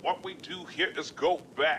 What we do here is go back.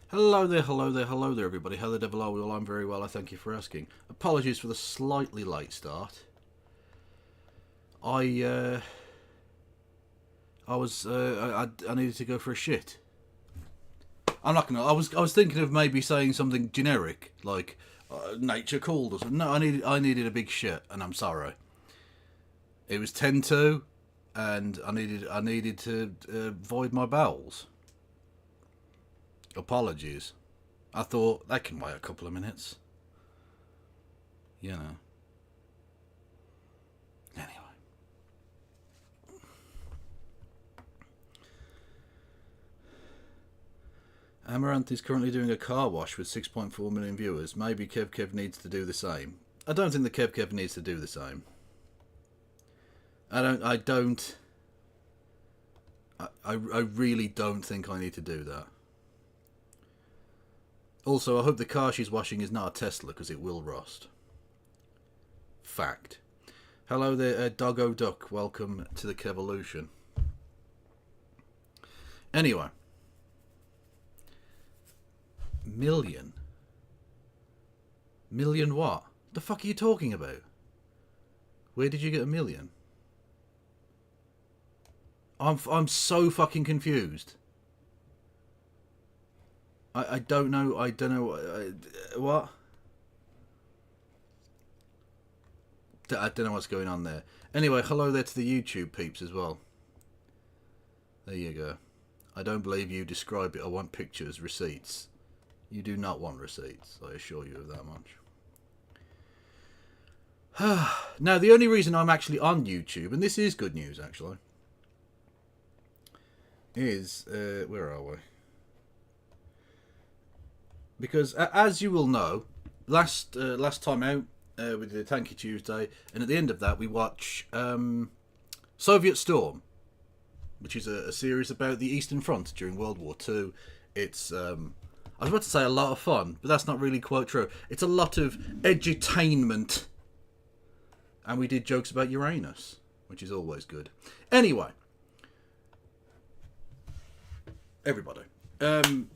Hello there, everybody. How the devil are we all? I'm very well, I thank you for asking. Apologies for the slightly late start. I needed to go for a shit. I'm not gonna. I was thinking of maybe saying something generic like nature called or something. No, I needed a big shit, and I'm sorry. It was 10:02, and I needed to void my bowels. Apologies. I thought that can wait a couple of minutes. You know. Anyway. Amaranth is currently doing a car wash with 6.4 million viewers. Maybe Kev needs to do the same. I don't think the Kev needs to do the same. I really don't think I need to do that. Also, I hope the car she's washing is not a Tesla, because it will rust. Fact. Hello there, Doggo Duck. Welcome to the Kevolution. Anyway. Million? Million what? The fuck are you talking about? Where did you get a million? I'm so fucking confused. I don't know. What? I don't know what's going on there. Anyway, hello there to the YouTube peeps as well. There you go. I don't believe you describe it. I want pictures, receipts. You do not want receipts. I assure you of that much. Now, the only reason I'm actually on YouTube, and this is good news actually, is where are we? Because as you will know, last time out, We did a Tanky Tuesday, and at the end of that, we watch Soviet Storm, which is a series about the Eastern Front during World War II. It's I was about to say a lot of fun, but that's not really quite true. It's a lot of edutainment, and we did jokes about Uranus, which is always good. Anyway, everybody, the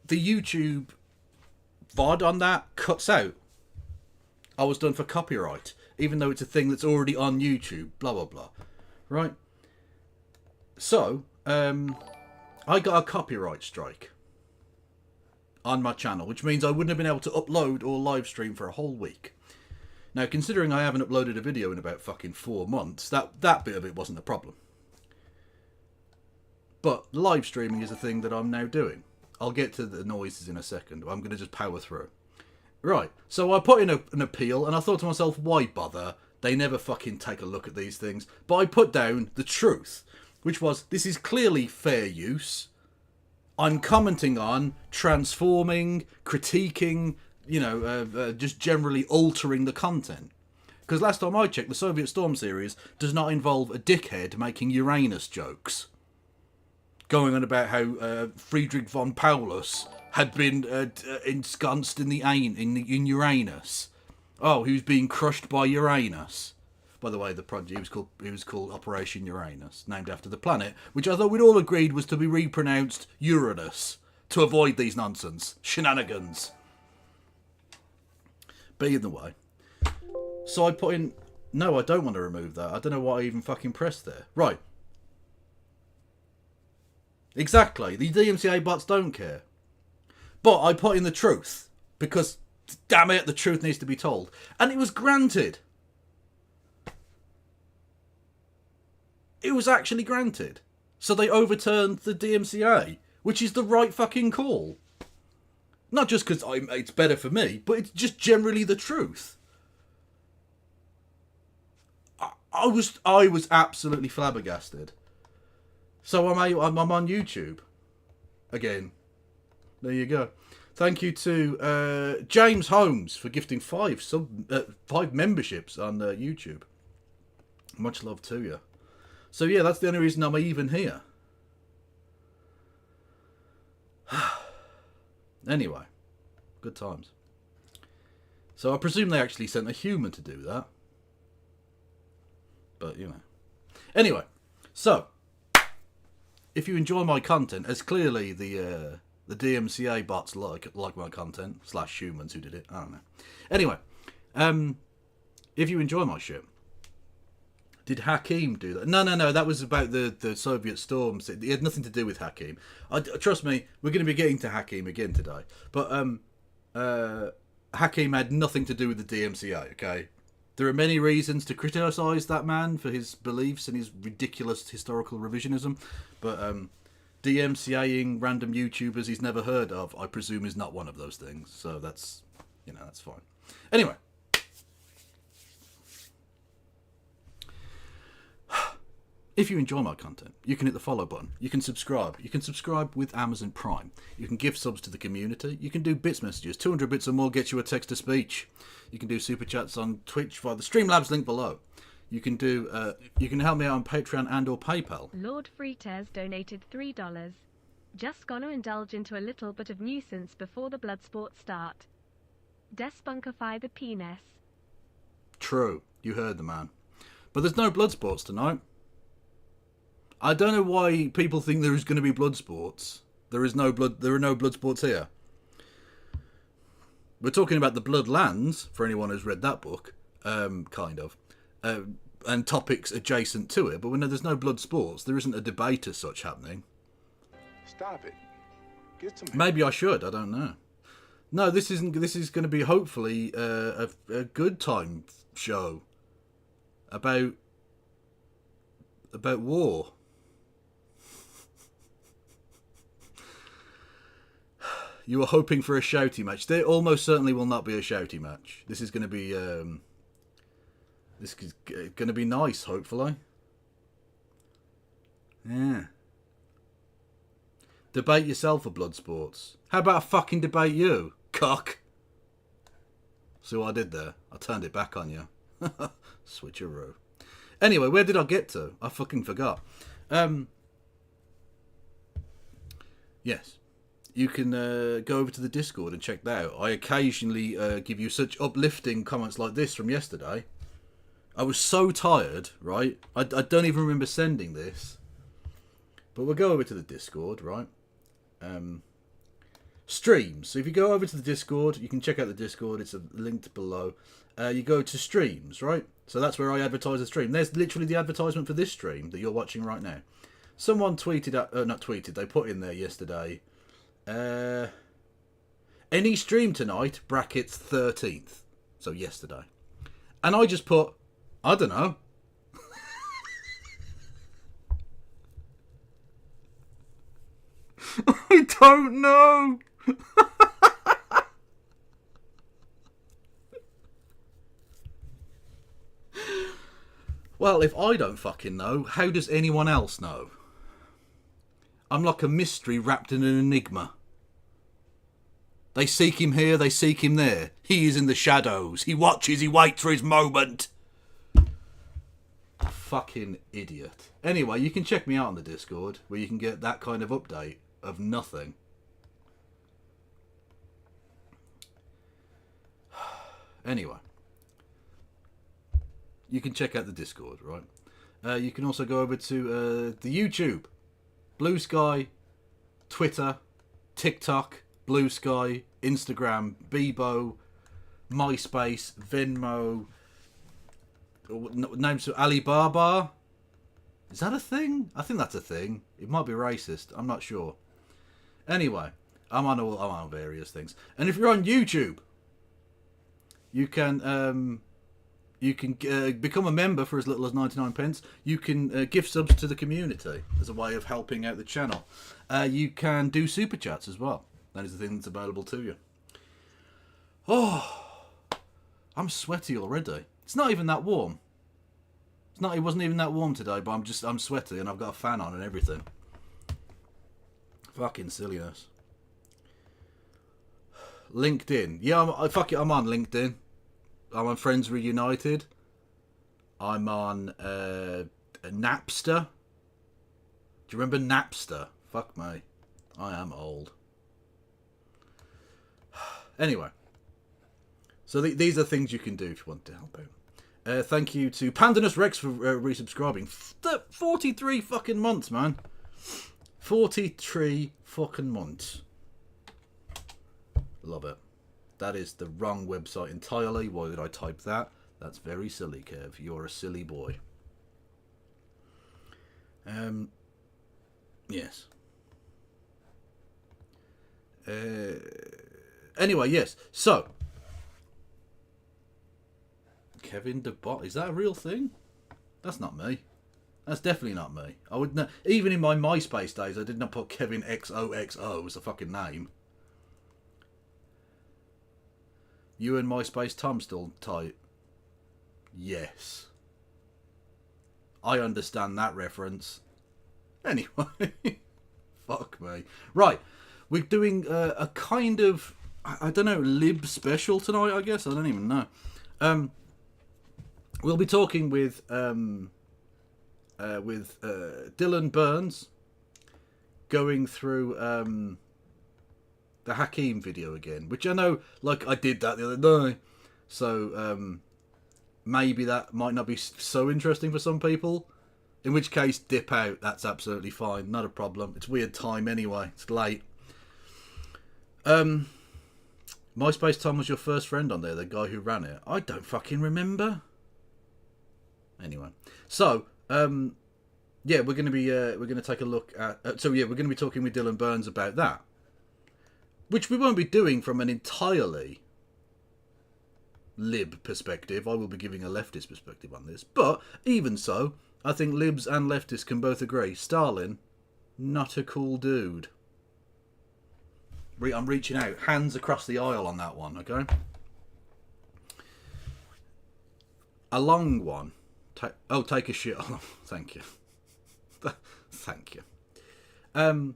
YouTube VOD on that cuts out. I was done for copyright, even though it's a thing that's already on YouTube, blah, blah, blah. Right? So, I got a copyright strike on my channel, which means I wouldn't have been able to upload or live stream for a whole week. Now, considering I haven't uploaded a video in about fucking 4 months, that bit of it wasn't a problem. But live streaming is a thing that I'm now doing. I'll get to the noises in a second. I'm going to just power through. Right, so I put in an appeal, and I thought to myself, why bother? They never fucking take a look at these things. But I put down the truth, which was, this is clearly fair use. I'm commenting on, transforming, critiquing, just generally altering the content. Because last time I checked, the Soviet Storm series does not involve a dickhead making Uranus jokes. Going on about how Friedrich von Paulus had been ensconced in in Uranus. Oh, he was being crushed by Uranus. By the way, the project he was called Operation Uranus, named after the planet, which I thought we'd all agreed was to be repronounced Uranus to avoid these nonsense shenanigans. But either way, so I put in. No, I don't want to remove that. I don't know why I even fucking pressed there. Right. Exactly. The DMCA bots don't care. But I put in the truth, because, damn it, the truth needs to be told. And it was granted. It was actually granted. So they overturned the DMCA, which is the right fucking call. Not just because it's better for me, but it's just generally the truth. I was absolutely flabbergasted. So I'm on YouTube again. There you go. Thank you to James Holmes for gifting 5 memberships on YouTube. Much love to you. So yeah, that's the only reason I'm even here. Anyway, good times. So I presume they actually sent a human to do that. But, Anyway, so if you enjoy my content, as clearly the DMCA bots like my content, / humans who did it, I don't know. Anyway, if you enjoy my shit, did Hakim do that? No, that was about the Soviet storms. It had nothing to do with Hakim. Trust me, we're going to be getting to Hakim again today. But Hakim had nothing to do with the DMCA, okay? There are many reasons to criticise that man for his beliefs and his ridiculous historical revisionism, but DMCAing random YouTubers he's never heard of, I presume, is not one of those things. So that's, that's fine. Anyway. If you enjoy my content, you can hit the follow button. You can subscribe. You can subscribe with Amazon Prime. You can give subs to the community. You can do bits messages. 200 bits or more gets you a text-to-speech. You can do super chats on Twitch via the Streamlabs link below. You can do. You can help me out on Patreon and/or PayPal. Lord Freeters donated $3. Just gonna indulge into a little bit of nuisance before the blood sports start. Despunkify the penis. True, you heard the man. But there's no blood sports tonight. I don't know why people think there is going to be blood sports. There are no blood sports here. We're talking about the Bloodlands, for anyone who's read that book, kind of, and topics adjacent to it. But when there's no blood sports, there isn't a debate as such happening. Stop it. Get some. Maybe I should. I don't know. No, this isn't. This is going to be hopefully a good time show about war. You were hoping for a shouty match. There almost certainly will not be a shouty match. This is going to be nice, hopefully. Yeah. Debate yourself for blood sports. How about I fucking debate you, cock? See what I did there? I turned it back on you. Switcheroo. Anyway, where did I get to? I fucking forgot. Yes. You can go over to the Discord and check that out. I occasionally give you such uplifting comments like this from yesterday. I was so tired, right? I don't even remember sending this. But we'll go over to the Discord, right? Streams. So if you go over to the Discord, you can check out the Discord. It's linked below. You go to streams, right? So that's where I advertise the stream. There's literally the advertisement for this stream that you're watching right now. Someone tweeted out, not tweeted, they put in there yesterday. Any stream tonight, brackets 13th. So yesterday. And I just put, I don't know. I don't know. Well, if I don't fucking know, how does anyone else know? I'm like a mystery wrapped in an enigma. They seek him here, they seek him there. He is in the shadows. He watches, he waits for his moment. Fucking idiot. Anyway, you can check me out on the Discord, where you can get that kind of update of nothing. Anyway. You can check out the Discord, right? You can also go over to the YouTube. Blue Sky, Twitter, TikTok, Blue Sky, Instagram, Bebo, MySpace, Venmo, names of Alibaba. Is that a thing? I think that's a thing. It might be racist. I'm not sure. Anyway, I'm on various things. And if you're on YouTube, you can become a member for as little as 99 pence. You can gift subs to the community as a way of helping out the channel. You can do super chats as well. That is the thing that's available to you. Oh, I'm sweaty already. It's not even that warm. It wasn't even that warm today, but I'm sweaty and I've got a fan on and everything. Fucking silliness. LinkedIn. Yeah, I'm on LinkedIn. I'm on Friends Reunited. I'm on Napster. Do you remember Napster? Fuck me. I am old. Anyway. So these are things you can do if you want to help out. Thank you to Pandanus Rex for resubscribing. 43 fucking months, man. 43 fucking months. Love it. That is the wrong website entirely. Why did I type that? That's very silly, Kev. You're a silly boy. Yes. Anyway, yes. So, Kevin DeBot. Is that a real thing? That's not me. That's definitely not me. I would not, even in my MySpace days, I did not put Kevin XOXO as a fucking name. You and MySpace Tom still tight? Yes. I understand that reference. Anyway. Fuck me. Right. We're doing a kind of, I don't know, lib special tonight, I guess. I don't even know. We'll be talking with Dylan Burns, going through the Hakim video again, which I know, like, I did that the other day, so maybe that might not be so interesting for some people, in which case dip out. That's absolutely fine, not a problem. It's weird time anyway, it's late. MySpace Tom was your first friend on there, the guy who ran it? I don't fucking remember. Anyway, so yeah, we're going to take a look at we're going to be talking with Dylan Burns about that, which we won't be doing from an entirely lib perspective. I will be giving a leftist perspective on this, but even so, I think libs and leftists can both agree Stalin, not a cool dude. I'm reaching out, hands across the aisle on that one, okay? A long one. Take a shit. Oh, thank you. Thank you. And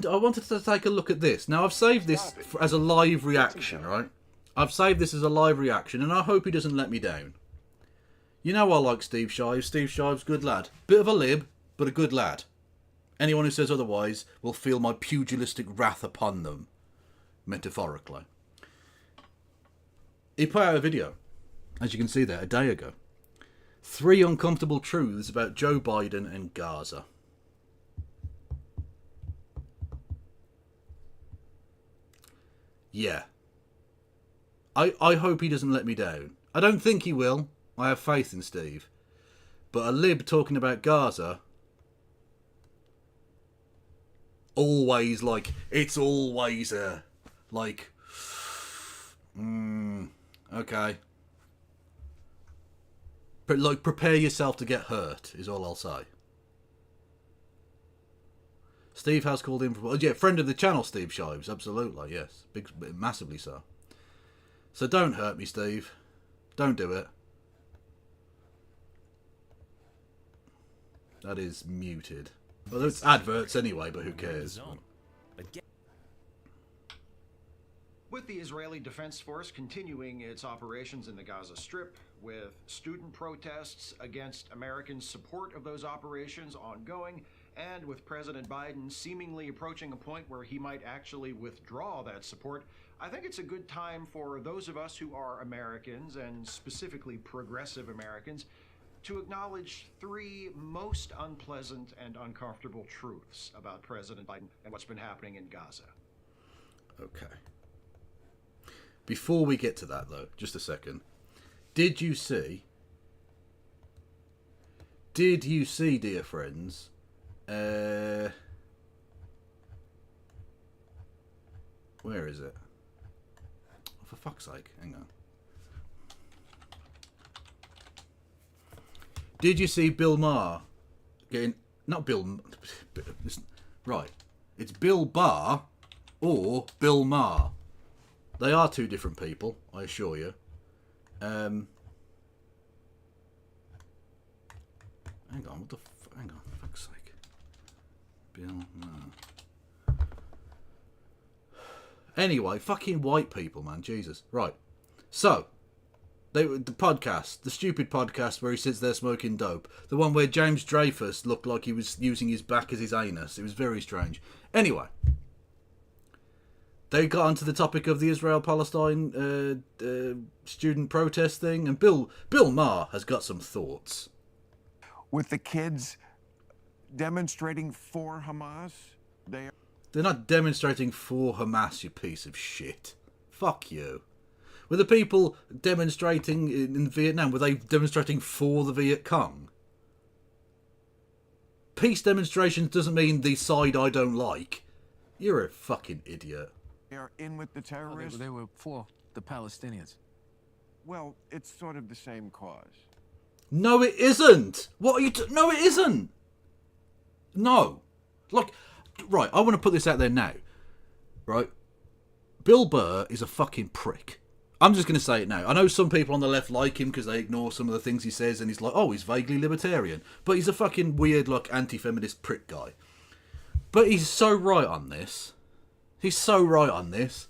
I wanted to take a look at this. Now, I've saved this as a live reaction, right? I've saved this as a live reaction, and I hope he doesn't let me down. You know I like Steve Shives. Steve Shives, good lad. Bit of a lib, but a good lad. Anyone who says otherwise will feel my pugilistic wrath upon them. Metaphorically. He put out a video, as you can see there, a day ago. 3 uncomfortable truths about Joe Biden and Gaza. Yeah. I hope he doesn't let me down. I don't think he will. I have faith in Steve. But a lib talking about Gaza... always, like, it's always a... like... okay. But, like, prepare yourself to get hurt, is all I'll say. Steve has called in for... yeah, friend of the channel, Steve Shives. Absolutely, yes. Big, massively so. So don't hurt me, Steve. Don't do it. That is muted. Well, it's adverts anyway, but who cares? With the Israeli Defense Force continuing its operations in the Gaza Strip, with student protests against American support of those operations ongoing, and with President Biden seemingly approaching a point where he might actually withdraw that support, I think it's a good time for those of us who are Americans, and specifically progressive Americans, to acknowledge 3 most unpleasant and uncomfortable truths about President Biden and what's been happening in Gaza. Okay. Before we get to that, though, just a second. Did you see, dear friends, where is it? Oh, for fuck's sake, hang on. Did you see Bill Maher getting... not Bill... right. It's Bill Barr or Bill Maher. They are 2 different people, I assure you. Hang on, what the... hang on, for fuck's sake. Bill Maher. Anyway, fucking white people, man. Jesus. Right. So... the podcast, the stupid podcast where he sits there smoking dope. The one where James Dreyfus looked like he was using his back as his anus. It was very strange. Anyway, they got onto the topic of the Israel-Palestine student protest thing, and Bill Maher has got some thoughts. With the kids demonstrating for Hamas, they're not demonstrating for Hamas, you piece of shit. Fuck you. Were the people demonstrating in Vietnam, were they demonstrating for the Viet Cong? Peace demonstrations doesn't mean the side I don't like. You're a fucking idiot. are in with the terrorists. They were for the Palestinians. Well, it's sort of the same cause. No, it isn't. What are you... No, it isn't. No. Like, right, I want to put this out there now. Right? Bill Burr is a fucking prick. I'm just going to say it now. I know some people on the left like him because they ignore some of the things he says and he's like, oh, he's vaguely libertarian. But he's a fucking weird, like, anti-feminist prick guy. But he's so right on this. He's so right on this.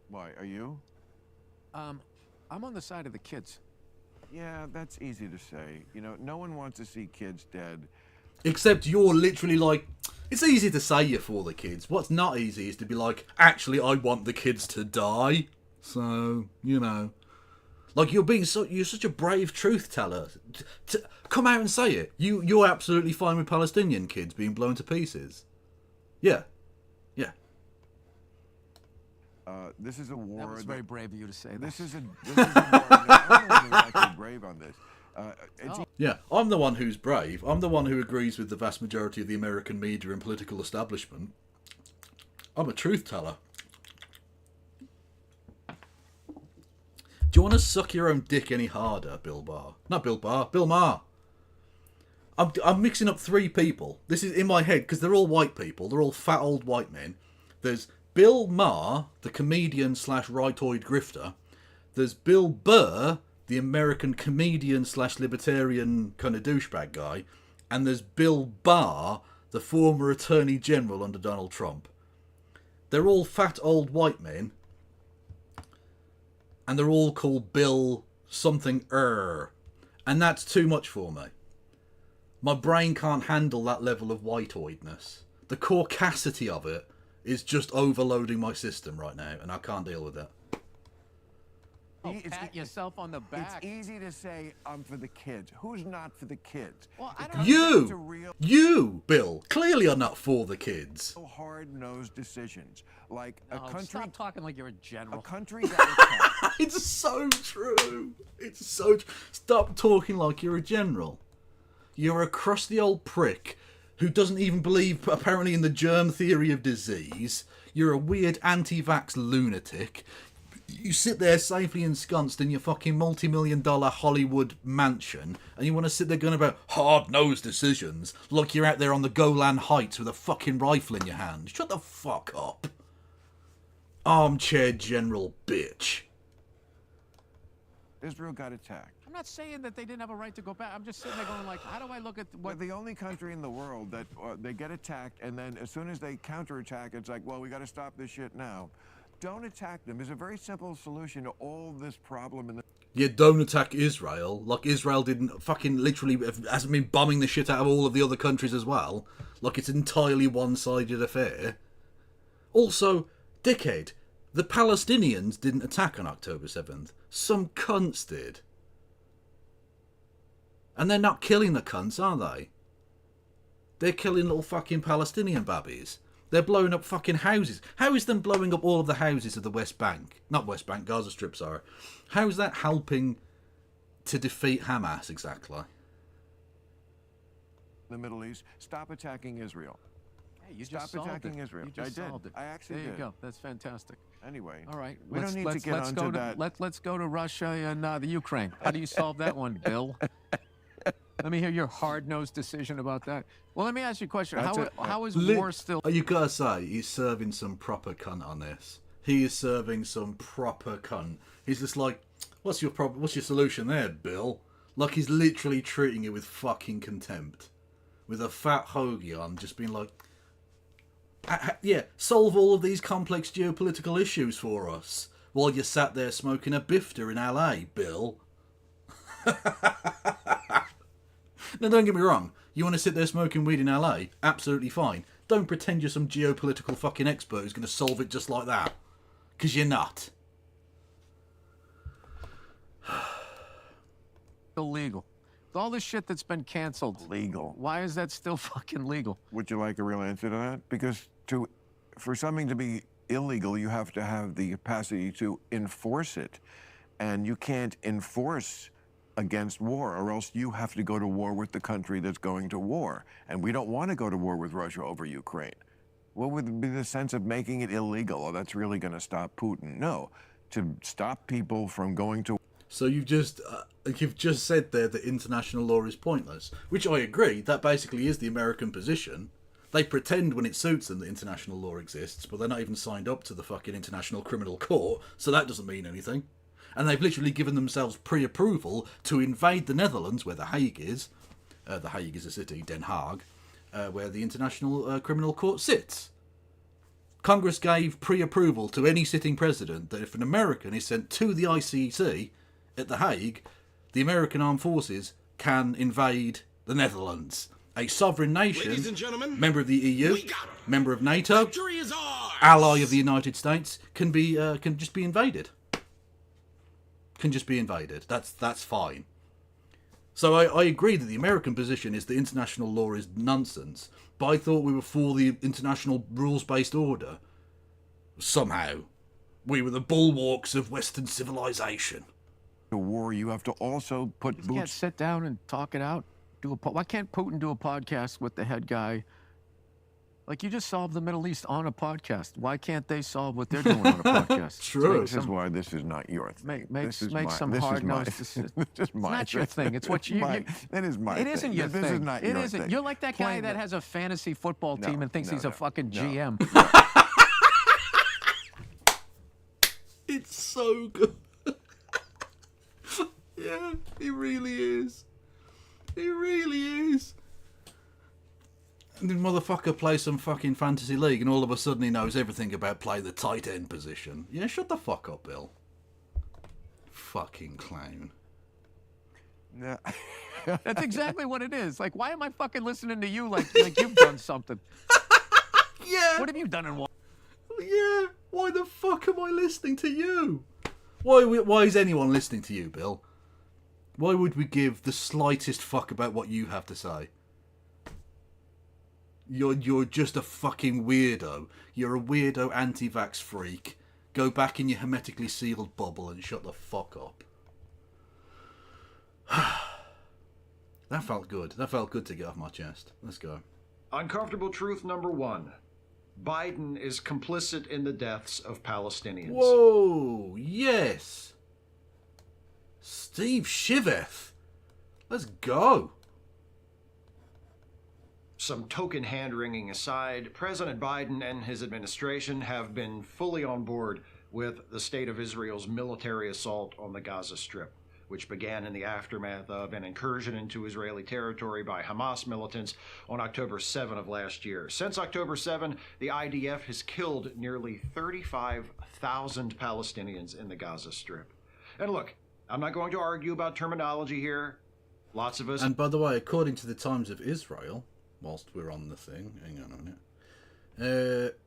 Why, are you? I'm on the side of the kids. Yeah, that's easy to say. You know, no one wants to see kids dead. Except you're literally like, it's easy to say you're for the kids. What's not easy is to be like, actually, I want the kids to die. So, you know. Like, you're such a brave truth teller. Come out and say it. You're absolutely fine with Palestinian kids being blown to pieces. Yeah. Yeah. This is a war. That was very brave of you to say that. This is a war. I'm the one who's actually brave on this. Yeah, I'm the one who's brave. I'm the one who agrees with the vast majority of the American media and political establishment. I'm a truth teller. Do you want to suck your own dick any harder, Bill Barr? Not Bill Barr, Bill Maher. I'm mixing up three people. This is in my head because they're all white people. They're all fat old white men. There's Bill Maher, the comedian / rightoid grifter. There's Bill Burr, the American comedian / libertarian kind of douchebag guy, and there's Bill Barr, the former Attorney General under Donald Trump. They're all fat old white men, and they're all called Bill something and that's too much for me. My brain can't handle that level of whiteoidness. The caucasity of it is just overloading my system right now, and I can't deal with it. Pat yourself on the back. It's easy to say, I'm for the kids. Who's not for the kids? Well, I It don't- comes down to You! real You, Bill, clearly are not for the kids. hard-nosed decisions. Like a No, country... stop talking like you're a general. A country that It's so true. It's so Stop talking like you're a general. You're a crusty old prick who doesn't even believe, apparently, in the germ theory of disease. You're a weird anti-vax lunatic. You sit there safely ensconced in your fucking multi-million-dollar Hollywood mansion, and you want to sit there going about hard-nosed decisions like you're out there on the Golan Heights with a fucking rifle in your hand. Shut the fuck up. Armchair general bitch. Israel got attacked. I'm not saying that they didn't have a right to go back. I'm just sitting there going like, how do I look at We're what... the only country in the world that they get attacked, and then as soon as they counterattack, it's like, well, we got to stop this shit now. Don't attack them. There's a very simple solution to all this problem. In the Yeah, don't attack Israel. Like Israel didn't fucking literally hasn't been bombing the shit out of all of the other countries as well. Like it's entirely one-sided affair. Also, dickhead, the Palestinians didn't attack on October 7th. Some cunts did. And they're not killing the cunts, are they? They're killing little fucking Palestinian babbies. They're blowing up fucking houses. How is them blowing up all of the houses of the West Bank? Not West Bank, Gaza Strip, sorry. How is that helping to defeat Hamas exactly? Middle East, stop attacking Israel. Hey, you Stop just solved attacking it. Israel. You just I did. solved it. I actually there did. you go. That's fantastic. Anyway. All right. We don't need to get let's onto go to, that. Let's go to Russia and the Ukraine. How do you solve that one, Bill? Let me hear your hard-nosed decision about that. Well, let me ask you a question. How is war still... You gotta say, he's serving some proper cunt on this. He is serving some proper cunt. He's just like, what's your problem? What's your solution there, Bill? Like he's literally treating you with fucking contempt. With a fat hoagie on, just being like, yeah, solve all of these complex geopolitical issues for us. While you're sat there smoking a bifter in LA, Bill. Now, don't get me wrong. You want to sit there smoking weed in LA? Absolutely fine. Don't pretend you're some geopolitical fucking expert who's going to solve it just like that. Because you're not. illegal? With all this shit that's been canceled. Legal. Why is that still fucking legal? Would you like a real answer to that? Because for something to be illegal, you have to have the capacity to enforce it. And you can't enforce against war, or else you have to go to war with the country that's going to war. And we don't want to go to war with Russia over Ukraine. What would be the sense of making it illegal? Oh, that's really going to stop Putin. No. To stop people from going to... So you've just said there that international law is pointless, which I agree. That basically is the American position. They pretend when it suits them that international law exists, but they're not even signed up to the fucking International Criminal Court, so that doesn't mean anything. And they've literally given themselves pre-approval to invade the Netherlands, where The Hague is. The Hague is a city, Den Haag, where the International Criminal Court sits. Congress gave pre-approval to any sitting president that if an American is sent to the ICC at The Hague, the American Armed Forces can invade the Netherlands. A sovereign nation, Ladies and gentlemen, member of the EU, member of NATO, victory is ours. ally of the United States, can just be invaded. Can just be invaded. That's fine. So I agree that the American position is that international law is nonsense, but I thought we were for the international rules-based order. Somehow, we were the bulwarks of Western civilization. war, you have to also put You can't boots... sit down and talk it out. Why can't Putin do a podcast with the head guy? Like, you just solved the Middle East on a podcast. Why can't they solve what they're doing on a podcast? True. This is why this is not your thing. Make This is some this is my- hard-nosed decisions. This is my It's not your thing. It's what you... That is my It thing. isn't your This thing. is not It your isn't. thing. You're like that guy Plain that the- has a fantasy football team and thinks no, he's a no, fucking no. GM. It's so good. Yeah, he really is. He really is. And the motherfucker plays some fucking fantasy league and all of a sudden he knows everything about playing the tight end position. Yeah, shut the fuck up, Bill. Fucking clown. No. That's exactly what it is. Like, why am I fucking listening to you like you've done something? Yeah. What have you done in one? Yeah. Why the fuck am I listening to you? Why is anyone listening to you, Bill? Why would we give the slightest fuck about what you have to say? You're just a fucking weirdo. You're a weirdo anti-vax freak. Go back in your hermetically sealed bubble and shut the fuck up. That felt good. That felt good to get off my chest. Let's go. Uncomfortable truth number 1. Biden is complicit in the deaths of Palestinians. Whoa, yes. Steve Shiveth. Let's go. Some token hand-wringing aside, President Biden and his administration have been fully on board with the state of Israel's military assault on the Gaza Strip, which began in the aftermath of an incursion into Israeli territory by Hamas militants on October 7 of last year. Since October 7, the IDF has killed nearly 35,000 Palestinians in the Gaza Strip. And look, I'm not going to argue about terminology here. Lots of us... And by the way, according to the Times of Israel, whilst we're on the thing, hang on a minute.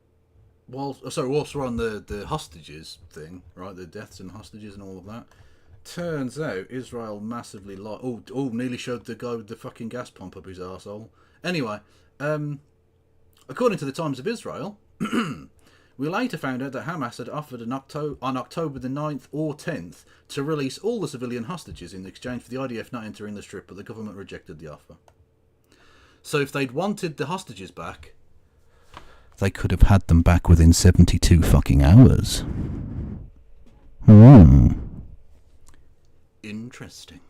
Whilst we're on the hostages thing, right, the deaths and hostages and all of that, turns out Israel massively nearly showed the guy with the fucking gas pump up his arsehole. Anyway, according to the Times of Israel, we later found out that Hamas had offered on October the 9th or 10th to release all the civilian hostages in exchange for the IDF not entering the Strip, but the government rejected the offer. So if they'd wanted the hostages back, they could have had them back within 72 fucking hours. Interesting.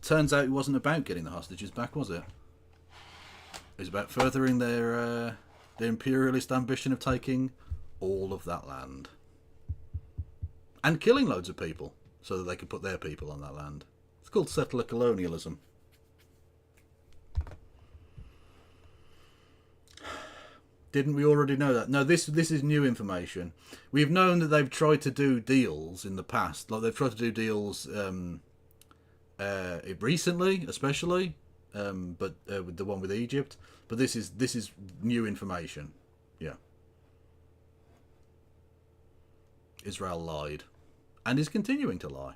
Turns out it wasn't about getting the hostages back, was it? It was about furthering their imperialist ambition of taking all of that land. And killing loads of people, so that they could put their people on that land. It's called settler colonialism. Didn't we already know that? No, this is new information. We've known that they've tried to do deals in the past. Like, they've tried to do deals recently, especially, but with the one with Egypt. But this is new information. Yeah. Israel lied. And is continuing to lie.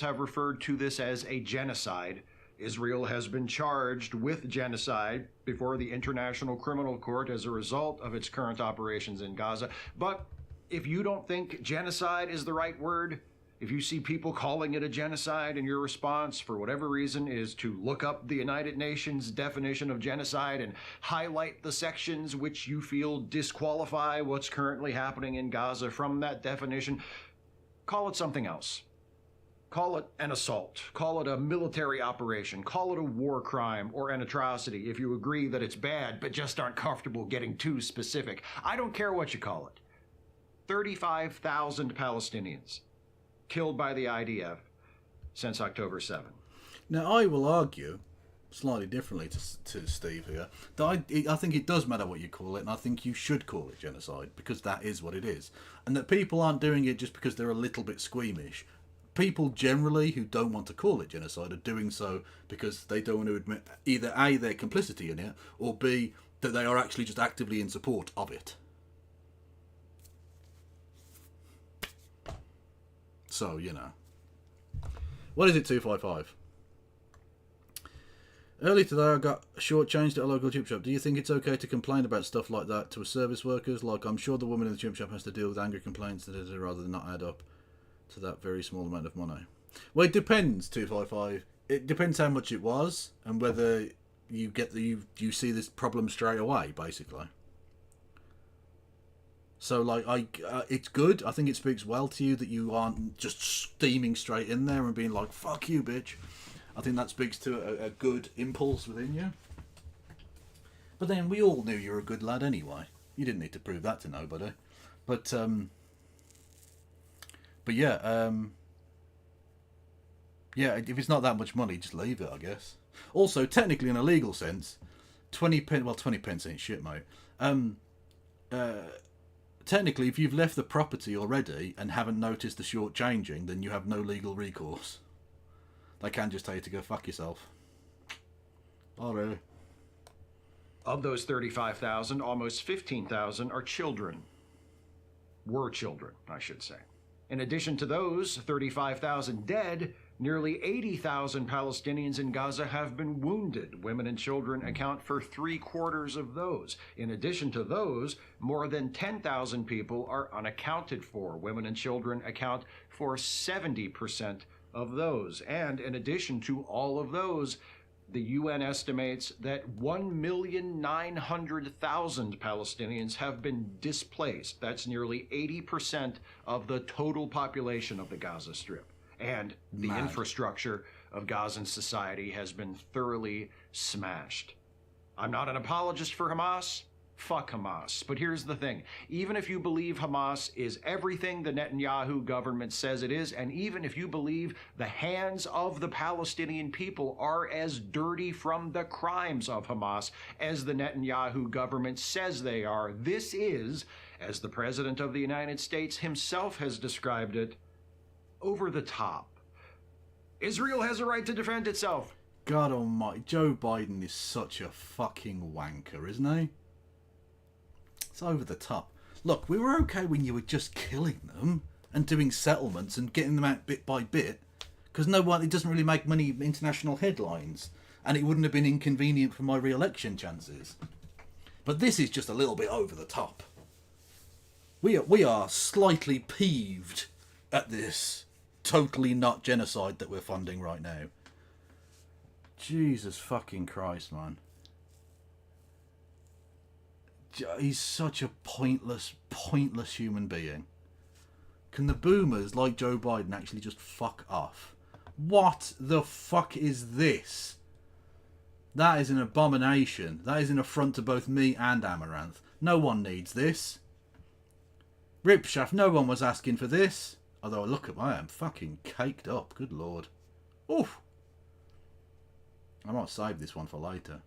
have referred to this as a genocide. Israel has been charged with genocide before the International Criminal Court as a result of its current operations in Gaza. But if you don't think genocide is the right word, if you see people calling it a genocide and your response, for whatever reason, is to look up the United Nations definition of genocide and highlight the sections which you feel disqualify what's currently happening in Gaza from that definition, call it something else. Call it an assault, call it a military operation, call it a war crime or an atrocity if you agree that it's bad but just aren't comfortable getting too specific. I don't care what you call it. 35,000 Palestinians killed by the IDF since October 7. Now, I will argue, slightly differently to Steve here, that I think it does matter what you call it, and I think you should call it genocide, because that is what it is. And that people aren't doing it just because they're a little bit squeamish. People generally who don't want to call it genocide are doing so because they don't want to admit either A, their complicity in it, or B, that they are actually just actively in support of it. So, you know. What is it, 255? Earlier today I got shortchanged at a local chip shop. Do you think it's okay to complain about stuff like that to service workers? Like, I'm sure the woman in the chip shop has to deal with angry complaints rather than not add up to that very small amount of money. Well, it depends, 255. It depends how much it was and whether you get you see this problem straight away, basically. So, like, it's good. I think it speaks well to you that you aren't just steaming straight in there and being like, fuck you, bitch. I think that speaks to a good impulse within you. But then we all knew you were a good lad anyway. You didn't need to prove that to nobody. But, But yeah, yeah, if it's not that much money, just leave it, I guess. Also, technically, in a legal sense, 20 pence ain't shit, mate. Technically, if you've left the property already and haven't noticed the shortchanging, then you have no legal recourse. They can just tell you to go fuck yourself. Oh, really? Of those 35,000, almost 15,000 are children. Were children, I should say. In addition to those 35,000 dead, nearly 80,000 Palestinians in Gaza have been wounded. Women and children account for 3/4 of those. In addition to those, more than 10,000 people are unaccounted for. Women and children account for 70% of those. And in addition to all of those, the UN estimates that 1,900,000 Palestinians have been displaced. That's nearly 80% of the total population of the Gaza Strip. And the infrastructure of Gazan society has been thoroughly smashed. I'm not an apologist for Hamas. Fuck Hamas. But here's the thing. Even if you believe Hamas is everything the Netanyahu government says it is, and even if you believe the hands of the Palestinian people are as dirty from the crimes of Hamas as the Netanyahu government says they are, this is, as the President of the United States himself has described it, over the top. Israel has a right to defend itself. God almighty, Joe Biden is such a fucking wanker, isn't he? It's over the top. Look, we were okay when you were just killing them and doing settlements and getting them out bit by bit, because it doesn't really make many international headlines, and it wouldn't have been inconvenient for my re-election chances. But this is just a little bit over the top. We are slightly peeved at this totally not genocide that we're funding right now. Jesus fucking Christ, man. He's such a pointless human being. Can the boomers like Joe Biden actually just fuck off? What the fuck is this? That is an abomination. That is an affront to both me and Amaranth. No one needs this. Ripshaft, no one was asking for this. Although, look at I am fucking caked up. Good lord. Oof. I might save this one for later.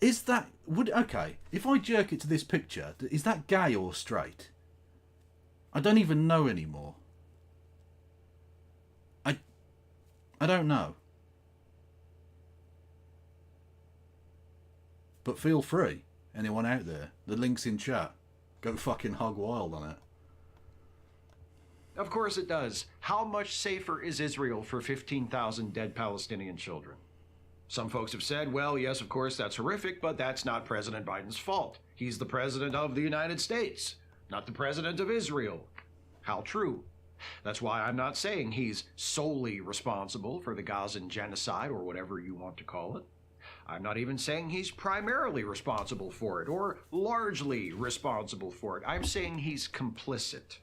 Is that... Okay, if I jerk it to this picture, is that gay or straight? I don't even know anymore. I don't know. But feel free, anyone out there. The link's in chat. Go fucking hog wild on it. Of course it does. How much safer is Israel for 15,000 dead Palestinian children? Some folks have said, well, yes, of course, that's horrific, but that's not President Biden's fault. He's the president of the United States, not the president of Israel. How true. That's why I'm not saying he's solely responsible for the Gazan genocide, or whatever you want to call it. I'm not even saying he's primarily responsible for it, or largely responsible for it. I'm saying he's complicit.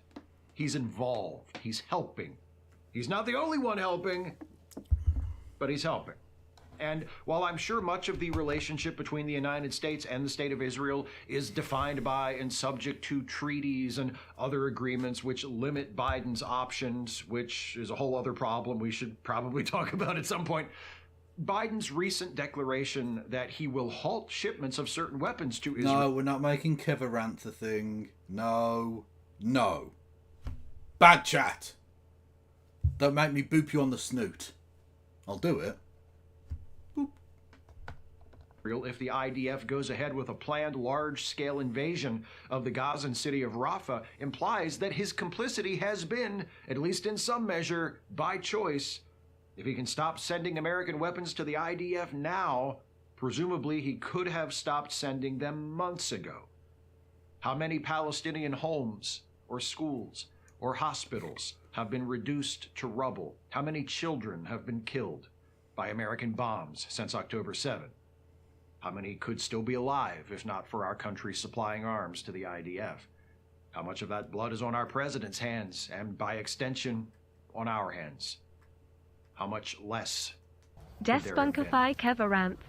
He's involved. He's helping. He's not the only one helping, but he's helping. And while I'm sure much of the relationship between the United States and the State of Israel is defined by and subject to treaties and other agreements which limit Biden's options, which is a whole other problem we should probably talk about at some point, Biden's recent declaration that he will halt shipments of certain weapons to Israel... No, we're not making Kevarantha a thing. No. No. Bad chat. Don't make me boop you on the snoot. I'll do it. If the IDF goes ahead with a planned large-scale invasion of the Gazan city of Rafah, implies that his complicity has been, at least in some measure, by choice. If he can stop sending American weapons to the IDF now, presumably he could have stopped sending them months ago. How many Palestinian homes, or schools, or hospitals have been reduced to rubble? How many children have been killed by American bombs since October 7? How many could still be alive if not for our country supplying arms to the IDF? How much of that blood is on our president's hands and, by extension, on our hands? How much less? Despunkify Kevaranth.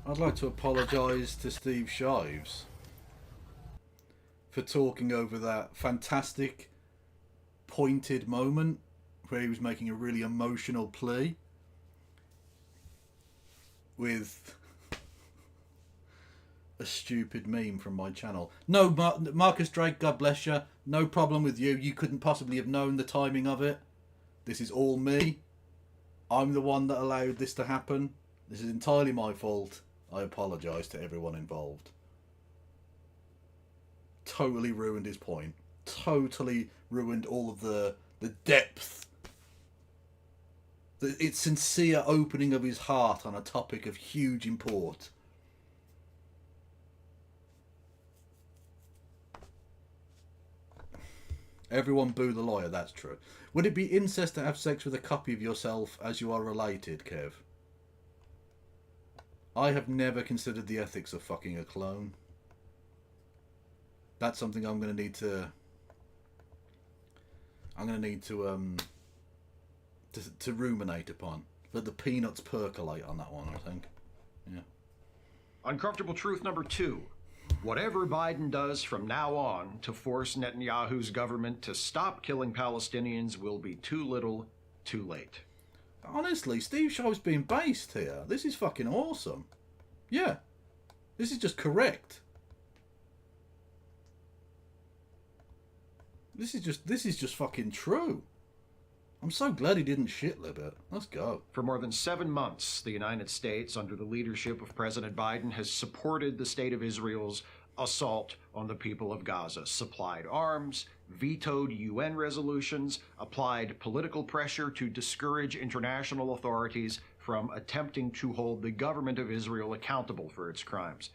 I'd like to apologise to Steve Shives for talking over that fantastic, pointed moment where he was making a really emotional plea with a stupid meme from my channel. No, Marcus Drake, God bless you. No problem with you. You couldn't possibly have known the timing of it. This is all me. I'm the one that allowed this to happen. This is entirely my fault. I apologise to everyone involved. Totally ruined his point. Totally ruined all of the depth. Its sincere opening of his heart on a topic of huge import. Everyone boo the lawyer, that's true. Would it be incest to have sex with a copy of yourself as you are related, Kev? I have never considered the ethics of fucking a clone. That's something I'm going to need to... to ruminate upon. Let the peanuts percolate on that one, I think. Yeah. Uncomfortable truth number 2. Whatever Biden does from now on to force Netanyahu's government to stop killing Palestinians will be too little, too late. Honestly, Steve Shaw's being based here. This is fucking awesome. Yeah. This is just correct. This is just fucking true. I'm so glad he didn't shit-lib it. Let's go. For more than 7 months, the United States, under the leadership of President Biden, has supported the State of Israel's assault on the people of Gaza, supplied arms, vetoed UN resolutions, applied political pressure to discourage international authorities from attempting to hold the government of Israel accountable for its crimes.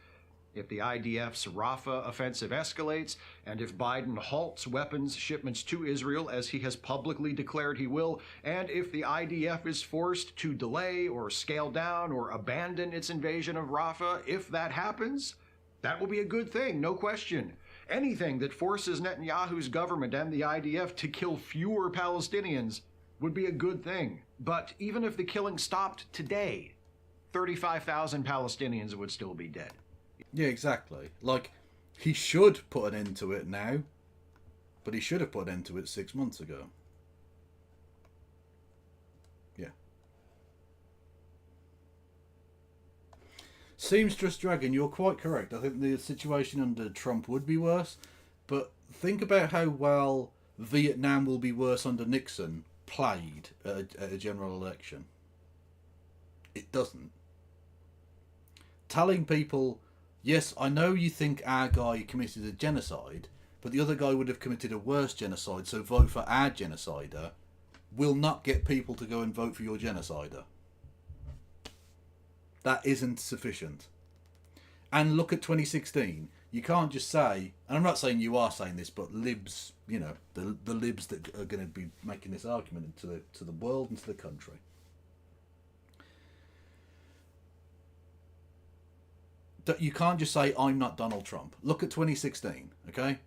If the IDF's Rafah offensive escalates, and if Biden halts weapons shipments to Israel as he has publicly declared he will, and if the IDF is forced to delay or scale down or abandon its invasion of Rafah, if that happens, that will be a good thing, no question. Anything that forces Netanyahu's government and the IDF to kill fewer Palestinians would be a good thing. But even if the killing stopped today, 35,000 Palestinians would still be dead. Yeah, exactly. Like, he should put an end to it now, but he should have put an end to it 6 months ago. Yeah. Seamstress Dragon, you're quite correct. I think the situation under Trump would be worse, but think about how well Vietnam will be worse under Nixon played at a general election. It doesn't. Telling people... Yes, I know you think our guy committed a genocide, but the other guy would have committed a worse genocide, so vote for our genocider will not get people to go and vote for your genocider. That isn't sufficient. And look at 2016. You can't just say, and I'm not saying you are saying this, but libs, you know, the libs that are going to be making this argument to the world and to the country. You can't just say, I'm not Donald Trump. Look at 2016, okay?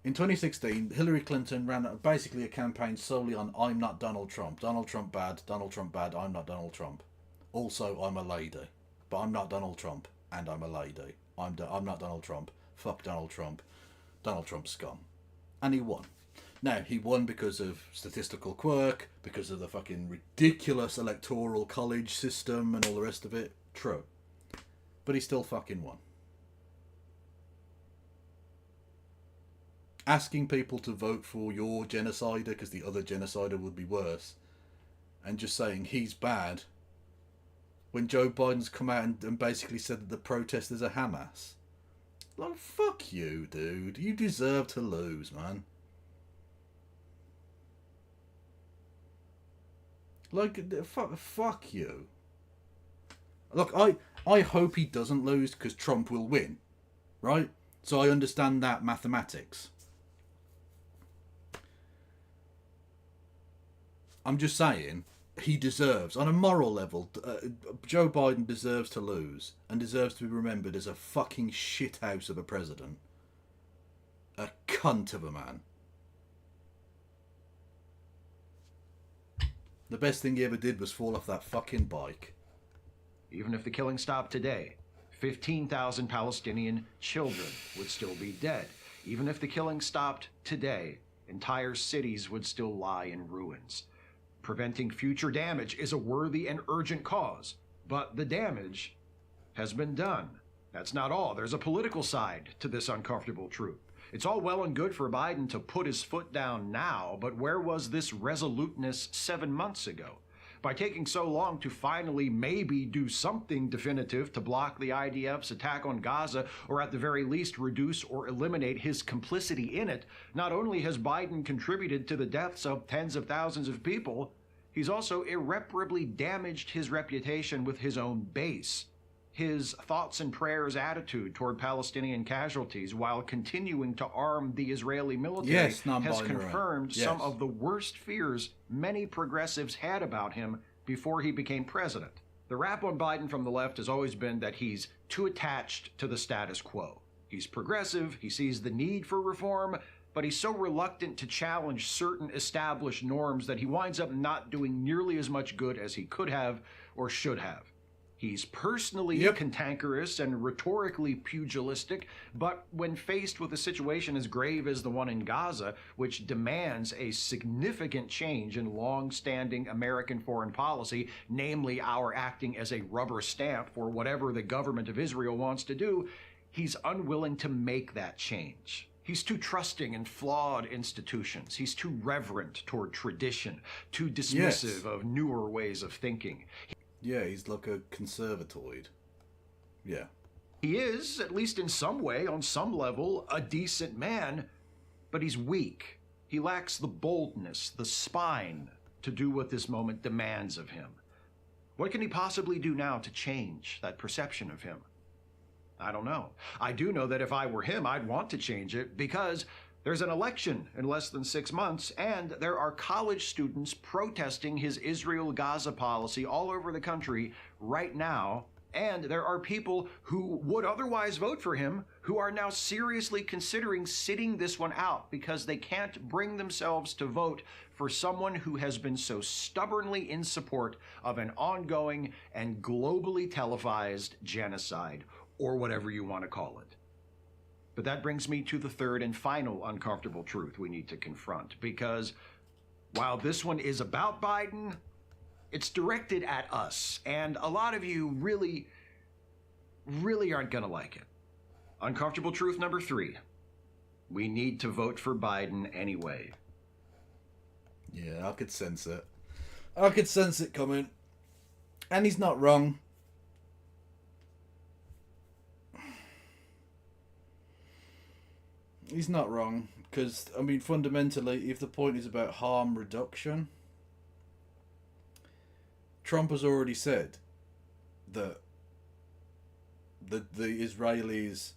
In 2016, Hillary Clinton ran basically a campaign solely on, I'm not Donald Trump. Donald Trump bad, I'm not Donald Trump. Also, I'm a lady. But I'm not Donald Trump, and I'm a lady. I'm not Donald Trump. Fuck Donald Trump. Donald Trump scum. And he won. Now, he won because of statistical quirk, because of the fucking ridiculous electoral college system and all the rest of it. True. But he still fucking won. Asking people to vote for your genocider because the other genocider would be worse, and just saying he's bad, when Joe Biden's come out and basically said that the protesters are Hamas. Like, fuck you, dude. You deserve to lose, man. Like, fuck you. Look, I hope he doesn't lose because Trump will win, right? So I understand that mathematics. I'm just saying, he deserves, on a moral level, Joe Biden deserves to lose and deserves to be remembered as a fucking shithouse of a president. A cunt of a man. The best thing he ever did was fall off that fucking bike. Even if the killing stopped today, 15,000 Palestinian children would still be dead. Even if the killing stopped today, entire cities would still lie in ruins. Preventing future damage is a worthy and urgent cause, but the damage has been done. That's not all. There's a political side to this uncomfortable truth. It's all well and good for Biden to put his foot down now, but where was this resoluteness 7 months ago? By taking so long to finally maybe do something definitive to block the IDF's attack on Gaza, or at the very least reduce or eliminate his complicity in it, not only has Biden contributed to the deaths of tens of thousands of people, he's also irreparably damaged his reputation with his own base. His thoughts and prayers attitude toward Palestinian casualties while continuing to arm the Israeli military has confirmed some of the worst fears many progressives had about him before he became president. The rap on Biden from the left has always been that he's too attached to the status quo. He's progressive, he sees the need for reform, but he's so reluctant to challenge certain established norms that he winds up not doing nearly as much good as he could have or should have. He's personally cantankerous and rhetorically pugilistic, but when faced with a situation as grave as the one in Gaza, which demands a significant change in long-standing American foreign policy, namely our acting as a rubber stamp for whatever the government of Israel wants to do, he's unwilling to make that change. He's too trusting in flawed institutions. He's too reverent toward tradition, too dismissive of newer ways of thinking. Yeah, he's like a conservatoid. Yeah. He is, at least in some way, on some level, a decent man, but he's weak. He lacks the boldness, the spine, to do what this moment demands of him. What can he possibly do now to change that perception of him? I don't know. I do know that if I were him, I'd want to change it because there's an election in less than 6 months, and there are college students protesting his Israel-Gaza policy all over the country right now, and there are people who would otherwise vote for him who are now seriously considering sitting this one out because they can't bring themselves to vote for someone who has been so stubbornly in support of an ongoing and globally televised genocide, or whatever you want to call it. But that brings me to the third and final uncomfortable truth we need to confront, because while this one is about Biden, it's directed at us, and a lot of you really aren't going to like it. Uncomfortable truth number 3. We need to vote for Biden anyway. Yeah, I could sense it. I could sense it coming. And he's not wrong. He's not wrong, because, I mean, fundamentally, if the point is about harm reduction, Trump has already said that the Israelis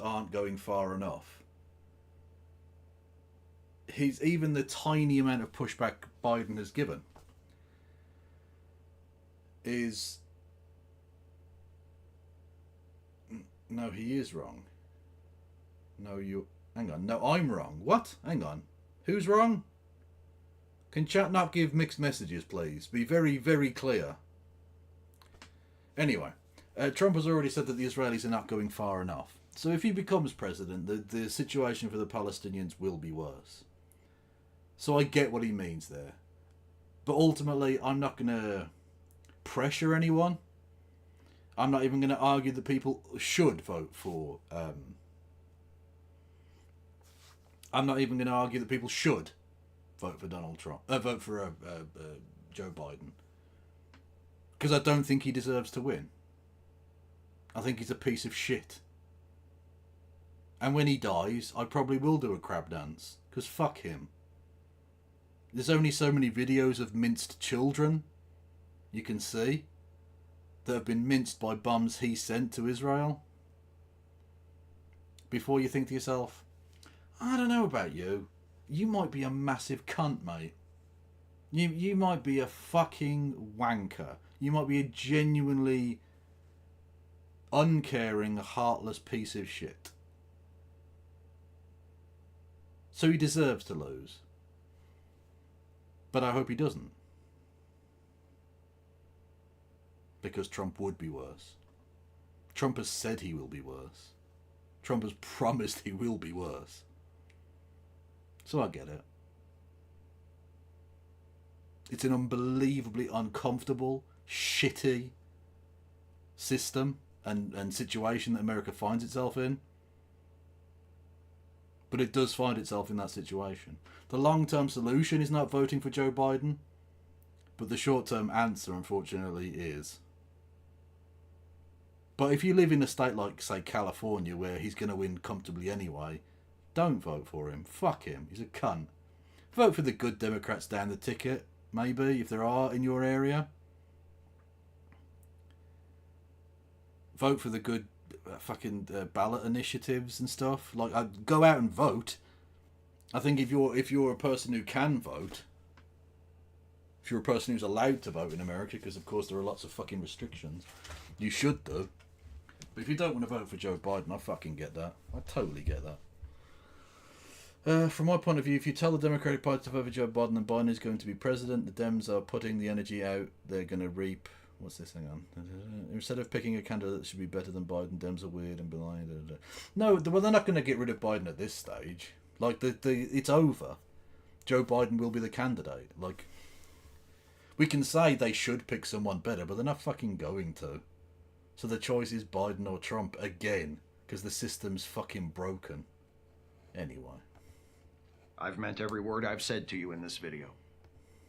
aren't going far enough. Even the tiny amount of pushback Biden has given is... No, he is wrong. No, hang on. No, I'm wrong. What? Hang on. Who's wrong? Can chat not give mixed messages, please? Be very, very clear. Anyway, Trump has already said that the Israelis are not going far enough. So if he becomes president, the situation for the Palestinians will be worse. So I get what he means there. But ultimately, I'm not going to pressure anyone. I'm not even going to argue that people should vote for... I'm not even going to argue that people should vote for Donald Trump. Vote for Joe Biden. Because I don't think he deserves to win. I think he's a piece of shit. And when he dies, I probably will do a crab dance. Because fuck him. There's only so many videos of minced children you can see that have been minced by bums he sent to Israel. Before you think to yourself, I don't know about you. You might be a massive cunt, mate. You might be a fucking wanker. You might be a genuinely uncaring, heartless piece of shit. So he deserves to lose. But I hope he doesn't. Because Trump would be worse. Trump has said he will be worse. Trump has promised he will be worse. So I get it. It's an unbelievably uncomfortable, shitty system and situation that America finds itself in. But it does find itself in that situation. The long-term solution is not voting for Joe Biden, but the short-term answer, unfortunately, is. But if you live in a state like, say, California, where he's going to win comfortably anyway, don't vote for him. Fuck him. He's a cunt. Vote for the good Democrats down the ticket, maybe, if there are in your area. Vote for the good ballot initiatives and stuff. Like, go out and vote. I think if you're a person who can vote, if you're a person who's allowed to vote in America, because of course there are lots of fucking restrictions, you should do. But if you don't want to vote for Joe Biden, I fucking get that. I totally get that. From my point of view, if you tell the Democratic Party to vote for Joe Biden and Biden is going to be president, the Dems are putting the energy out they're going to reap. What's this thing on? Instead of picking a candidate that should be better than Biden, Dems are weird and blind. No, well, they're not going to get rid of Biden at this stage. Like, it's over. Joe Biden will be the candidate. Like, we can say they should pick someone better, but they're not fucking going to. So the choice is Biden or Trump again, because the system's fucking broken. Anyway. I've meant every word I've said to you in this video.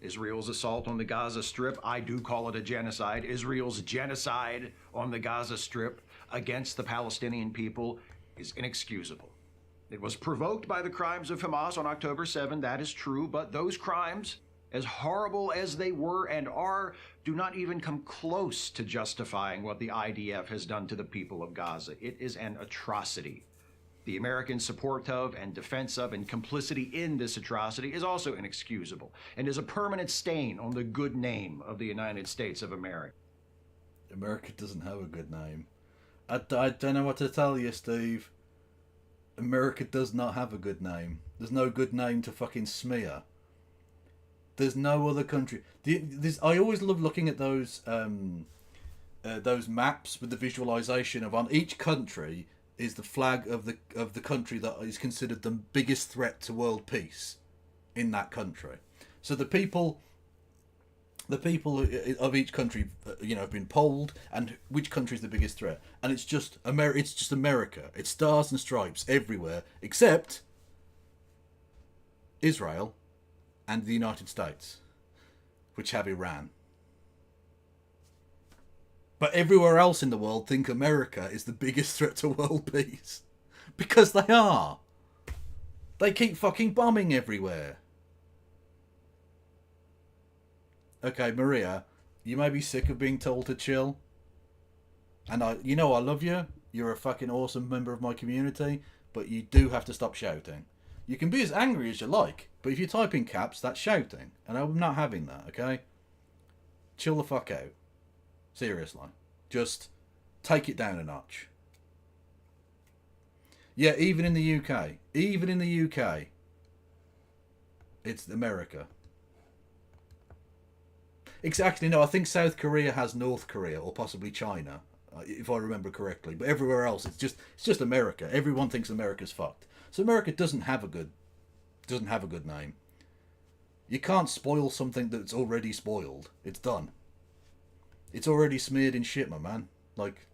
Israel's assault on the Gaza Strip, I do call it a genocide. Israel's genocide on the Gaza Strip against the Palestinian people is inexcusable. It was provoked by the crimes of Hamas on October 7, that is true, but those crimes, as horrible as they were and are, do not even come close to justifying what the IDF has done to the people of Gaza. It is an atrocity. The American support of and defense of and complicity in this atrocity is also inexcusable and is a permanent stain on the good name of the United States of America. America doesn't have a good name. I don't know what to tell you, Steve. America does not have a good name. There's no good name to fucking smear. There's no other country. I always love looking at those maps with the visualization of on each country is the flag of the country that is considered the biggest threat to world peace in that country. So the people of each country, have been polled, and which country is the biggest threat, and it's just America. It's stars and stripes everywhere except Israel and the United States, which have Iran. But everywhere else in the world think America is the biggest threat to world peace. Because they are. They keep fucking bombing everywhere. Okay, Maria, you may be sick of being told to chill. And I love you. You're a fucking awesome member of my community. But you do have to stop shouting. You can be as angry as you like. But if you type in caps, that's shouting. And I'm not having that, okay? Chill the fuck out. Seriously. Just take it down a notch. Yeah, even in the UK. Even in the UK. It's America. Exactly, no, I think South Korea has North Korea, or possibly China, if I remember correctly. But everywhere else, it's just America. Everyone thinks America's fucked. So America doesn't have a good name. You can't spoil something that's already spoiled. It's done. It's already smeared in shit, my man. Like,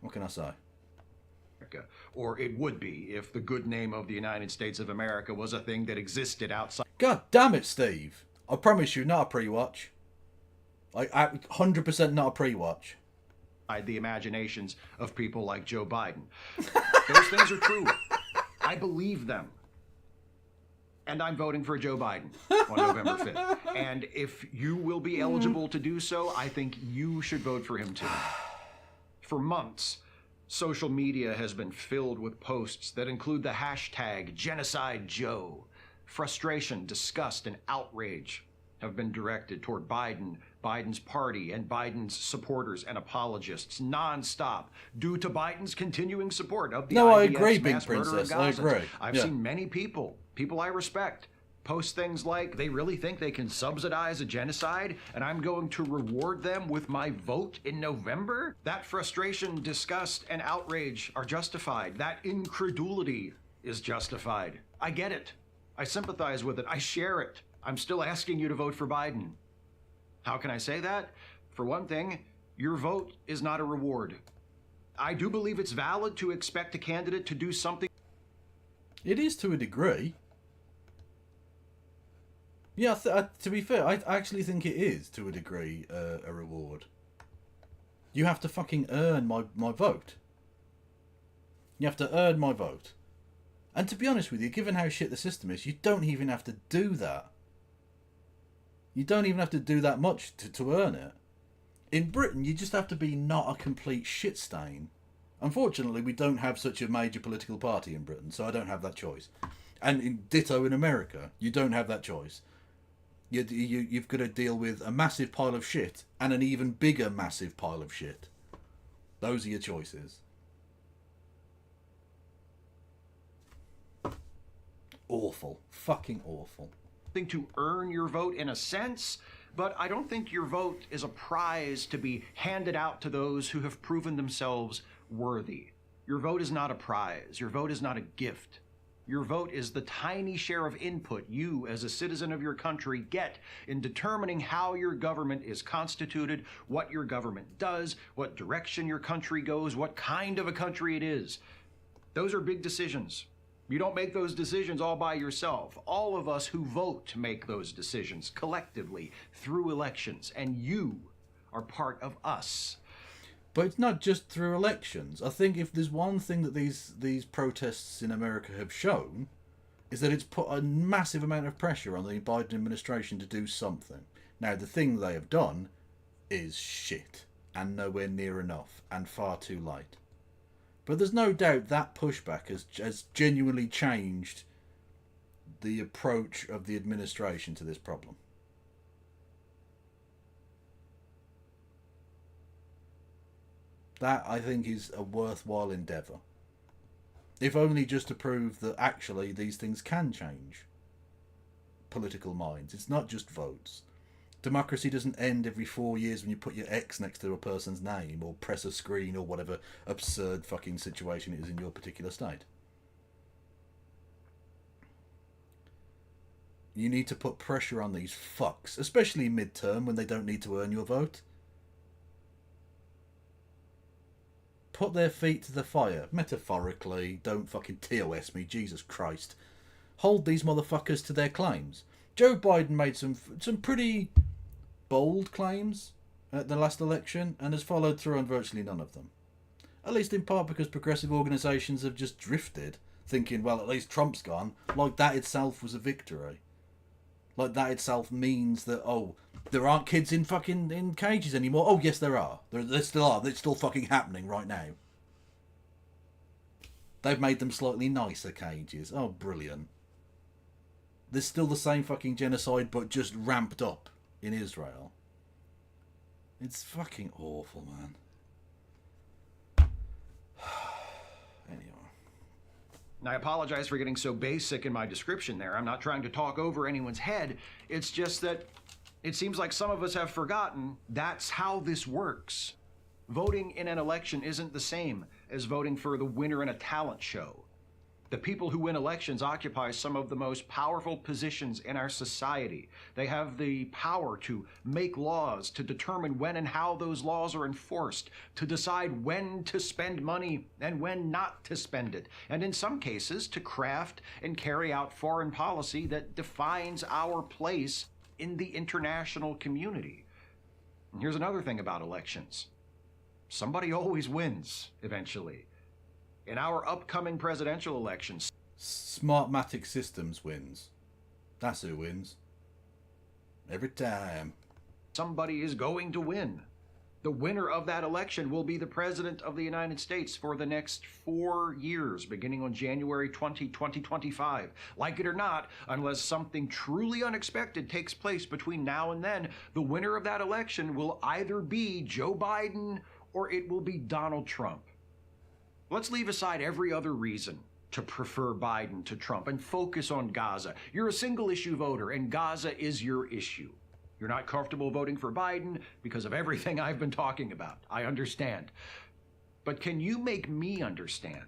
what can I say? Or it would be if the good name of the United States of America was a thing that existed outside. God damn it, Steve. I promise you, not a pre-watch. 100% not a pre-watch. The imaginations of people like Joe Biden. Those things are true. I believe them. And I'm voting for Joe Biden on November 5th. And if you will be eligible to do so, I think you should vote for him too. For months, social media has been filled with posts that include the hashtag #GenocideJoe. Frustration, disgust, and outrage have been directed toward Biden, Biden's party, and Biden's supporters and apologists nonstop due to Biden's continuing support of the No, I IDF's agree, Big mass murder of Princess. I Gazans. agree. I've seen many people I respect, post things like they really think they can subsidize a genocide and I'm going to reward them with my vote in November? That frustration, disgust, and outrage are justified. That incredulity is justified. I get it. I sympathize with it. I share it. I'm still asking you to vote for Biden. How can I say that? For one thing, your vote is not a reward. I do believe it's valid to expect a candidate to do something. It is to a degree. Yeah, to be fair, I actually think it is to a degree a reward. You have to fucking earn my vote. You have to earn my vote. And to be honest with you, given how shit the system is, you don't even have to do that. You don't even have to do that much to earn it. In Britain, you just have to be not a complete shit stain. Unfortunately, we don't have such a major political party in Britain, so I don't have that choice. And ditto in America, you don't have that choice. You've got to deal with a massive pile of shit and an even bigger massive pile of shit. Those are your choices. Awful. Fucking awful. To earn your vote in a sense, but I don't think your vote is a prize to be handed out to those who have proven themselves worthy. Your vote is not a prize. Your vote is not a gift. Your vote is the tiny share of input you, as a citizen of your country, get in determining how your government is constituted, what your government does, what direction your country goes, what kind of a country it is. Those are big decisions. You don't make those decisions all by yourself. All of us who vote make those decisions collectively through elections, and you are part of us. But it's not just through elections. I think if there's one thing that these protests in America have shown, is that it's put a massive amount of pressure on the Biden administration to do something. Now, the thing they have done is shit, and nowhere near enough, and far too late. But there's no doubt that pushback has genuinely changed the approach of the administration to this problem. That, I think, is a worthwhile endeavour. If only just to prove that actually these things can change political minds. It's not just votes. Democracy doesn't end every 4 years when you put your X next to a person's name or press a screen or whatever absurd fucking situation it is in your particular state. You need to put pressure on these fucks, especially midterm when they don't need to earn your vote. Put their feet to the fire, metaphorically. Don't fucking TOS me, Jesus Christ. Hold these motherfuckers to their claims. Joe Biden made some pretty bold claims at the last election and has followed through on virtually none of them. At least in part because progressive organisations have just drifted, thinking, well, at least Trump's gone, like that itself was a victory. Like that itself means that, oh, there aren't kids in cages anymore. Oh, yes, there are. There still are. It's still fucking happening right now. They've made them slightly nicer cages. Oh, brilliant. There's still the same fucking genocide, but just ramped up in Israel. It's fucking awful, man. Anyway. And I apologize for getting so basic in my description there. I'm not trying to talk over anyone's head. It's just that it seems like some of us have forgotten that's how this works. Voting in an election isn't the same as voting for the winner in a talent show. The people who win elections occupy some of the most powerful positions in our society. They have the power to make laws, to determine when and how those laws are enforced, to decide when to spend money and when not to spend it, and in some cases to craft and carry out foreign policy that defines our place in the international community. And here's another thing about elections. Somebody always wins, eventually. In our upcoming presidential elections, Smartmatic Systems wins. That's who wins. Every time. somebody is going to win. The winner of that election will be the President of the United States for the next 4 years, beginning on January 2025. Like it or not, unless something truly unexpected takes place between now and then, the winner of that election will either be Joe Biden or it will be Donald Trump. Let's leave aside every other reason to prefer Biden to Trump and focus on Gaza. You're a single issue voter, and Gaza is your issue. You're not comfortable voting for Biden because of everything I've been talking about. I understand. But can you make me understand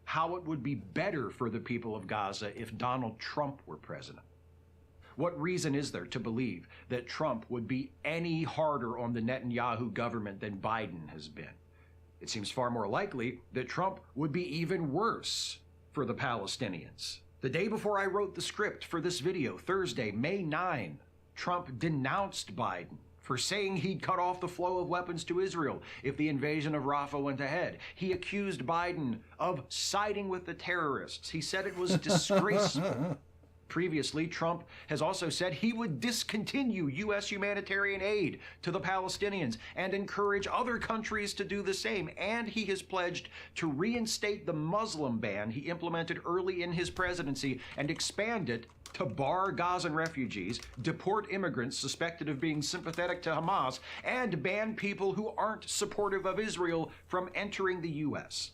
how it would be better for the people of Gaza if Donald Trump were president? What reason is there to believe that Trump would be any harder on the Netanyahu government than Biden has been? It seems far more likely that Trump would be even worse for the Palestinians. The day before I wrote the script for this video, Thursday, May 9, Trump denounced Biden for saying he'd cut off the flow of weapons to Israel if the invasion of Rafah went ahead. He accused Biden of siding with the terrorists. He said it was disgraceful. Previously, Trump has also said he would discontinue U.S. humanitarian aid to the Palestinians and encourage other countries to do the same. And he has pledged to reinstate the Muslim ban he implemented early in his presidency and expand it to bar Gazan refugees, deport immigrants suspected of being sympathetic to Hamas, and ban people who aren't supportive of Israel from entering the U.S.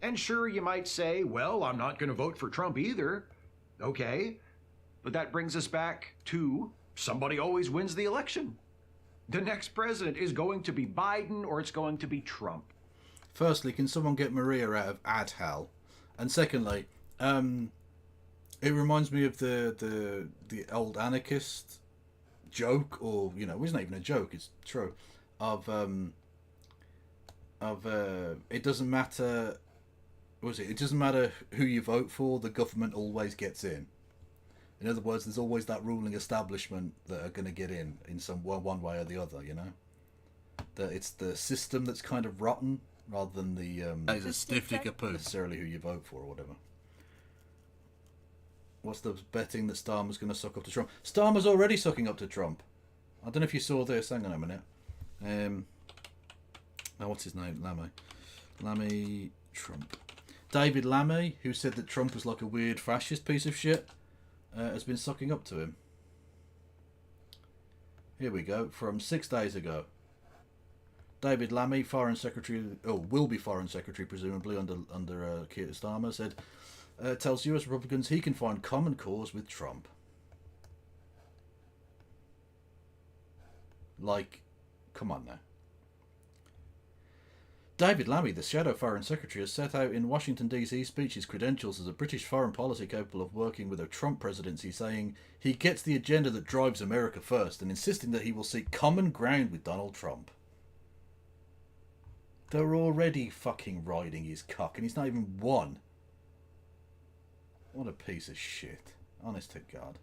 And sure, you might say, well, I'm not going to vote for Trump either. Okay. But that brings us back to somebody always wins the election. The next president is going to be Biden or it's going to be Trump. Firstly, can someone get Maria out of ad hell? And secondly, it reminds me of the old anarchist joke, or it wasn't even a joke, it's true, of it doesn't matter. What was it? It doesn't matter who you vote for, the government always gets in. In other words, there's always that ruling establishment that are going to get in some one way or the other. That it's the system that's kind of rotten rather than the a stiff dick of poo. necessarily who you vote for or whatever. What's the betting that Starmer's going to suck up to Trump? Starmer's already sucking up to Trump. I don't know if you saw this. Hang on a minute. What's his name? Lammy Trump. David Lammy, who said that Trump was like a weird fascist piece of shit, has been sucking up to him. Here we go, from 6 days ago. David Lammy, Foreign Secretary, will be Foreign Secretary presumably under Keir Starmer, said, tells US Republicans he can find common cause with Trump. Like, come on now. David Lammy, the shadow Foreign Secretary, has set out in Washington D.C. speech his credentials as a British foreign policy capable of working with a Trump presidency, saying he gets the agenda that drives America first and insisting that he will seek common ground with Donald Trump. They're already fucking riding his cock and he's not even won. What a piece of shit. Honest to God.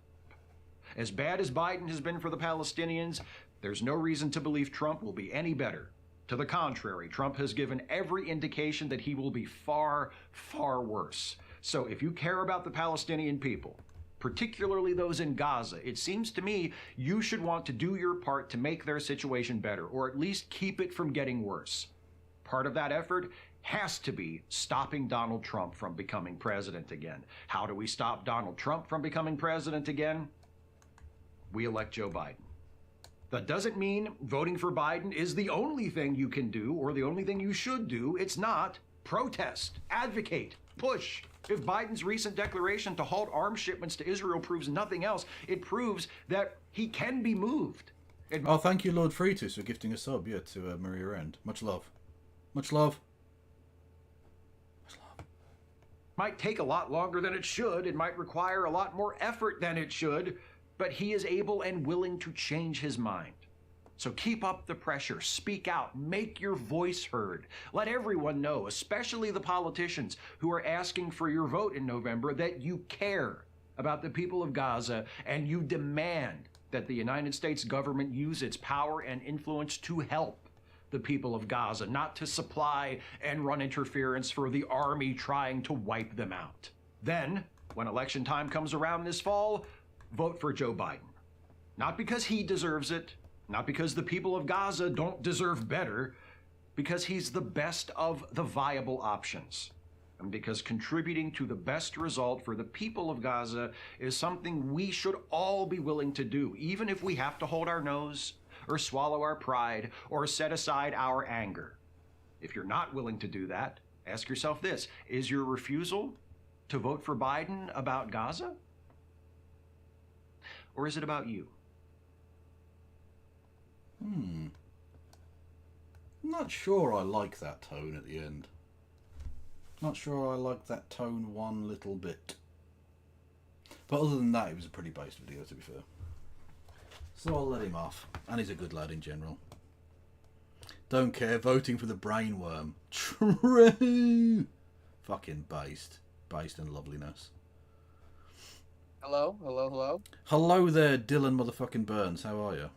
As bad as Biden has been for the Palestinians, there's no reason to believe Trump will be any better. To the contrary, Trump has given every indication that he will be far, far worse. So if you care about the Palestinian people, particularly those in Gaza, it seems to me you should want to do your part to make their situation better, or at least keep it from getting worse. Part of that effort has to be stopping Donald Trump from becoming president again. How do we stop Donald Trump from becoming president again? We elect Joe Biden. That doesn't mean voting for Biden is the only thing you can do or the only thing you should do. It's not. Protest, advocate, push. If Biden's recent declaration to halt arms shipments to Israel proves nothing else, it proves that he can be moved. Oh, thank you, Lord Fritus, for gifting a sub, to Maria End. Much love. Much love. Much love. Might take a lot longer than it should. It might require a lot more effort than it should. But he is able and willing to change his mind. So keep up the pressure, speak out, make your voice heard. Let everyone know, especially the politicians who are asking for your vote in November, that you care about the people of Gaza and you demand that the United States government use its power and influence to help the people of Gaza, not to supply and run interference for the army trying to wipe them out. Then, when election time comes around this fall, vote for Joe Biden. Not because he deserves it, not because the people of Gaza don't deserve better, because he's the best of the viable options. And because contributing to the best result for the people of Gaza is something we should all be willing to do, even if we have to hold our nose, or swallow our pride, or set aside our anger. If you're not willing to do that, ask yourself this: is your refusal To vote for Biden about Gaza? Or is it about you? I'm not sure I like that tone at the end. Not sure I like that tone one little bit. But other than that, it was a pretty based video, to be fair. So I'll let him off. And he's a good lad in general. Don't care, voting for the brainworm. True! Fucking based. Based in loveliness. Hello, hello, hello. Hello there, Dylan motherfucking Burns. How are you?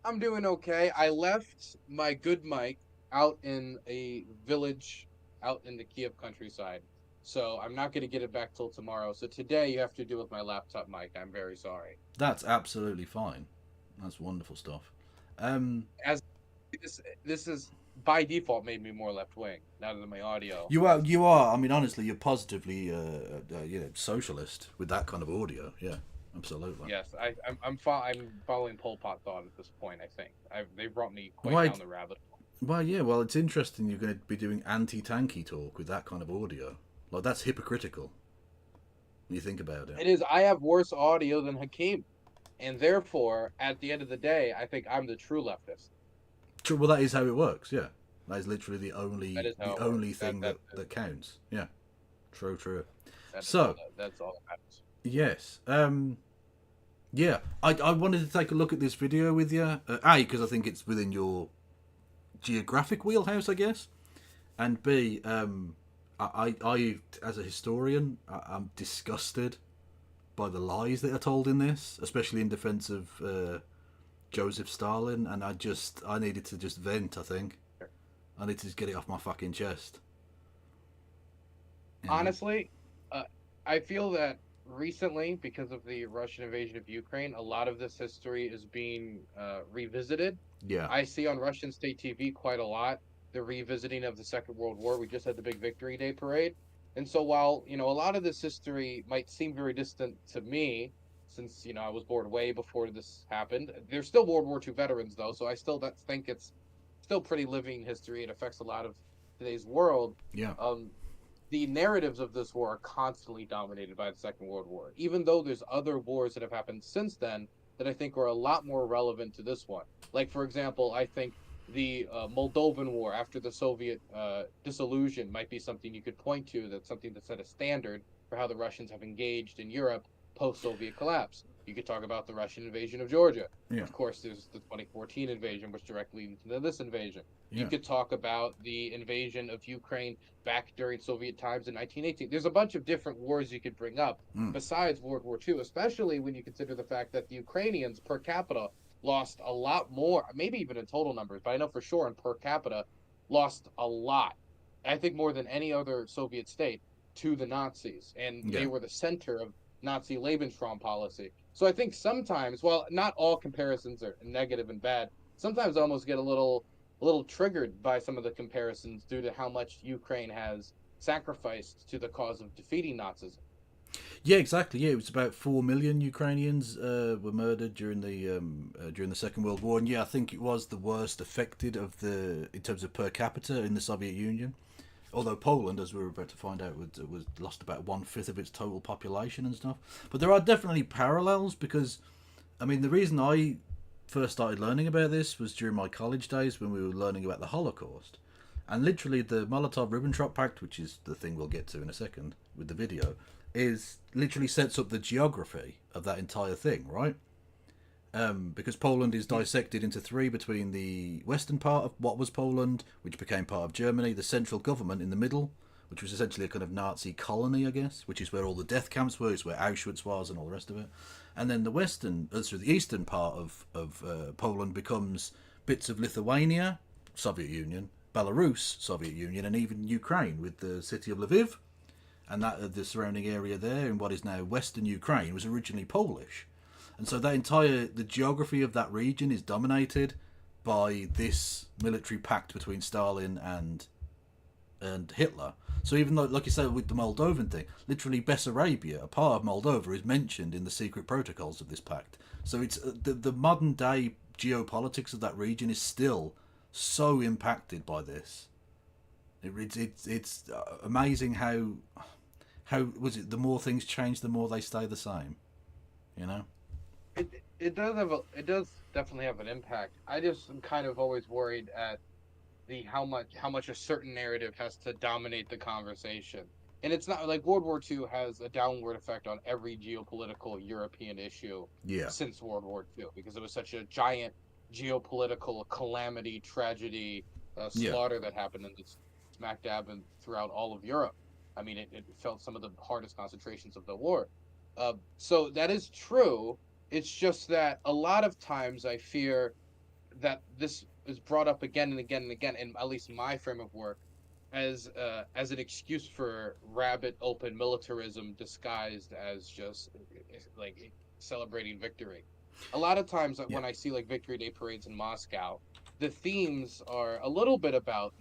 I'm doing okay. I left my good mic out in a village out in the Kiev countryside. So I'm not going to get it back till tomorrow. So today you have to do with my laptop mic. I'm very sorry. That's absolutely fine. That's wonderful stuff. As this is by default made me more left wing now than my audio. You are. I mean, honestly, you're positively, socialist with that kind of audio. Yeah, absolutely. Yes, I'm following Pol Pot thought at this point. I think they brought me quite Right. down the rabbit hole. Well, yeah. Well, it's interesting. You're going to be doing anti-tanky talk with that kind of audio. Like, that's hypocritical. When you think about it. It is. I have worse audio than Hakim, and therefore, at the end of the day, I think I'm the true leftist. True. Well, that is how it works. Yeah, that is literally the only thing that counts. Yeah. True. That's all that matters. Yes. Yeah. I wanted to take a look at this video with you. A, because I think it's within your geographic wheelhouse, I guess. And B, I as a historian, I'm disgusted by the lies that are told in this, especially in defense of Joseph Stalin. And I needed to just vent, I think. I need to just get it off my fucking chest. Yeah. Honestly, I feel that recently, because of the Russian invasion of Ukraine, a lot of this history is being revisited. Yeah. I see on Russian state TV quite a lot the revisiting of the Second World War. We just had the big Victory Day parade. And so while, a lot of this history might seem very distant to me, since, I was born way before this happened, there's still World War II veterans, though, so I still think it's still pretty living history. It affects a lot of today's world. Yeah. The narratives of this war are constantly dominated by the Second World War, even though there's other wars that have happened since then that I think are a lot more relevant to this one. Like, for example, I think the Moldovan War after the Soviet dissolution might be something you could point to. That's something that set a standard for how the Russians have engaged in Europe post-Soviet collapse. You could talk about the Russian invasion of Georgia. Yeah. Of course, there's the 2014 invasion, which directly leads to this invasion. Yeah. You could talk about the invasion of Ukraine back during Soviet times in 1918. There's a bunch of different wars you could bring up besides World War II, especially when you consider the fact that the Ukrainians per capita lost a lot more, maybe even in total numbers, but I know for sure in per capita, lost a lot. I think more than any other Soviet state to the Nazis. And they were the center of Nazi Lebensraum policy. So I think sometimes, while not all comparisons are negative and bad, sometimes I almost get a little triggered by some of the comparisons due to how much Ukraine has sacrificed to the cause of defeating Nazism. Yeah, exactly. Yeah, it was about 4 million Ukrainians were murdered during the Second World War, and yeah, I think it was the worst affected in terms of per capita in the Soviet Union. Although Poland, as we were about to find out, was lost about 1/5 of its total population and stuff. But there are definitely parallels because, I mean, the reason I first started learning about this was during my college days when we were learning about the Holocaust. And literally the Molotov-Ribbentrop Pact, which is the thing we'll get to in a second with the video, is literally sets up the geography of that entire thing, right? Because Poland is dissected into three between the western part of what was Poland, which became part of Germany, the central government in the middle, which was essentially a kind of Nazi colony, I guess, which is where all the death camps were, it's where Auschwitz was and all the rest of it. And then the eastern part of Poland becomes bits of Lithuania, Soviet Union, Belarus, Soviet Union, and even Ukraine with the city of Lviv. And that the surrounding area there in what is now Western Ukraine was originally Polish. And so the geography of that region is dominated by this military pact between Stalin and Hitler. So even though, like you said, with the Moldovan thing, literally Bessarabia, a part of Moldova, is mentioned in the secret protocols of this pact. So it's the modern day geopolitics of that region is still so impacted by this. It's amazing how was it? The more things change, the more they stay the same. You know. It does definitely have an impact. I just am kind of always worried at the how much a certain narrative has to dominate the conversation. And it's not like World War II has a downward effect on every geopolitical European issue Yeah. since World War II because it was such a giant geopolitical calamity, tragedy, Yeah. slaughter that happened in this smack dab and throughout all of Europe. I mean, it felt some of the hardest concentrations of the war. So that is true. It's just that a lot of times I fear that this is brought up again and again and again, in at least my frame of work, as an excuse for rabid open militarism disguised as just like celebrating victory. A lot of times Yeah. when I see like Victory Day parades in Moscow, the themes are a little bit about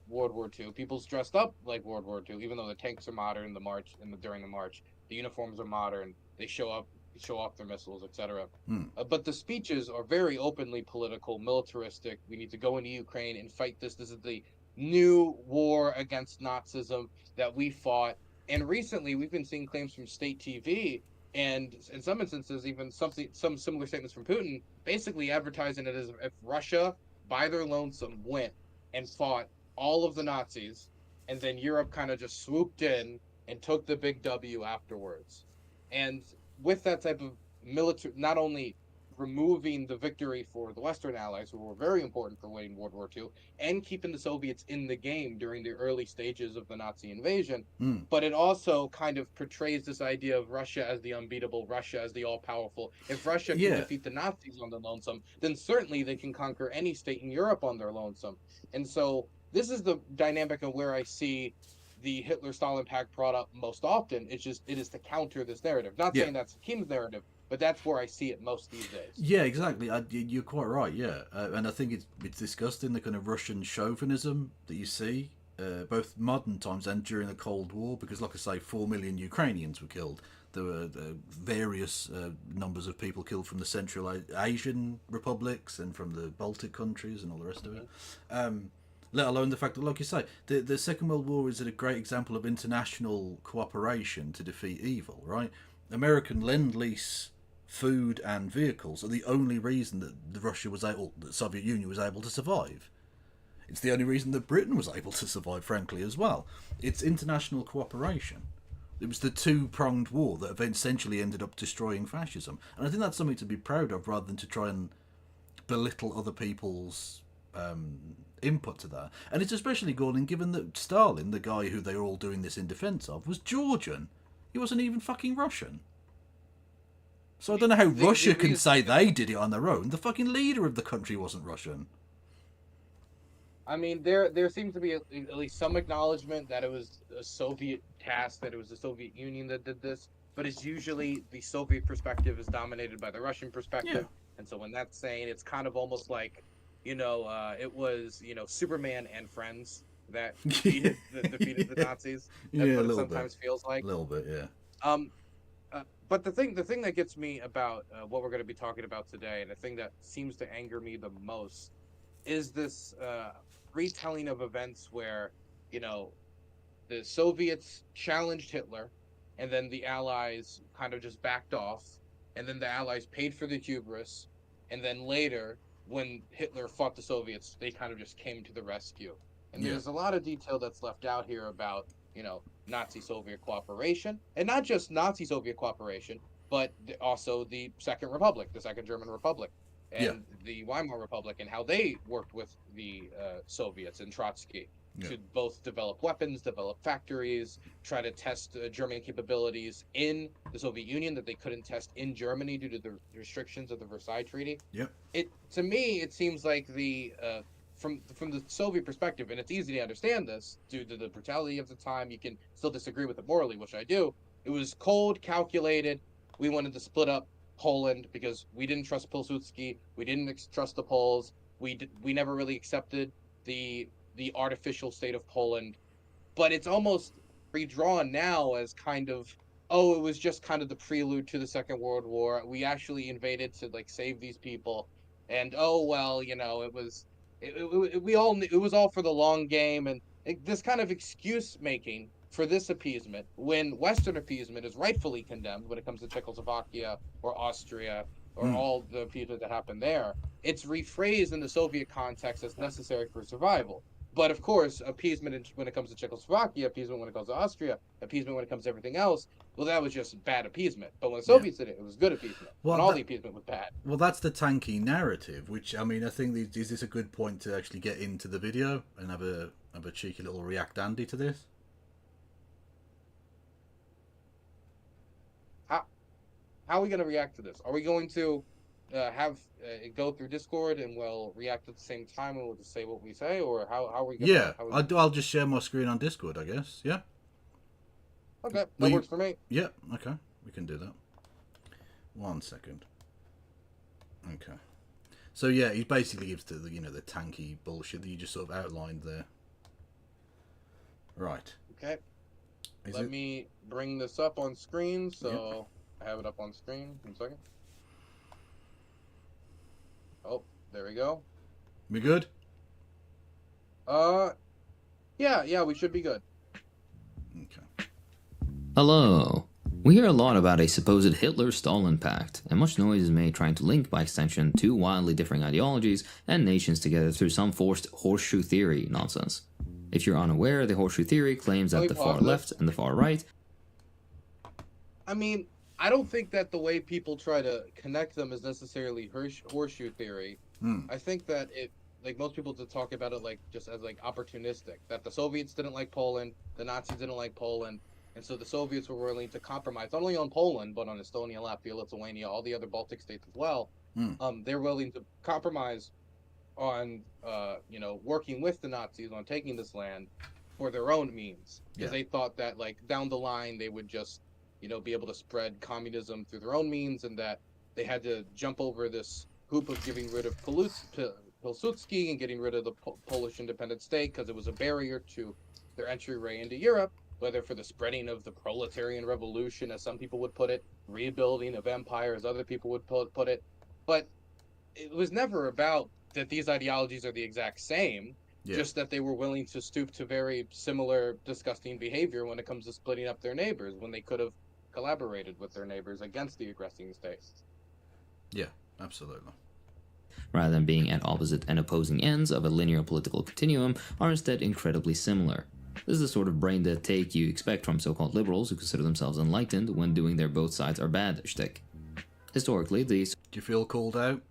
World War II. People's dressed up like World War II, even though the tanks are modern. The march and during the march, the uniforms are modern. They show off their missiles, etc. Hmm. But the speeches are very openly political, militaristic. We need to go into Ukraine and fight this. This is the new war against Nazism that we fought. And recently, we've been seeing claims from state TV and, in some instances, even some similar statements from Putin, basically advertising it as if Russia, by their lonesome, went and fought all of the Nazis, and then Europe kind of just swooped in and took the big W afterwards. And with that type of military, not only removing the victory for the Western Allies, who were very important for winning World War II, and keeping the Soviets in the game during the early stages of the Nazi invasion, but it also kind of portrays this idea of Russia as the unbeatable, Russia as the all-powerful. If Russia can defeat the Nazis on their lonesome, then certainly they can conquer any state in Europe on their lonesome. And so this is the dynamic of where I see the Hitler-Stalin pact brought up most often. It is to counter this narrative. Not saying that's Hakim's narrative, but that's where I see it most these days. Yeah, exactly. You're quite right. Yeah, and I think it's discussed in the kind of Russian chauvinism that you see, both modern times and during the Cold War. Because, like I say, 4 million Ukrainians were killed. There were various numbers of people killed from the Central Asian republics and from the Baltic countries and all the rest of it. Let alone the fact that, like you say, the Second World War is a great example of international cooperation to defeat evil, right? American Lend-Lease food and vehicles are the only reason that the Soviet Union was able to survive. It's the only reason that Britain was able to survive, frankly, as well. It's international cooperation. It was the two-pronged war that essentially ended up destroying fascism. And I think that's something to be proud of rather than to try and belittle other people's input to that. And it's especially galling given that Stalin, the guy who they were all doing this in defence of, was Georgian. He wasn't even fucking Russian. So I don't know how Russia can say they did it on their own. The fucking leader of the country wasn't Russian. I mean, there seems to be at least some acknowledgement that it was a Soviet task, that it was the Soviet Union that did this. But it's usually the Soviet perspective is dominated by the Russian perspective. Yeah. And so when that's saying, it's kind of almost like, it was, Superman and friends that defeated the Nazis. That's what it sometimes feels like. A little bit, yeah. But the thing that gets me about what we're going to be talking about today, and the thing that seems to anger me the most, is this retelling of events where, the Soviets challenged Hitler, and then the Allies kind of just backed off, and then the Allies paid for the hubris, and then later, when Hitler fought the Soviets, they kind of just came to the rescue. And there's a lot of detail that's left out here about, Nazi-Soviet cooperation, and not just Nazi-Soviet cooperation, but also the Second Republic, the Second German Republic, and the Weimar Republic, and how they worked with the Soviets and Trotsky to both develop weapons, develop factories, try to test German capabilities in the Soviet Union that they couldn't test in Germany due to the restrictions of the Versailles Treaty. To me, it seems like from the Soviet perspective, and it's easy to understand this due to the brutality of the time. You can still disagree with it morally, which I do. It was cold, calculated. We wanted to split up Poland because we didn't trust Pilsudski. We didn't trust the Poles. We never really accepted the artificial state of Poland. But it's almost redrawn now as kind of, it was just kind of the prelude to the Second World War. We actually invaded to save these people, and it was. We all knew it was all for the long game, and this kind of excuse making for this appeasement when Western appeasement is rightfully condemned when it comes to Czechoslovakia or Austria or all the appeasement that happened there. It's rephrased in the Soviet context as necessary for survival. But of course, appeasement when it comes to Czechoslovakia, appeasement when it comes to Austria, appeasement when it comes to everything else, well, that was just bad appeasement. But when the Soviets did it, it was good appeasement. Well, and all the appeasement was bad. Well, that's the tanky narrative, which, I mean, I think, is this a good point to actually get into the video and have a cheeky little react Andy to this? How are we going to react to this? Are we going to have it go through Discord and we'll react at the same time and we'll just say what we say? Or how are we going to... Yeah, I'll just share my screen on Discord, I guess. Yeah? Okay, that works for me. Yeah, okay. We can do that. 1 second. Okay. So, yeah, he basically gives the tanky bullshit that you just sort of outlined there. Right. Okay. Let me bring this up on screen, so I have it up on screen. 1 second. Oh, there we go. We good? Yeah, we should be good. Okay. Hello. We hear a lot about a supposed Hitler-Stalin pact, and much noise is made trying to link by extension two wildly differing ideologies and nations together through some forced horseshoe theory nonsense. If you're unaware, the horseshoe theory claims that the far left and the far right... I mean, I don't think that the way people try to connect them is necessarily horseshoe theory. I think that like most people to talk about it like just as like opportunistic, that the Soviets didn't like Poland, the Nazis didn't like Poland, and so the Soviets were willing to compromise not only on Poland but on Estonia, Latvia, Lithuania, all the other Baltic states as well. They're willing to compromise on working with the Nazis on taking this land for their own means, because they thought that like down the line they would just be able to spread communism through their own means, and that they had to jump over this hoop of getting rid of Pilsudski and getting rid of the Polish independent state because it was a barrier to their entryway into Europe, whether for the spreading of the proletarian revolution, as some people would put it, rebuilding of empire, as other people would put it. But it was never about that these ideologies are the exact same, just that they were willing to stoop to very similar disgusting behavior when it comes to splitting up their neighbors, when they could have collaborated with their neighbors against the aggressing states. Yeah, absolutely. Rather than being at opposite and opposing ends of a linear political continuum, are instead incredibly similar. This is the sort of brain-dead take you expect from so-called liberals who consider themselves enlightened when doing their both sides are bad shtick. Historically, these... Do you feel called out?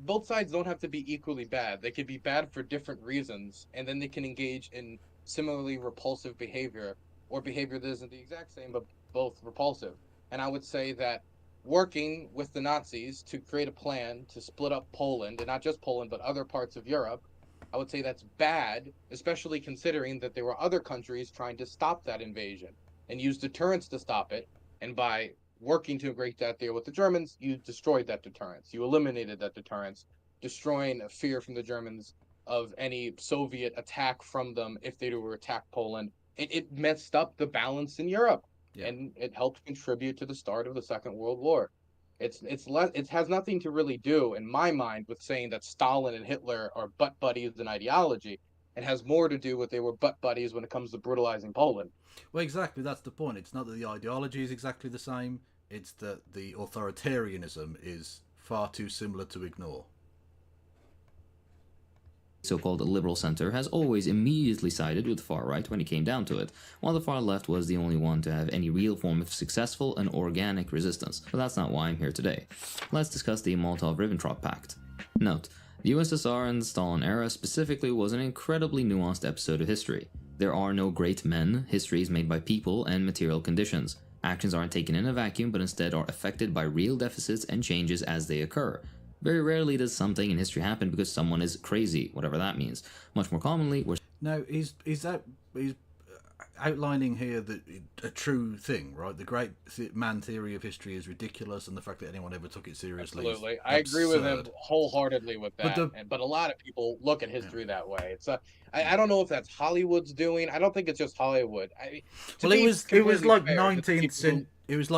Both sides don't have to be equally bad. They could be bad for different reasons, and then they can engage in similarly repulsive behavior, or behavior that isn't the exact same, but both repulsive. And I would say that working with the Nazis to create a plan to split up Poland, and not just Poland, but other parts of Europe, I would say that's bad, especially considering that there were other countries trying to stop that invasion and use deterrence to stop it. And by working to a great deal with the Germans, you destroyed that deterrence. You eliminated that deterrence, destroying a fear from the Germans of any Soviet attack from them if they were to attack Poland. It messed up the balance in Europe, and it helped contribute to the start of the Second World War. It has nothing to really do, in my mind, with saying that Stalin and Hitler are butt buddies in ideology. It has more to do with they were butt buddies when it comes to brutalizing Poland. Well, exactly, that's the point. It's not that the ideology is exactly the same, it's that the authoritarianism is far too similar to ignore. So-called liberal center has always immediately sided with the far right when it came down to it, while the far left was the only one to have any real form of successful and organic resistance. But that's not why I'm here today. Let's discuss the Molotov-Ribbentrop Pact. Note, the USSR and the Stalin era specifically was an incredibly nuanced episode of history. There are no great men, history is made by people and material conditions. Actions aren't taken in a vacuum, but instead are affected by real deficits and changes as they occur. Very rarely does something in history happen because someone is crazy, whatever that means. Much more commonly, we're... Now, he's outlining here that a true thing, right? The great man theory of history is ridiculous, and the fact that anyone ever took it seriously. Absolutely, I agree with him wholeheartedly with that. But a lot of people look at history that way. It's I don't know if that's Hollywood's doing. I don't think it's just Hollywood. It was like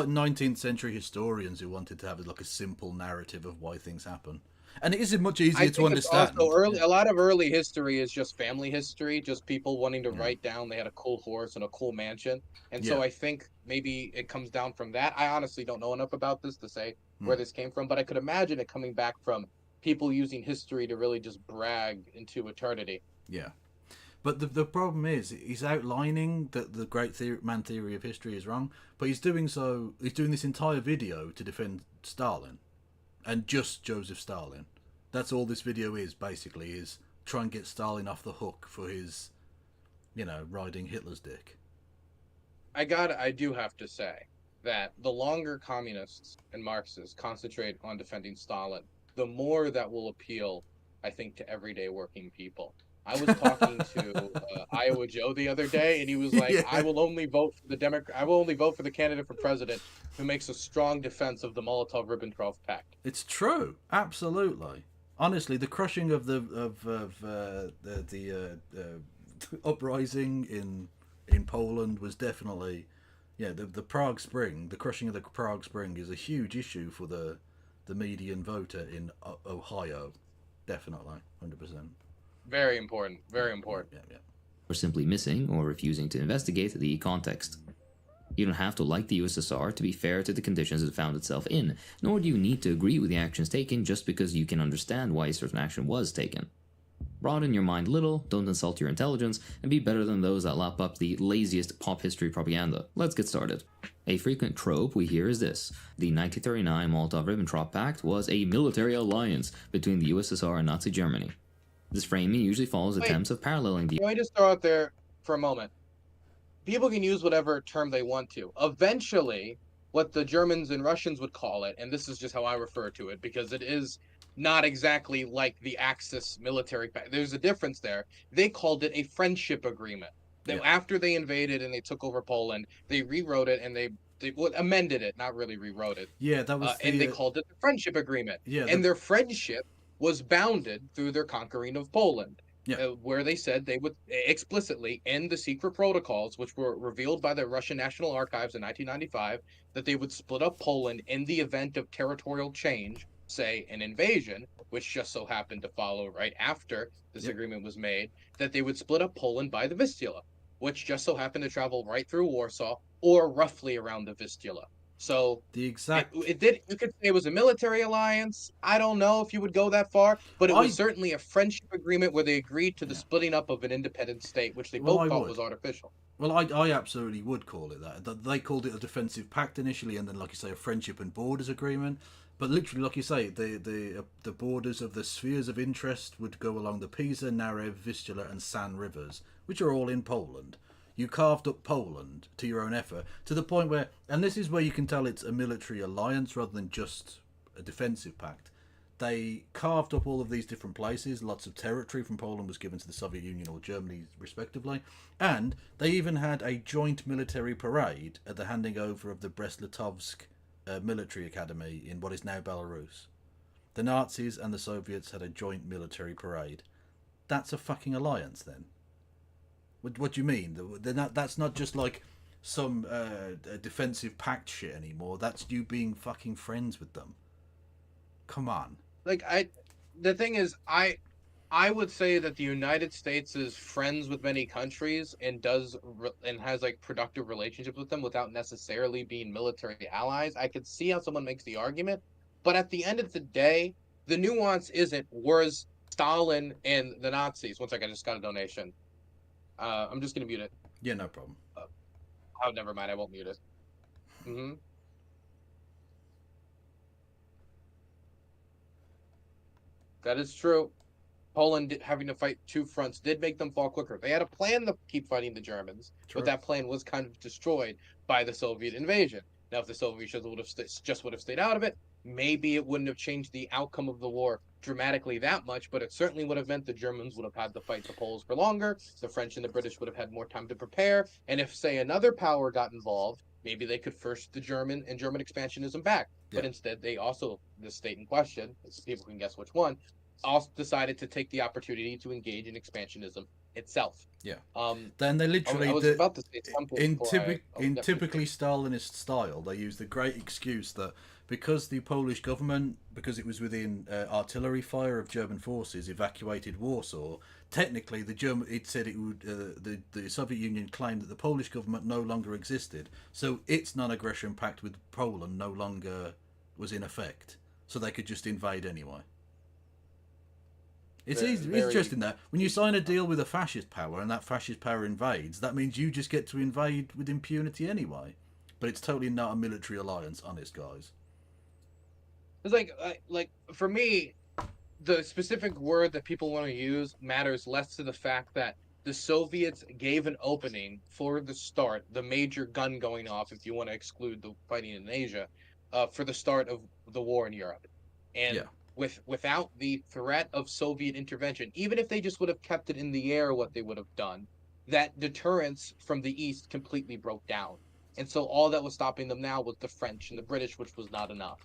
19th century historians who wanted to have like a simple narrative of why things happen. And it isn't much I easier to think it's understand. also early. Yeah. A lot of early history is just family history, just people wanting to Yeah. write down they had a cool horse and a cool mansion. And Yeah. so I think maybe it comes down from that. I honestly don't know enough about this to say where Hmm. this came from, but I could imagine it coming back from people using history to really just brag into eternity. Yeah. But the problem is, he's outlining that the great man theory of history is wrong, but he's doing so. He's doing this entire video to defend Stalin, and just Joseph Stalin. That's all this video is basically, is try and get Stalin off the hook for his, riding Hitler's dick. I do have to say that the longer communists and Marxists concentrate on defending Stalin, the more that will appeal, I think, to everyday working people. I was talking to Iowa Joe the other day, and he was like, Yeah. "I will only vote for the Democrat. I will only vote for the candidate for president who makes a strong defense of the Molotov-Ribbentrop Pact." It's true, absolutely. Honestly, the crushing of the uprising in Poland was definitely, the Prague Spring. The crushing of the Prague Spring is a huge issue for the median voter in Ohio. Definitely, 100%. Very important. Very important. Yeah. Or simply missing or refusing to investigate the context. You don't have to like the USSR to be fair to the conditions it found itself in, nor do you need to agree with the actions taken just because you can understand why a certain action was taken. Broaden your mind little, don't insult your intelligence, and be better than those that lap up the laziest pop history propaganda. Let's get started. A frequent trope we hear is this: the 1939 Molotov-Ribbentrop Pact was a military alliance between the USSR and Nazi Germany. This framing usually follows attempts of paralleling the... Can I just throw out there for a moment? People can use whatever term they want to. Eventually, what the Germans and Russians would call it, and this is just how I refer to it, because it is not exactly like the Axis military pact. There's a difference there. They called it a friendship agreement. That after they invaded and they took over Poland, they rewrote it and they amended it, not really rewrote it. Yeah, that was and they called it the friendship agreement. Yeah, and their friendship was bounded through their conquering of Poland. Where they said they would explicitly end the secret protocols, which were revealed by the Russian National Archives in 1995, that they would split up Poland in the event of territorial change, say an invasion, which just so happened to follow right after this agreement was made, that they would split up Poland by the Vistula, which just so happened to travel right through Warsaw or roughly around the Vistula. So the exact it did. You could say it was a military alliance. I don't know if you would go that far, but it was certainly a friendship agreement where they agreed to the splitting up of an independent state, which they both thought was artificial. Well, I absolutely would call it that. They called it a defensive pact initially, and then, like you say, a friendship and borders agreement. But literally, like you say, the borders of the spheres of interest would go along the Pisa, Narew, Vistula, and San rivers, which are all in Poland. You carved up Poland to your own effort, to the point where, and this is where you can tell it's a military alliance rather than just a defensive pact. They carved up all of these different places. Lots of territory from Poland was given to the Soviet Union or Germany, respectively. And they even had a joint military parade at the handing over of the Brest-Litovsk military academy in what is now Belarus. The Nazis and the Soviets had a joint military parade. That's a fucking alliance, then. What do you mean? That's not just like some defensive pact shit anymore. That's you being fucking friends with them. Come on. The thing is, I would say that the United States is friends with many countries and has like productive relationships with them without necessarily being military allies. I could see how someone makes the argument, but at the end of the day, the nuance isn't where's Stalin and the Nazis. One second, I just got a donation. I'm just gonna mute it. Yeah, no problem. Oh, never mind. I won't mute it. Mm-hmm. That is true. Poland having to fight two fronts did make them fall quicker. They had a plan to keep fighting the Germans, but that plan was kind of destroyed by the Soviet invasion. Now, if the Soviets would have stayed out of it, maybe it wouldn't have changed the outcome of the war dramatically that much, but it certainly would have meant the Germans would have had to fight the Poles for longer, the French and the British would have had more time to prepare, and if, say, another power got involved, maybe they could force the German expansionism back. But instead, the state in question, people can guess which one, also decided to take the opportunity to engage in expansionism itself. Yeah. Um, Then they literally I was about to say something in before I- in typically Stalinist style, they use the great excuse that because the Polish government, because it was within artillery fire of German forces, evacuated Warsaw. Technically, it said it would. The Soviet Union claimed that the Polish government no longer existed, so its non-aggression pact with Poland no longer was in effect, so they could just invade anyway. It's interesting that when you sign a deal with a fascist power and that fascist power invades, that means you just get to invade with impunity anyway. But it's totally not a military alliance, honest guys. It's like for me, the specific word that people want to use matters less to the fact that the Soviets gave an opening for the start, the major gun going off, if you want to exclude the fighting in Asia, for the start of the war in Europe. And Yeah. without the threat of Soviet intervention, even if they just would have kept it in the air, what they would have done, that deterrence from the East completely broke down. And so all that was stopping them now was the French and the British, which was not enough.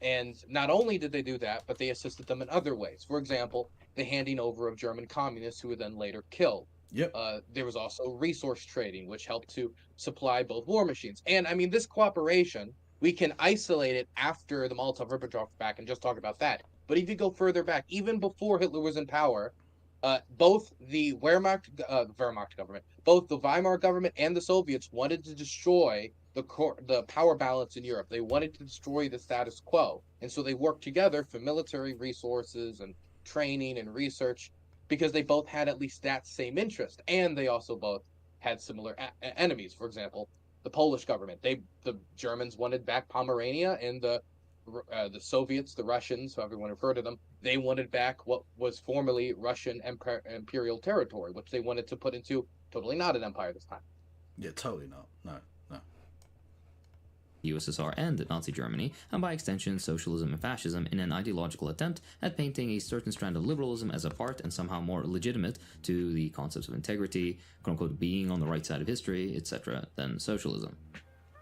And not only did they do that, but they assisted them in other ways. For example, the handing over of German communists who were then later killed. Yep. There was also resource trading, which helped to supply both war machines. And I mean, this cooperation, we can isolate it after the Molotov-Ribbentrop Pact and just talk about that. But if you go further back, even before Hitler was in power, both the Wehrmacht government, both the Weimar government and the Soviets wanted to destroy the power balance in Europe. They wanted to destroy the status quo, and so they worked together for military resources and training and research because they both had at least that same interest, and they also both had similar enemies. For example, the Polish government, the Germans wanted back Pomerania, and the Soviets, the Russians, however you want to refer to them, they wanted back what was formerly Russian imperial territory, which they wanted to put into totally not an empire this time. Yeah, totally not. No. The USSR and Nazi Germany, and by extension socialism and fascism, in an ideological attempt at painting a certain strand of liberalism as apart and somehow more legitimate to the concepts of integrity, quote-unquote being on the right side of history, etc., than socialism.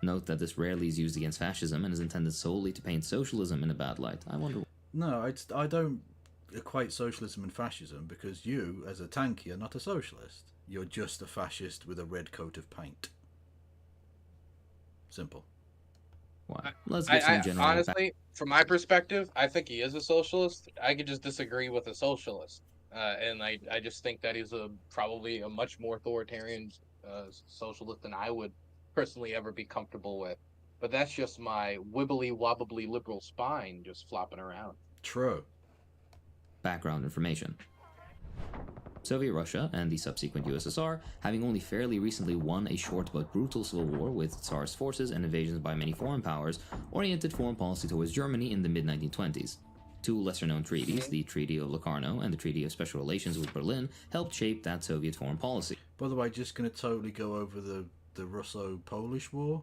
Note that this rarely is used against fascism and is intended solely to paint socialism in a bad light. I wonder... No, I don't equate socialism and fascism because you, as a tanky, are not a socialist. You're just a fascist with a red coat of paint. Simple. Why? Let's get some general... Honestly, from my perspective, I think he is a socialist. I could just disagree with a socialist. And I just think that he's probably a much more authoritarian socialist than I would personally ever be comfortable with. But that's just my wibbly-wobbly liberal spine just flopping around. True. Background information. Soviet Russia and the subsequent USSR, having only fairly recently won a short but brutal civil war with Tsarist forces and invasions by many foreign powers, oriented foreign policy towards Germany in the mid-1920s. Two lesser-known treaties, the Treaty of Locarno and the Treaty of Special Relations with Berlin, helped shape that Soviet foreign policy. By the way, just going to totally go over the Russo-Polish War,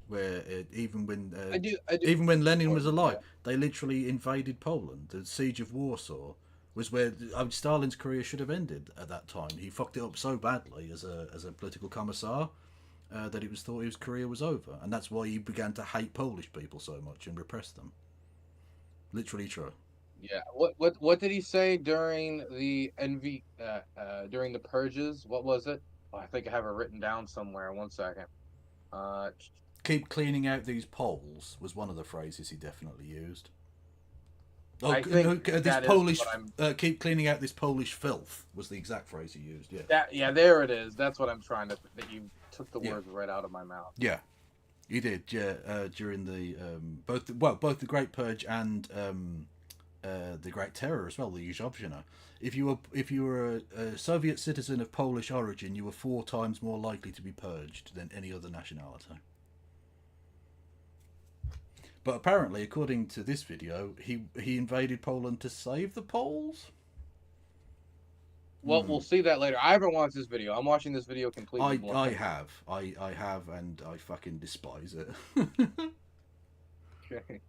where even when Lenin was alive, they literally invaded Poland. The Siege of Warsaw was where Stalin's career should have ended at that time. He fucked it up so badly as a political commissar that it was thought his career was over, and that's why he began to hate Polish people so much and repress them. Literally true. Yeah. What did he say during the during the purges? What was it? Oh, I think I have it written down somewhere. 1 second. Keep cleaning out these Poles was one of the phrases he definitely used. Oh, I think this Polish. Keep cleaning out this Polish filth was the exact phrase he used. Yeah. There it is. That's what I'm trying to. That you took the words right out of my mouth. Yeah, he did. Yeah, during the both the Great Purge and the Great Terror as well. The Yuzhobzhina. If you were a Soviet citizen of Polish origin, you were 4 times more likely to be purged than any other nationality. But apparently, according to this video, he invaded Poland to save the Poles? Well, we'll see that later. I haven't watched this video. I'm watching this video completely. I have, and I fucking despise it. Okay.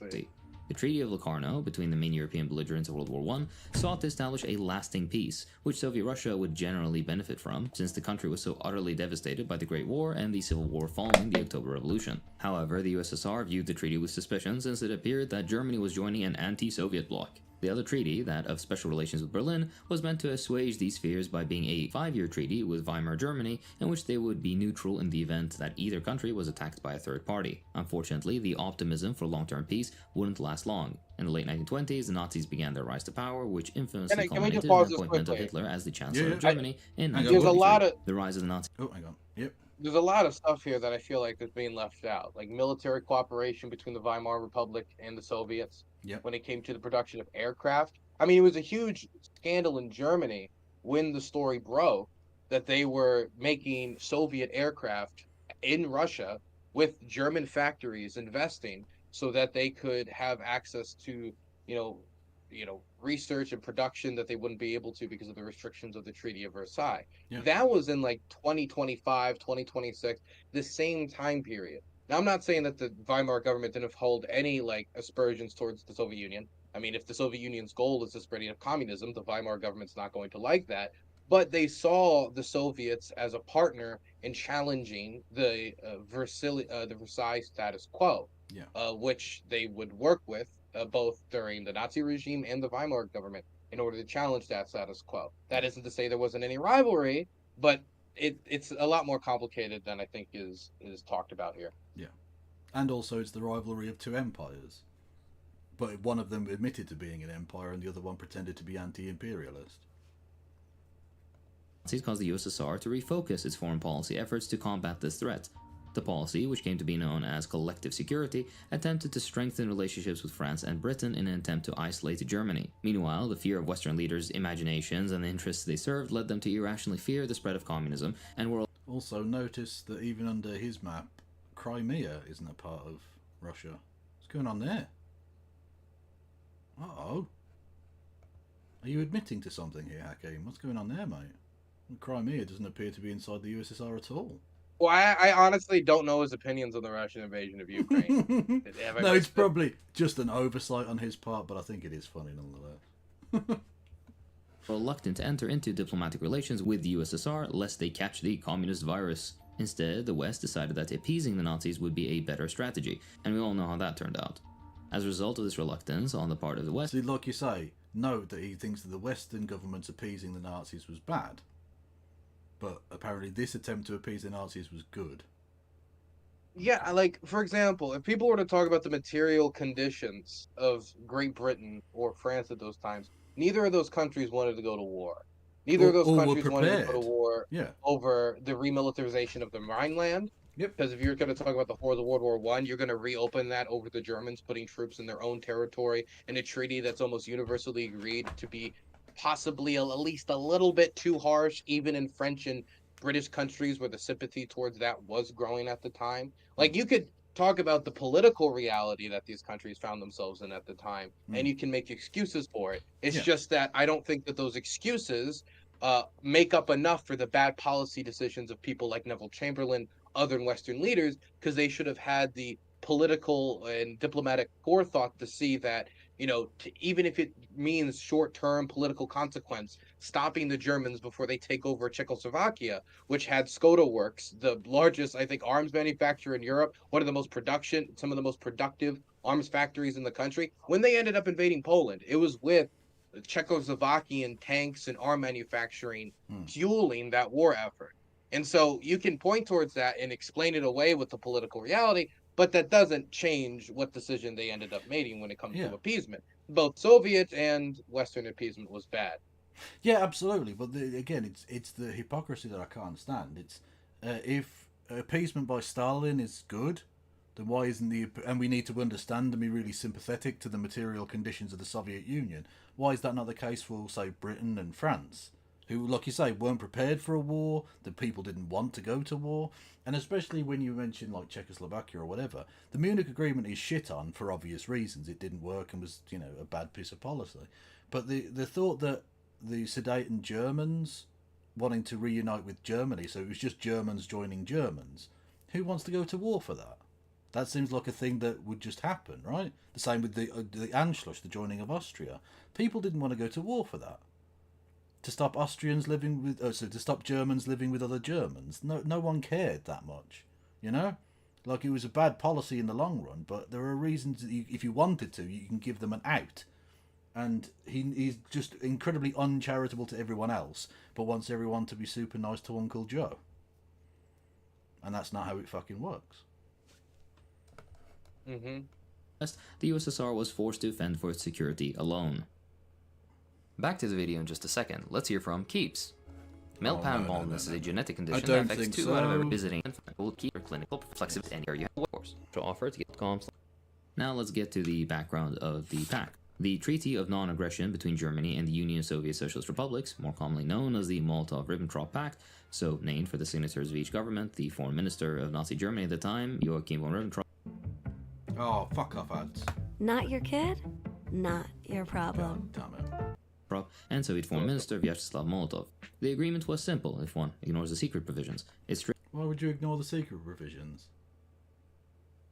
Let's see. The Treaty of Locarno, between the main European belligerents of World War I, sought to establish a lasting peace, which Soviet Russia would generally benefit from, since the country was so utterly devastated by the Great War and the Civil War following the October Revolution. However, the USSR viewed the treaty with suspicion, since it appeared that Germany was joining an anti-Soviet bloc. The other treaty, that of special relations with Berlin, was meant to assuage these fears by being a 5-year treaty with Weimar Germany, in which they would be neutral in the event that either country was attacked by a third party. Unfortunately, the optimism for long-term peace wouldn't last long. In the late 1920s, the Nazis began their rise to power, which infamously Can we just culminated in pause the this appointment of quickly? Hitler as the Chancellor of Yeah. Germany in Hang on, There's a 1943. lot of The rise of the Nazi Oh, hang on. Yep. there's a lot of stuff here that I feel like is being left out, like military cooperation between the Weimar Republic and the Soviets Yep. when it came to the production of aircraft. I mean, it was a huge scandal in Germany when the story broke that they were making Soviet aircraft in Russia with German factories investing so that they could have access to, you know, research and production that they wouldn't be able to because of the restrictions of the Treaty of Versailles. Yeah. That was in like 2025, 2026, the same time period. Now, I'm not saying that the Weimar government didn't hold any like aspersions towards the Soviet Union. I mean, if the Soviet Union's goal is the spreading of communism, the Weimar government's not going to like that. But they saw the Soviets as a partner in challenging the Versailles status quo, Yeah. which they would work with both during the Nazi regime and the Weimar government in order to challenge that status quo. That isn't to say there wasn't any rivalry, but it's a lot more complicated than I think is talked about here. Yeah. And also, it's the rivalry of two empires. But one of them admitted to being an empire and the other one pretended to be anti-imperialist. Nazis caused the USSR to refocus its foreign policy efforts to combat this threat. The policy, which came to be known as collective security, attempted to strengthen relationships with France and Britain in an attempt to isolate Germany. Meanwhile, the fear of Western leaders' imaginations and the interests they served led them to irrationally fear the spread of communism, and were Also, notice that even under his map, Crimea isn't a part of Russia. What's going on there? Uh-oh. Are you admitting to something here, Hakim? What's going on there, mate? Crimea doesn't appear to be inside the USSR at all. Well, I honestly don't know his opinions on the Russian invasion of Ukraine. No, it's probably just an oversight on his part, but I think it is funny nonetheless. reluctant to enter into diplomatic relations with the USSR lest they catch the communist virus. Instead, the West decided that appeasing the Nazis would be a better strategy, and we all know how that turned out. As a result of this reluctance on the part of the West, See, like you say, note that he thinks that the Western governments appeasing the Nazis was bad. But apparently this attempt to appease the Nazis was good. Yeah, like, for example, if people were to talk about the material conditions of Great Britain or France at those times, neither of those countries wanted to go to war. Neither of those Or were countries wanted to go to prepared. war Yeah. over the remilitarization of the Rhineland. Yep. Because if you're going to talk about the horrors of World War One, you're going to reopen that over the Germans putting troops in their own territory in a treaty that's almost universally agreed to be possibly at least a little bit too harsh, even in French and British countries where the sympathy towards that was growing at the time. Like, you could talk about the political reality that these countries found themselves in at the time, and you can make excuses for it. It's Yeah. just that I don't think that those excuses make up enough for the bad policy decisions of people like Neville Chamberlain, other Western leaders, because they should have had the political and diplomatic forethought to see that, you know, even if it means short-term political consequence, stopping the Germans before they take over Czechoslovakia, which had Skoda Works, the largest, I think, arms manufacturer in Europe, some of the most productive arms factories in the country. When they ended up invading Poland, it was with Czechoslovakian tanks and arm manufacturing fueling that war effort. And so you can point towards that and explain it away with the political reality, but that doesn't change what decision they ended up making when it comes to appeasement. Both Soviet and Western appeasement was bad. Yeah, absolutely. But again, it's the hypocrisy that I can't understand. It's if appeasement by Stalin is good, then why isn't and we need to understand and be really sympathetic to the material conditions of the Soviet Union. Why is that not the case for, say, Britain and France, who, like you say, weren't prepared for a war, the people didn't want to go to war, and especially when you mention like Czechoslovakia or whatever, the Munich Agreement is shit on for obvious reasons. It didn't work and was, you know, a bad piece of policy. But the thought that the Sudeten Germans wanting to reunite with Germany, so it was just Germans joining Germans, who wants to go to war for that? That seems like a thing that would just happen, right? The same with the Anschluss, the joining of Austria. People didn't want to go to war for that. To stop Austrians living with, to stop Germans living with other Germans. No one cared that much, you know. Like, it was a bad policy in the long run, but there are reasons that if you wanted to, you can give them an out, and he's just incredibly uncharitable to everyone else, but wants everyone to be super nice to Uncle Joe. And that's not how it fucking works. Mm-hmm. The USSR was forced to fend for its security alone. Back to the video in just a second. Let's hear from Keeps. Male pattern baldness is a genetic condition that affects 2 out of every visiting will keep your clinical flexibility any area of workforce. To offer to get calm. Now let's get to the background of the pact. The Treaty of Non-Aggression between Germany and the Union of Soviet Socialist Republics, more commonly known as the Molotov-Ribbentrop Pact, so named for the signatories of each government, the foreign minister of Nazi Germany at the time, Joachim von Ribbentrop. Oh, fuck off, ads. Not your kid? Not your problem. God damn it. And Soviet Foreign Minister Vyacheslav Molotov. The agreement was simple if one ignores the secret provisions. Why would you ignore the secret provisions?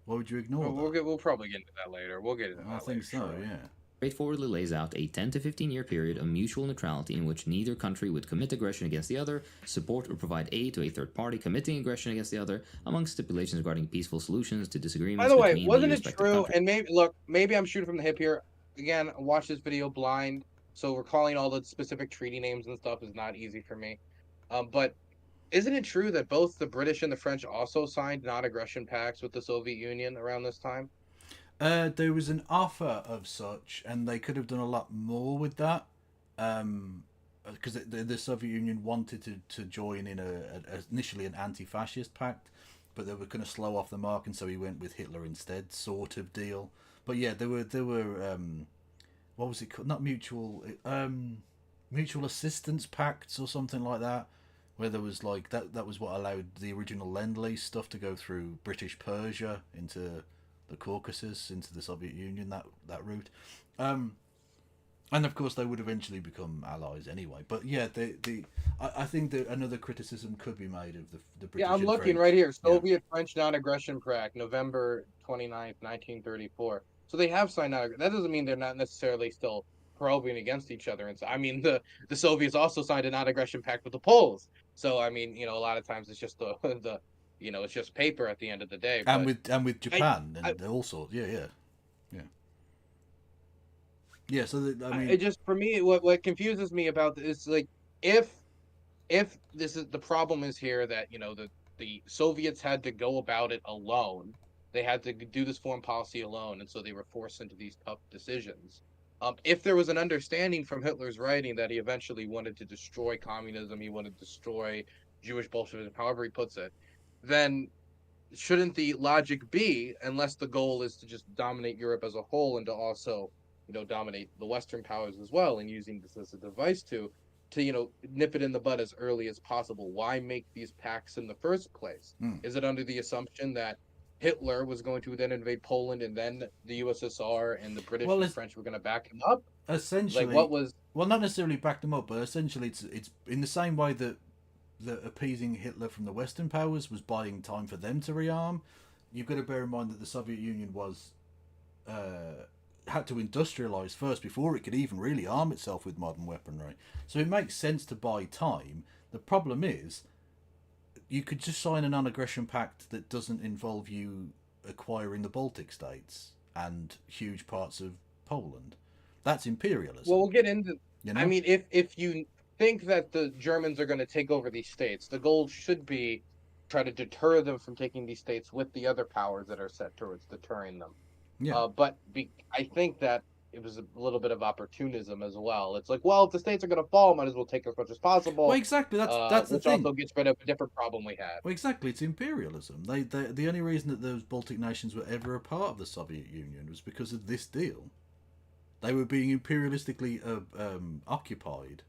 Why would you ignore Well, we'll probably get into that later. We'll get into that I think later, so, sure. yeah. Straightforwardly lays out a 10 to 15 year period of mutual neutrality in which neither country would commit aggression against the other, support or provide aid to a third party committing aggression against the other, among stipulations regarding peaceful solutions to disagreements. By the way, between wasn't it respective true? countries. And maybe I'm shooting from the hip here. Again, I watched this video blind, so recalling all the specific treaty names and stuff is not easy for me. But isn't it true that both the British and the French also signed non-aggression pacts with the Soviet Union around this time? There was an offer of such, and they could have done a lot more with that, because the Soviet Union wanted to join in initially an anti-fascist pact, but they were going to slow off the mark, and so he went with Hitler instead, sort of deal. But yeah, there were what was it called? Not mutual assistance pacts or something like that, where there was like that was what allowed the original Lend-Lease stuff to go through British Persia into the Caucasus, into the Soviet Union, that route. And of course they would eventually become allies anyway. But yeah, I think that another criticism could be made of the British. Yeah, I'm and looking French. right here. Soviet-French non-aggression pact, November 29th, 1934. So they have signed that. That doesn't mean they're not necessarily still probing against each other. And so, I mean, the Soviets also signed a non-aggression pact with the Poles. So I mean, a lot of times it's just the it's just paper at the end of the day. And with Japan and all sorts. Yeah. So I mean, it just, for me, what confuses me about this is, like, if this is the problem is here that the Soviets had to go about it alone. They had to do this foreign policy alone, and so they were forced into these tough decisions. If there was an understanding from Hitler's writing that he eventually wanted to destroy communism, he wanted to destroy Jewish Bolshevism, however he puts it, then shouldn't the logic be, unless the goal is to just dominate Europe as a whole and to also, dominate the Western powers as well, and using this as a device to nip it in the bud as early as possible? Why make these pacts in the first place? Is it under the assumption that Hitler was going to then invade Poland, and then the USSR and the British and French were going to back him up? Essentially, like, what was? Well, not necessarily back them up, but essentially it's in the same way that appeasing Hitler from the Western powers was buying time for them to rearm. You've got to bear in mind that the Soviet Union was had to industrialize first before it could even really arm itself with modern weaponry. So it makes sense to buy time. The problem is, you could just sign a non-aggression pact that doesn't involve you acquiring the Baltic states and huge parts of Poland. That's imperialism. Well, we'll get into. I mean, if you think that the Germans are going to take over these states, the goal should be try to deter them from taking these states with the other powers that are set towards deterring them. Yeah. But I think that it was a little bit of opportunism as well. It's like, well, if the states are going to fall, might as well take as much as possible. Well, exactly. That's the thing. Which also gets rid of a different problem we had. Well, exactly. It's imperialism. The only reason that those Baltic nations were ever a part of the Soviet Union was because of this deal. They were being imperialistically occupied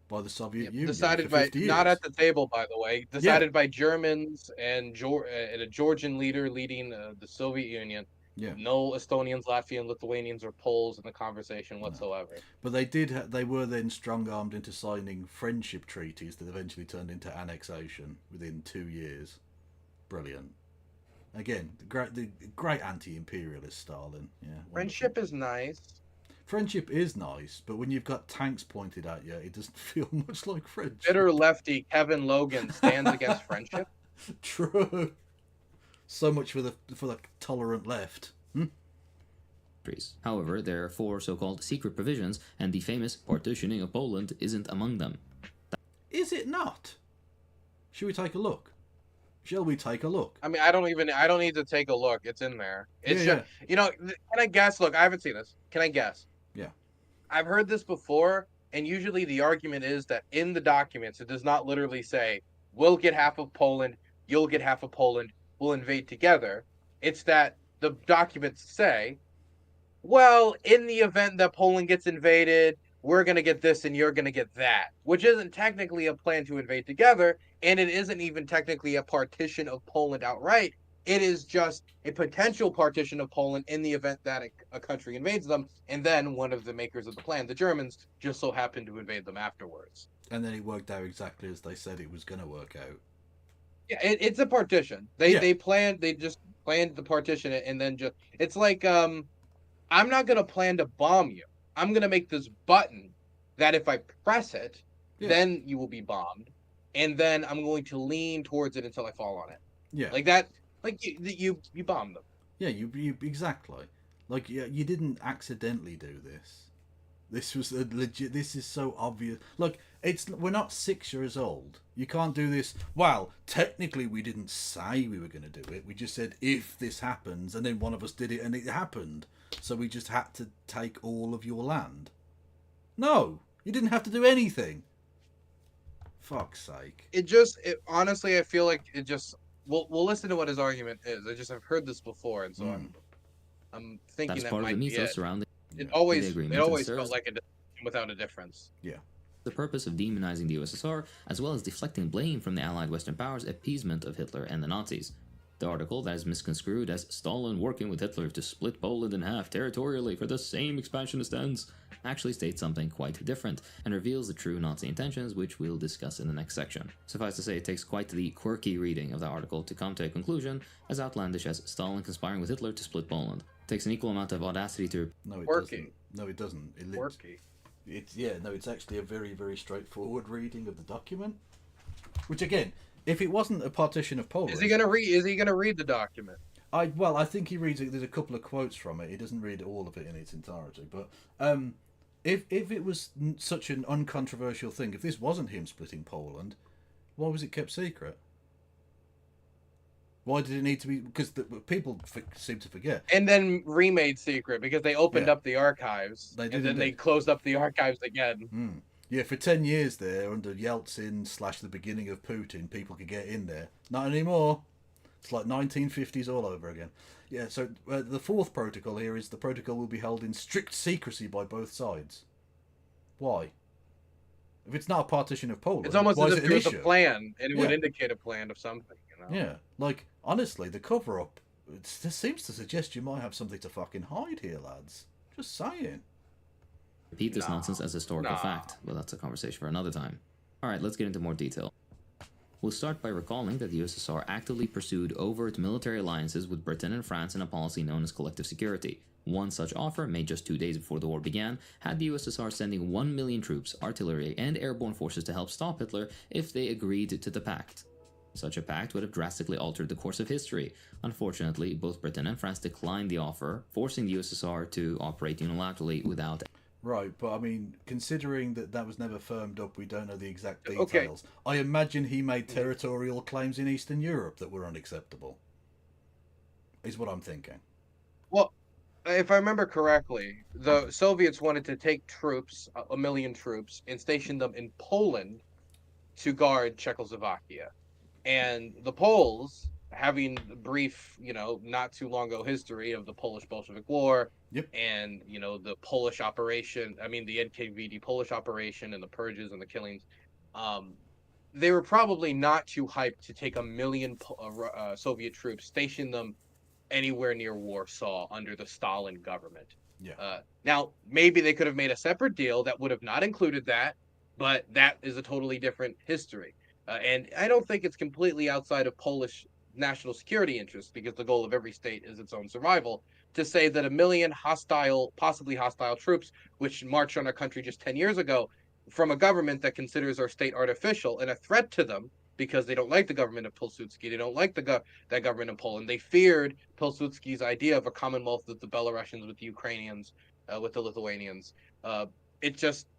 by the Soviet Union. Decided for 50 years. Not at the table, by the way. Decided by Germans and a Georgian leader leading the Soviet Union. Yeah. No Estonians, Latvians, Lithuanians, or Poles in the conversation whatsoever. No. But they were then strong-armed into signing friendship treaties that eventually turned into annexation within 2 years. Brilliant. Again, the great anti-imperialist Stalin. Yeah. Friendship is nice. Friendship is nice, but when you've got tanks pointed at you, it doesn't feel much like friendship. Bitter lefty Kevin Logan stands against friendship. True. So much for the tolerant left. countries. However, there are 4 so-called secret provisions, and the famous partitioning of Poland isn't among them. Is it not? Should we take a look? Shall we take a look? I mean, I don't need to take a look. It's in there. It's Yeah, just, can I guess? Look, I haven't seen this. Can I guess? Yeah. I've heard this before, and usually the argument is that in the documents, it does not literally say, we'll get half of Poland, you'll get half of Poland, we'll invade together. It's that the documents say, well, in the event that Poland gets invaded, we're going to get this and you're going to get that, which isn't technically a plan to invade together, and it isn't even technically a partition of Poland outright. It is just a potential partition of Poland in the event that a country invades them, and then one of the makers of the plan, the Germans, just so happened to invade them afterwards. And then it worked out exactly as they said it was going to work out. Yeah, it's a partition. They just planned to partition it, and then it's like I'm not gonna plan to bomb you. I'm gonna make this button that if I press it, then you will be bombed, and then I'm going to lean towards it until I fall on it. Yeah, like that. Like you bomb them. Yeah, you exactly. Like you didn't accidentally do this. This was a legit. This is so obvious. Look, we're not 6 years old. You can't do this. Well, technically, we didn't say we were going to do it. We just said if this happens, and then one of us did it, and it happened. So we just had to take all of your land. No, you didn't have to do anything. Fuck's sake. Honestly, I feel like it just. We'll listen to what his argument is. I've heard this before, and so I'm thinking that might be it. Surrounding it always felt like a decision without a difference. Yeah. The purpose of demonizing the USSR, as well as deflecting blame from the Allied Western powers' appeasement of Hitler and the Nazis. The article that is misconstrued as Stalin working with Hitler to split Poland in half territorially for the same expansionist ends actually states something quite different and reveals the true Nazi intentions, which we'll discuss in the next section. Suffice to say, it takes quite the quirky reading of the article to come to a conclusion as outlandish as Stalin conspiring with Hitler to split Poland. It takes an equal amount of audacity to... No, it quirky. doesn't. No, it doesn't. Quirky. It's actually a very, very straightforward reading of the document. Which again, if it wasn't a partition of Poland, is he gonna read the document? I think he reads it. There's a couple of quotes from it. He doesn't read all of it in its entirety. But if it was such an uncontroversial thing, if this wasn't him splitting Poland, why was it kept secret? Why did it need to be? Because people seem to forget. And then remade secret because they opened up the archives. They did, and then they closed up the archives again. Mm. Yeah, for 10 years there, under Yeltsin / the beginning of Putin, people could get in there. Not anymore. It's like 1950s all over again. Yeah, so the fourth protocol here is the protocol will be held in strict secrecy by both sides. Why? If it's not a partition of Poland, it's almost as if there was a plan, and it would Yeah. indicate a plan of something. Yeah, like, honestly, the cover-up seems to suggest you might have something to fucking hide here, lads. Just saying. Repeat this nonsense as historical fact, but that's a conversation for another time. Alright, let's get into more detail. We'll start by recalling that the USSR actively pursued overt military alliances with Britain and France in a policy known as collective security. One such offer, made just 2 days before the war began, had the USSR sending 1 million troops, artillery, and airborne forces to help stop Hitler if they agreed to the pact. Such a pact would have drastically altered the course of history. Unfortunately, both Britain and France declined the offer, forcing the USSR to operate unilaterally without... Right, but I mean, considering that was never firmed up, we don't know the exact details. Okay. I imagine he made territorial claims in Eastern Europe that were unacceptable. Is what I'm thinking. Well, if I remember correctly, the Soviets wanted to take troops, 1 million troops, and station them in Poland to guard Czechoslovakia. And the Poles, having the brief, not too long ago history of the Polish-Bolshevik War, and, the Polish operation, the NKVD Polish operation and the purges and the killings, they were probably not too hyped to take 1 million Soviet troops, station them anywhere near Warsaw under the Stalin government. Yeah. Now, maybe they could have made a separate deal that would have not included that, but that is a totally different history. And I don't think it's completely outside of Polish national security interests, because the goal of every state is its own survival, to say that 1 million possibly hostile troops, which marched on our country just 10 years ago, from a government that considers our state artificial and a threat to them, because they don't like the government of Pilsudski. They don't like that government in Poland. They feared Pilsudski's idea of a commonwealth with the Belarusians, with the Ukrainians, with the Lithuanians.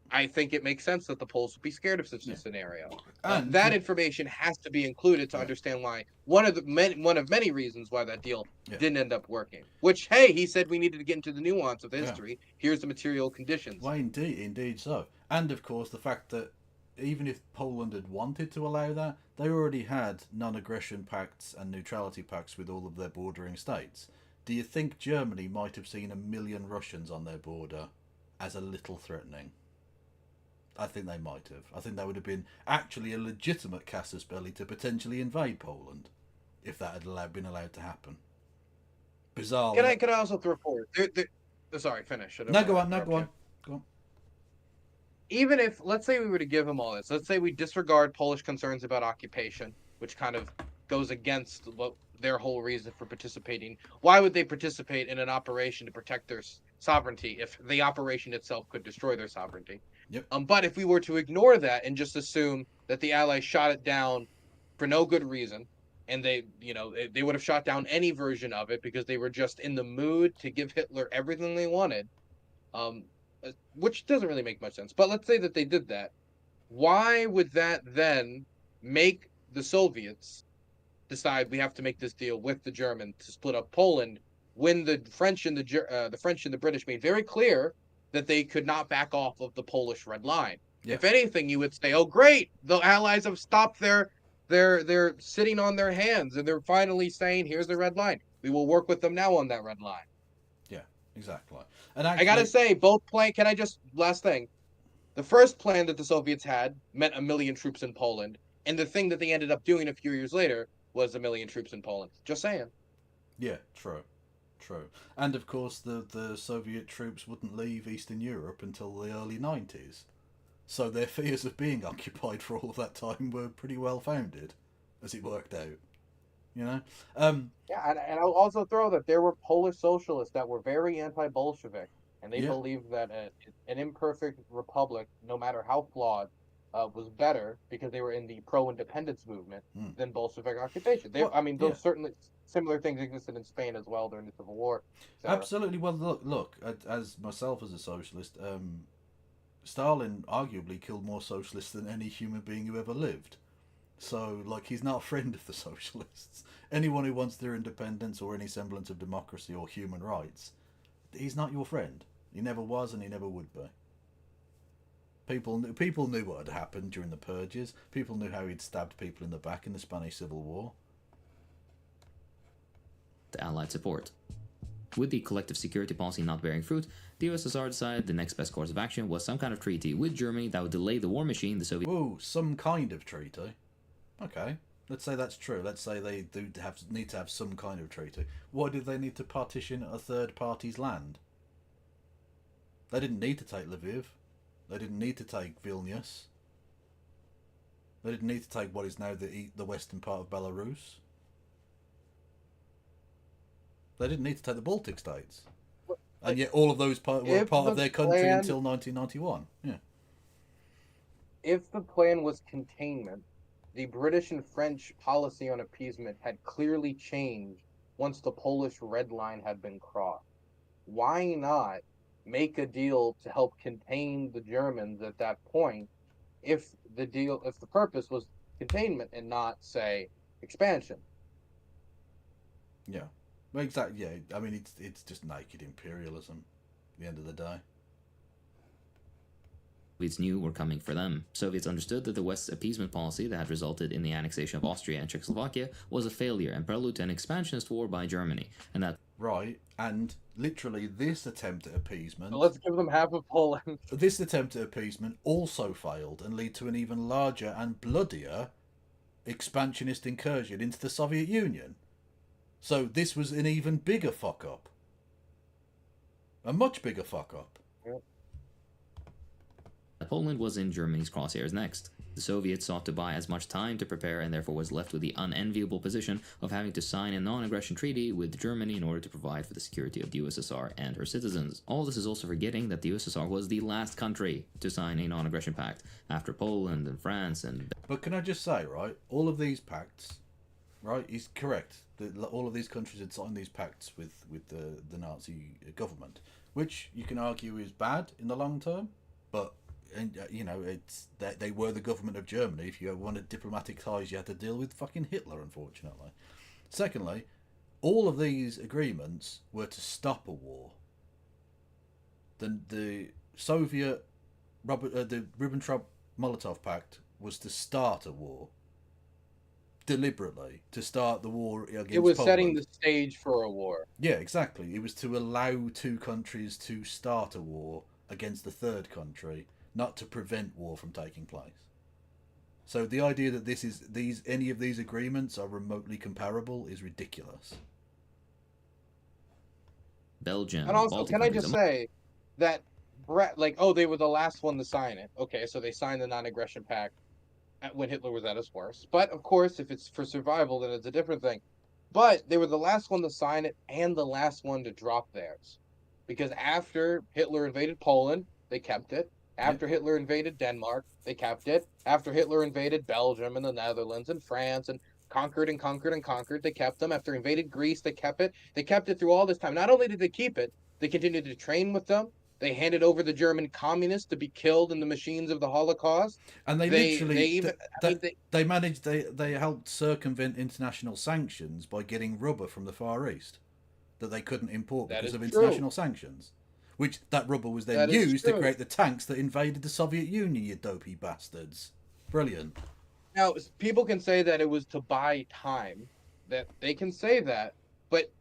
I think it makes sense that the Poles would be scared of such a scenario. And that information has to be included to understand why one of many reasons why that deal didn't end up working. Which, hey, he said we needed to get into the nuance of history. Here's the material conditions. Well, indeed so. And of course, the fact that even if Poland had wanted to allow that, they already had non-aggression pacts and neutrality pacts with all of their bordering states. Do you think Germany might have seen 1 million Russians on their border as a little threatening? I think they might have. I think that would have been actually a legitimate casus belli to potentially invade Poland if that had been allowed to happen. Bizarre. Can I also throw forward? Sorry, finish. No, go on. Even if, let's say we were to give them all this, let's say we disregard Polish concerns about occupation, which kind of goes against their whole reason for participating. Why would they participate in an operation to protect their sovereignty if the operation itself could destroy their sovereignty? Yep. But if we were to ignore that and just assume that the Allies shot it down for no good reason, and they would have shot down any version of it because they were just in the mood to give Hitler everything they wanted, which doesn't really make much sense. But let's say that they did that. Why would that then make the Soviets decide we have to make this deal with the Germans to split up Poland when the French and the British made very clear that they could not back off of the Polish red line? Yeah. If anything, you would say, "Oh, great! The Allies have stopped they're sitting on their hands, and they're finally saying, here's the red line. We will work with them now on that red line." Yeah, exactly. And actually, I gotta say, both plans. Last thing, the first plan that the Soviets had meant 1 million troops in Poland, and the thing that they ended up doing a few years later was 1 million troops in Poland. Just saying. Yeah, true. And of course, the Soviet troops wouldn't leave Eastern Europe until the early 90s. So their fears of being occupied for all of that time were pretty well founded, as it worked out. Yeah, and I'll also throw that there were Polish socialists that were very anti-Bolshevik, and they believed that an imperfect republic, no matter how flawed, was better because they were in the pro-independence movement than Bolshevik occupation. Those certainly similar things existed in Spain as well during the Civil War. Absolutely. Well, look. As myself as a socialist, Stalin arguably killed more socialists than any human being who ever lived. So, he's not a friend of the socialists. Anyone who wants their independence or any semblance of democracy or human rights, he's not your friend. He never was, and he never would be. People knew what had happened during the purges. People knew how he'd stabbed people in the back in the Spanish Civil War. The Allied support. With the collective security policy not bearing fruit, the USSR decided the next best course of action was some kind of treaty with Germany that would delay the war machine the Soviet... Whoa, some kind of treaty? Okay, let's say that's true. Let's say they need to have some kind of treaty. Why did they need to partition a third party's land? They didn't need to take Lviv. They didn't need to take Vilnius. They didn't need to take what is now the western part of Belarus. They didn't need to take the Baltic states. And yet all of those were part of their country until 1991. Yeah. If the plan was containment, the British and French policy on appeasement had clearly changed once the Polish red line had been crossed. Why not make a deal to help contain the Germans at that point if the purpose was containment and not, say, expansion? Yeah. Well, exactly. Yeah, I mean, it's just naked imperialism at the end of the day. Soviets knew were coming for them. Soviets understood that the West's appeasement policy that had resulted in the annexation of Austria and Czechoslovakia was a failure and prelude to an expansionist war by Germany, and that... Right, and literally this attempt at appeasement... So let's give them half of Poland. This attempt at appeasement also failed and led to an even larger and bloodier expansionist incursion into the Soviet Union. So this was an even bigger fuck-up. A much bigger fuck-up. Poland was in Germany's crosshairs next. The Soviets sought to buy as much time to prepare and therefore was left with the unenviable position of having to sign a non-aggression treaty with Germany in order to provide for the security of the USSR and her citizens. All this is also forgetting that the USSR was the last country to sign a non-aggression pact after Poland and France and... But can I just say, right, all of these pacts, right, is correct. All of these countries had signed these pacts with the Nazi government, which you can argue is bad in the long term, but... And you know, it's that they were the government of Germany. If you wanted diplomatic ties, you had to deal with fucking Hitler, unfortunately. Secondly, all of these agreements were to stop a war. The Soviet the Ribbentrop-Molotov Pact was to start a war. Deliberately, to start the war against It was Poland. setting the stage for a war. Yeah, exactly. It was to allow two countries to start a war against the third country, not to prevent war from taking place. So the idea that any of these agreements are remotely comparable is ridiculous. Belgium. And also, Baltic can I countries just say that they were the last one to sign it. Okay, so they signed the non-aggression pact when Hitler was at his worst. But of course, if it's for survival, then it's a different thing. But they were the last one to sign it and the last one to drop theirs. Because after Hitler invaded Poland, they kept it. After Hitler invaded Denmark, they kept it. After Hitler invaded Belgium and the Netherlands and France and conquered and conquered and conquered, they kept them. After invaded Greece, they kept it. They kept it through all this time. Not only did they keep it, they continued to train with them. They handed over the German communists to be killed in the machines of the Holocaust. And they helped circumvent international sanctions by getting rubber from the Far East that they couldn't import because of international sanctions. Which that rubber was then used to create the tanks that invaded the Soviet Union, you dopey bastards. Brilliant. Now, people can say that it was to buy time. That they can say that, but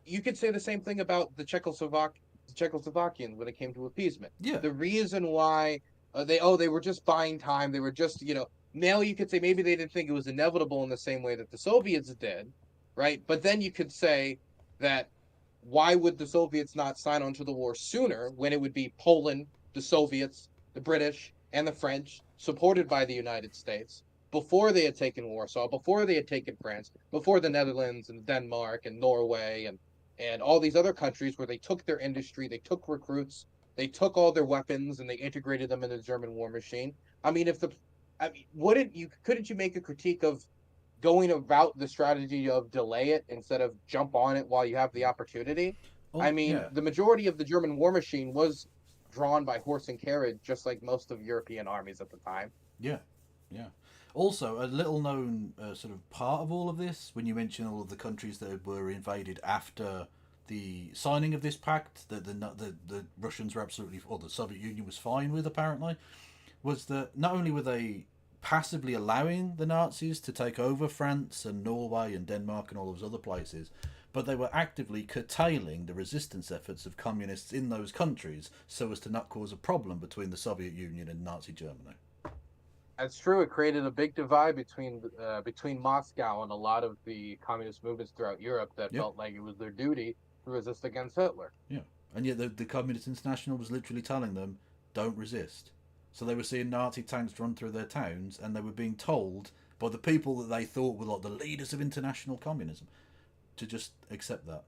you could say the same thing about the Czechoslovakians when it came to appeasement. Yeah. The reason why they were just buying time, they were just, now you could say maybe they didn't think it was inevitable in the same way that the Soviets did, right? But then you could say that why would the Soviets not sign on to the war sooner when it would be Poland, the Soviets, the British, and the French, supported by the United States, before they had taken Warsaw, before they had taken France, before the Netherlands and Denmark and Norway and all these other countries where they took their industry, they took recruits, they took all their weapons and they integrated them in the German war machine. I mean, couldn't you make a critique of going about the strategy of delay it instead of jump on it while you have the opportunity? The majority of the German war machine was drawn by horse and carriage, just like most of European armies at the time. Yeah. Also, a little known sort of part of all of this, when you mention all of the countries that were invaded after the signing of this pact, that the Russians were absolutely, or the Soviet Union was fine with apparently, was that not only were they passively allowing the Nazis to take over France and Norway and Denmark and all those other places, but they were actively curtailing the resistance efforts of communists in those countries so as to not cause a problem between the Soviet Union and Nazi Germany. That's true. It created a big divide between Moscow and a lot of the communist movements throughout Europe that felt like it was their duty to resist against Hitler. Yeah, and yet the Communist International was literally telling them, don't resist. So they were seeing Nazi tanks run through their towns, and they were being told by the people that they thought were like the leaders of international communism to just accept that.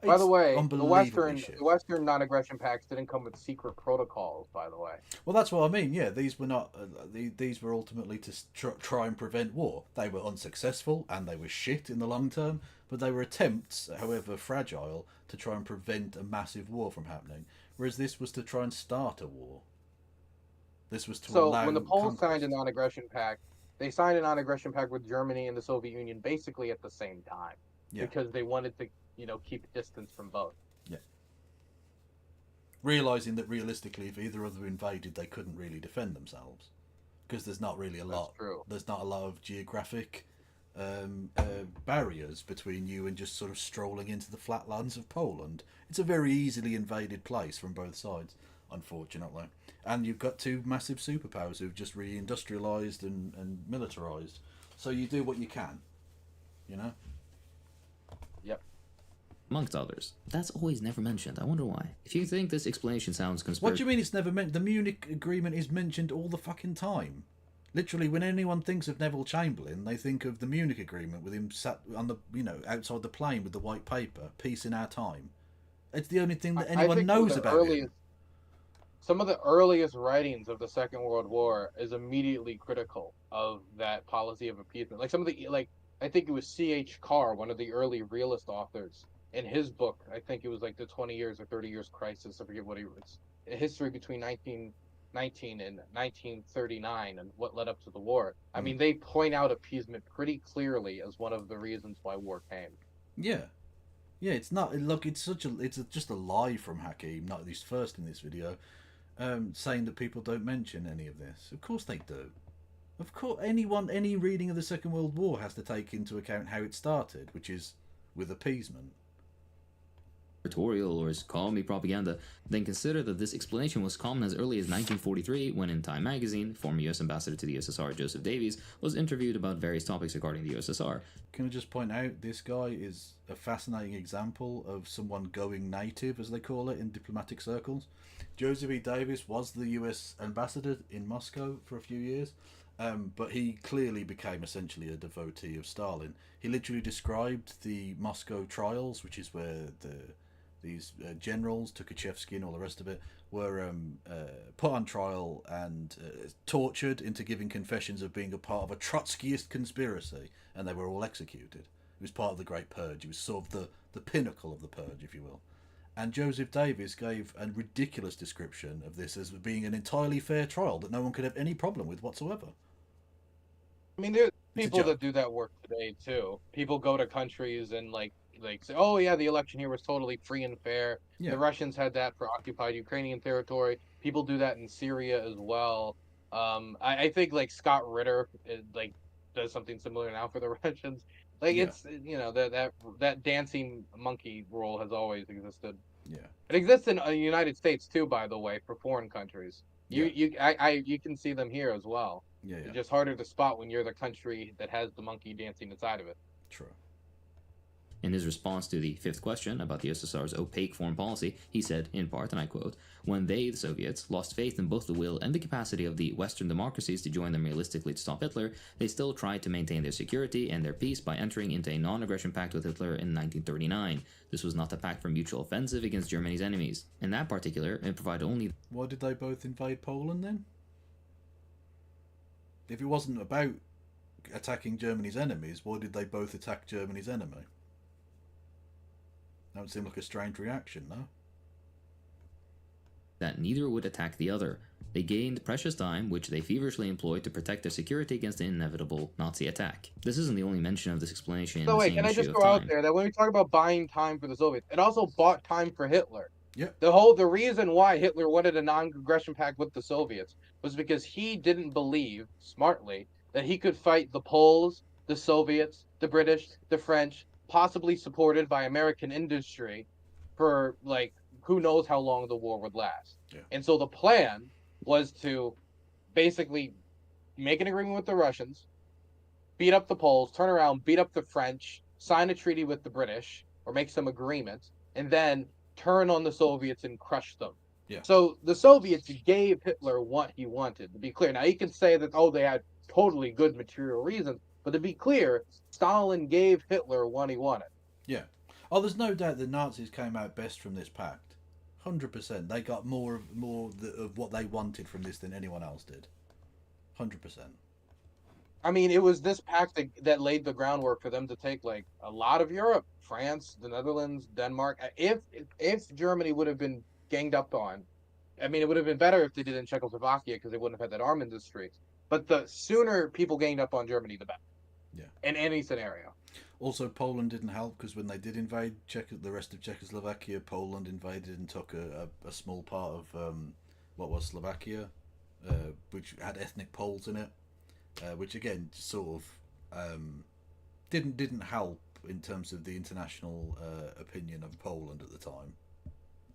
By the way, the Western non-aggression pacts didn't come with secret protocols, by the way. Well, that's what I mean. Yeah, these were not. These were ultimately to try and prevent war. They were unsuccessful, and they were shit in the long term. But they were attempts, however fragile, to try and prevent a massive war from happening. Whereas this was to try and start a war. This was to allow. So when the Poles signed a non-aggression pact, they signed a non-aggression pact with Germany and the Soviet Union basically at the same time, because they wanted to, keep distance from both. Yeah. Realizing that realistically, if either of them invaded, they couldn't really defend themselves, because there's not really a lot. That's true. There's not a lot of geographic barriers between you and just sort of strolling into the flatlands of Poland. It's a very easily invaded place from both sides, unfortunately. And you've got two massive superpowers who've just re-industrialized and militarized. So you do what you can, Yep. amongst others. That's always never mentioned. I wonder why. If you think this explanation sounds What conspiracy, do you mean it's never meant? The Munich Agreement is mentioned all the fucking time. Literally, when anyone thinks of Neville Chamberlain, they think of the Munich Agreement with him sat on the, outside the plane with the white paper, peace in our time. It's the only thing that anyone knows about him. Some of the earliest writings of the Second World War is immediately critical of that policy of appeasement. Like some of the, I think it was C.H. Carr, one of the early realist authors, in his book, I think it was like the 20 years or 30 years crisis, I forget what he was, a history between 1919 and 1939 and what led up to the war. I mean, they point out appeasement pretty clearly as one of the reasons why war came. Yeah. Yeah, it's not. Look, it's just a lie from Hakim, not at least first in this video, saying that people don't mention any of this. Of course they do. Of course, any reading of the Second World War has to take into account how it started, which is with appeasement. or as call me propaganda, then consider that this explanation was common as early as 1943 when in Time magazine, former US ambassador to the USSR Joseph Davies was interviewed about various topics regarding the USSR. Can I just point out, this guy is a fascinating example of someone going native, as they call it in diplomatic circles. Joseph E. Davis was the US ambassador in Moscow for a few years, but he clearly became essentially a devotee of Stalin. He literally described the Moscow trials, which is where these generals, Tukhachevsky and all the rest of it, were put on trial and tortured into giving confessions of being a part of a Trotskyist conspiracy, and they were all executed. It was part of the Great Purge. It was sort of the pinnacle of the purge, if you will. And Joseph Davis gave a ridiculous description of this as being an entirely fair trial that no one could have any problem with whatsoever. I mean, there's people that do that work today too. People go to countries and like say, oh yeah, the election here was totally free and fair. Yeah. The Russians had that for occupied Ukrainian territory. People do that in Syria as well. I think like Scott Ritter does something similar now for the Russians. It's that dancing monkey rule has always existed. Yeah, it exists in the United States too, by the way, for foreign countries. You can see them here as well. Yeah, It's just harder to spot when you're the country that has the monkey dancing inside of it. True. In his response to the fifth question about the USSR's opaque foreign policy, he said, in part, and I quote, "When they, the Soviets, lost faith in both the will and the capacity of the Western democracies to join them realistically to stop Hitler, they still tried to maintain their security and their peace by entering into a non-aggression pact with Hitler in 1939. This was not a pact for mutual offensive against Germany's enemies. In that particular, it provided only..." Why did they both invade Poland then? If it wasn't about attacking Germany's enemies, why did they both attack Germany's enemy? That would seem like a strange reaction, no? That neither would attack the other. They gained precious time, which they feverishly employed to protect their security against the inevitable Nazi attack. This isn't the only mention of this explanation in So the wait, same can I issue just of go Time. out there that when we talk about buying time for the Soviets, it also bought time for Hitler. Yeah. The reason why Hitler wanted a non-aggression pact with the Soviets was because he didn't believe, smartly, that he could fight the Poles, the Soviets, the British, the French, possibly supported by American industry for, like, who knows how long the war would last. Yeah. And so the plan was to basically make an agreement with the Russians, beat up the Poles, turn around, beat up the French, sign a treaty with the British, or make some agreements, and then turn on the Soviets and crush them. Yeah. So the Soviets gave Hitler what he wanted, to be clear. Now, you can say that, they had totally good material reasons, but to be clear, Stalin gave Hitler what he wanted. Yeah. Oh, there's no doubt the Nazis came out best from this pact. 100%. They got more of what they wanted from this than anyone else did. 100%. I mean, it was this pact that laid the groundwork for them to take, like, a lot of Europe, France, the Netherlands, Denmark. If Germany would have been ganged up on, I mean, it would have been better if they did it in Czechoslovakia because they wouldn't have had that arm industry. But the sooner people ganged up on Germany, the better. Yeah. In any scenario. Also, Poland didn't help because when they did invade the rest of Czechoslovakia, Poland invaded and took a small part of what was Slovakia, which had ethnic Poles in it, which again sort of didn't help in terms of the international opinion of Poland at the time,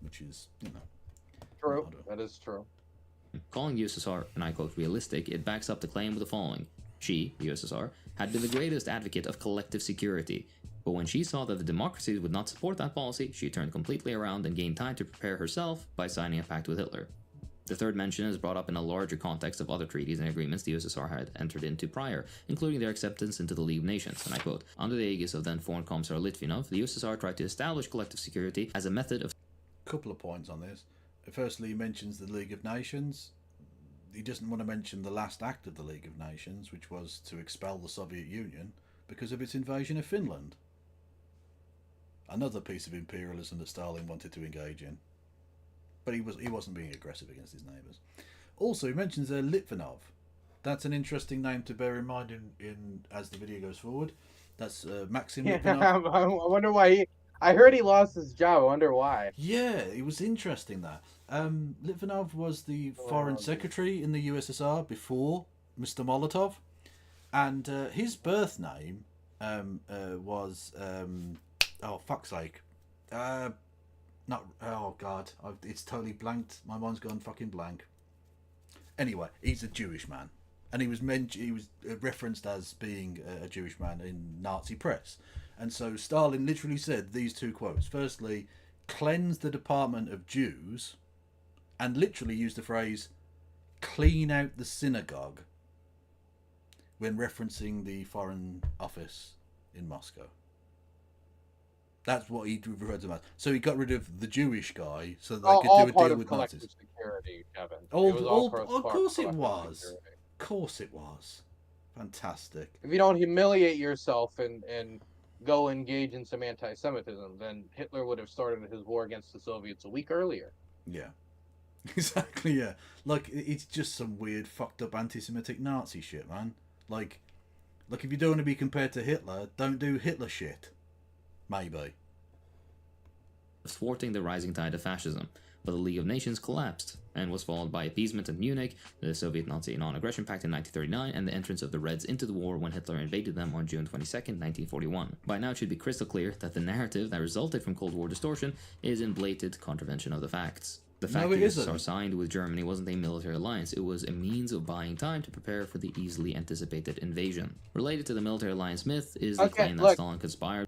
which is true. That is true. Calling the USSR, and I quote, realistic, it backs up the claim with the following. She, the USSR, had been the greatest advocate of collective security. But when she saw that the democracies would not support that policy, she turned completely around and gained time to prepare herself by signing a pact with Hitler. The third mention is brought up in a larger context of other treaties and agreements the USSR had entered into prior, including their acceptance into the League of Nations, and I quote, "Under the aegis of then Foreign Commissar Litvinov, the USSR tried to establish collective security as a method of..." Couple of points on this. Firstly, he mentions the League of Nations. He doesn't want to mention the last act of the League of Nations, which was to expel the Soviet Union because of its invasion of Finland. Another piece of imperialism that Stalin wanted to engage in. But he wasn't being aggressive against his neighbours. Also, he mentions Litvinov. That's an interesting name to bear in mind in as the video goes forward. That's Maxim Litvinov. I wonder why he... I heard he lost his job. I wonder why. Yeah, it was interesting that. Litvinov was the foreign secretary in the USSR before Mr. Molotov. And his birth name was... oh, fuck's sake. Not, oh god, it's totally blanked. My mind's gone fucking blank. Anyway, he's a Jewish man, and he was referenced as being a Jewish man in Nazi press, and so Stalin literally said these two quotes. Firstly, cleanse the department of Jews, and literally used the phrase clean out the synagogue when referencing the Foreign Office in Moscow. That's what he referred to as. So he got rid of the Jewish guy so that they could do a deal with Nazis. Security, Kevin. Of course it was. Of course it was. Fantastic. If you don't humiliate yourself and go engage in some anti-Semitism, then Hitler would have started his war against the Soviets a week earlier. Yeah. Exactly, yeah. Like, it's just some weird, fucked up anti-Semitic Nazi shit, man. Like, if you don't want to be compared to Hitler, don't do Hitler shit. Maybe. Thwarting the rising tide of fascism, but the League of Nations collapsed and was followed by appeasement at Munich, the Soviet-Nazi non-aggression pact in 1939, and the entrance of the Reds into the war when Hitler invaded them on June 22nd, 1941. By now it should be crystal clear that the narrative that resulted from Cold War distortion is in blatant contravention of the facts. The fact that the USSR signed with Germany wasn't a military alliance, it was a means of buying time to prepare for the easily anticipated invasion. Related to the military alliance myth is the claim that Stalin conspired.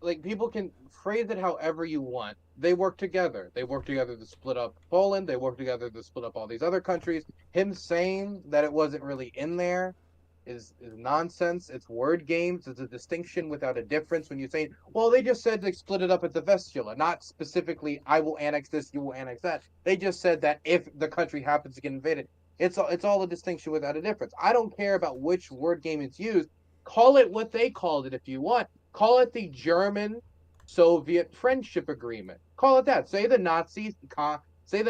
Like, people can phrase it however you want. They work together. They work together to split up Poland. They work together to split up all these other countries. Him saying that it wasn't really in there is nonsense. It's word games. It's a distinction without a difference. When you say, well, they just said they split it up at the Vistula, not specifically, I will annex this, you will annex that. They just said that if the country happens to get invaded, it's all a distinction without a difference. I don't care about which word game it's used. Call it what they called it if you want. Call it the German-Soviet Friendship Agreement. Call it that. Say the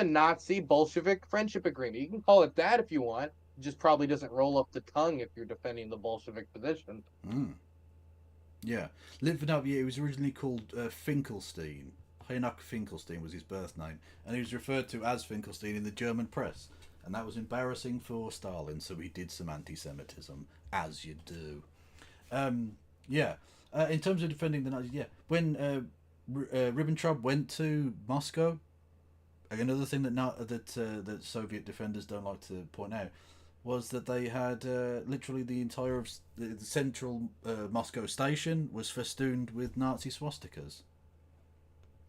Nazi-Bolshevik Friendship Agreement. You can call it that if you want. It just probably doesn't roll up the tongue if you're defending the Bolshevik position. Yeah. Litvinov, it was originally called Finkelstein. Heinrich Finkelstein was his birth name. And he was referred to as Finkelstein in the German press. And that was embarrassing for Stalin, so he did some anti-Semitism, as you do. Yeah. In terms of defending the Nazis, yeah, when Ribbentrop went to Moscow, another thing that Soviet defenders don't like to point out was that they had literally the entire of the central Moscow station was festooned with Nazi swastikas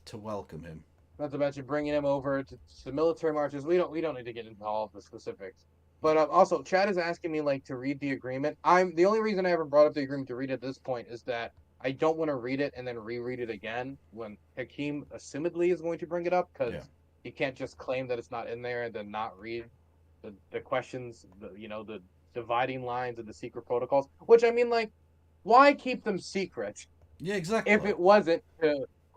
to welcome him. Not to mention bringing him over to the military marches. We don't need to get into all of the specifics. But also, Chad is asking me to read the agreement. The only reason I ever brought up the agreement to read at this point is that I don't want to read it and then reread it again when Hakim assumedly is going to bring it up, because he can't just claim that it's not in there and then not read the questions, the dividing lines of the secret protocols. Which, I mean, why keep them secret? Yeah, exactly. If it wasn't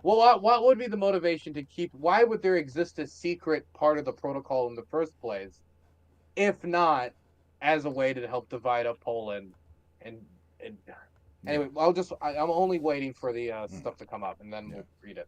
what would be the motivation to keep? Why would there exist a secret part of the protocol in the first place? If not as a way to help divide up Poland, and anyway, I'm only waiting for the stuff to come up, and then we'll read it.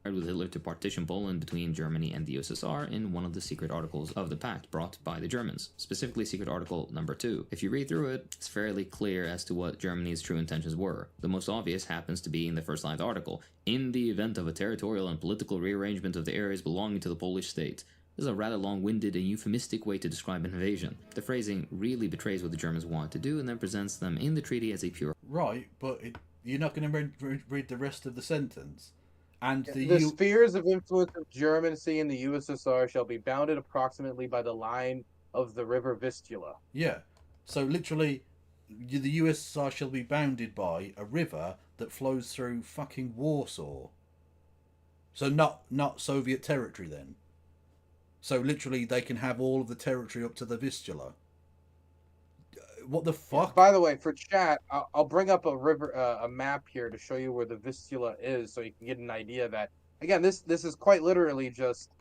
With Hitler to partition Poland between Germany and the USSR in one of the secret articles of the pact brought by the Germans, specifically secret article number 2. If you read through it, it's fairly clear as to what Germany's true intentions were. The most obvious happens to be in the first line of the article. In the event of a territorial and political rearrangement of the areas belonging to the Polish state. This is a rather long-winded and euphemistic way to describe an invasion. The phrasing really betrays what the Germans want to do and then presents them in the treaty as a pure... Right, but You're not going to read the rest of the sentence. And The spheres of influence of Germany in the USSR shall be bounded approximately by the line of the river Vistula. Yeah. So literally, the USSR shall be bounded by a river that flows through fucking Warsaw. So not Soviet territory then. So literally, they can have all of the territory up to the Vistula. What the fuck? By the way, for chat, I'll bring up a map here to show you where the Vistula is, so you can get an idea that again, this is quite literally just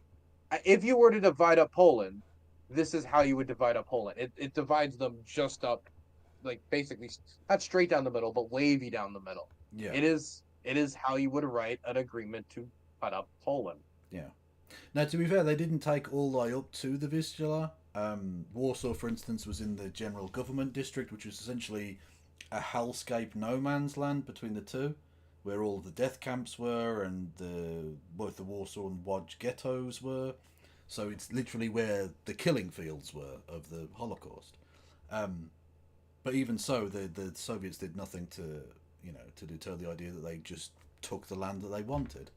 if you were to divide up Poland, this is how you would divide up Poland. It divides them just up, like basically not straight down the middle, but wavy down the middle. Yeah. It is how you would write an agreement to cut up Poland. Yeah. Now, to be fair, they didn't take all the way up to the Vistula. Warsaw, for instance, was in the General Government District, which was essentially a hellscape no man's land between the two, where all the death camps were and both the Warsaw and Łódź ghettos were. So it's literally where the killing fields were of the Holocaust. But even so, the Soviets did nothing to deter the idea that they just took the land that they wanted.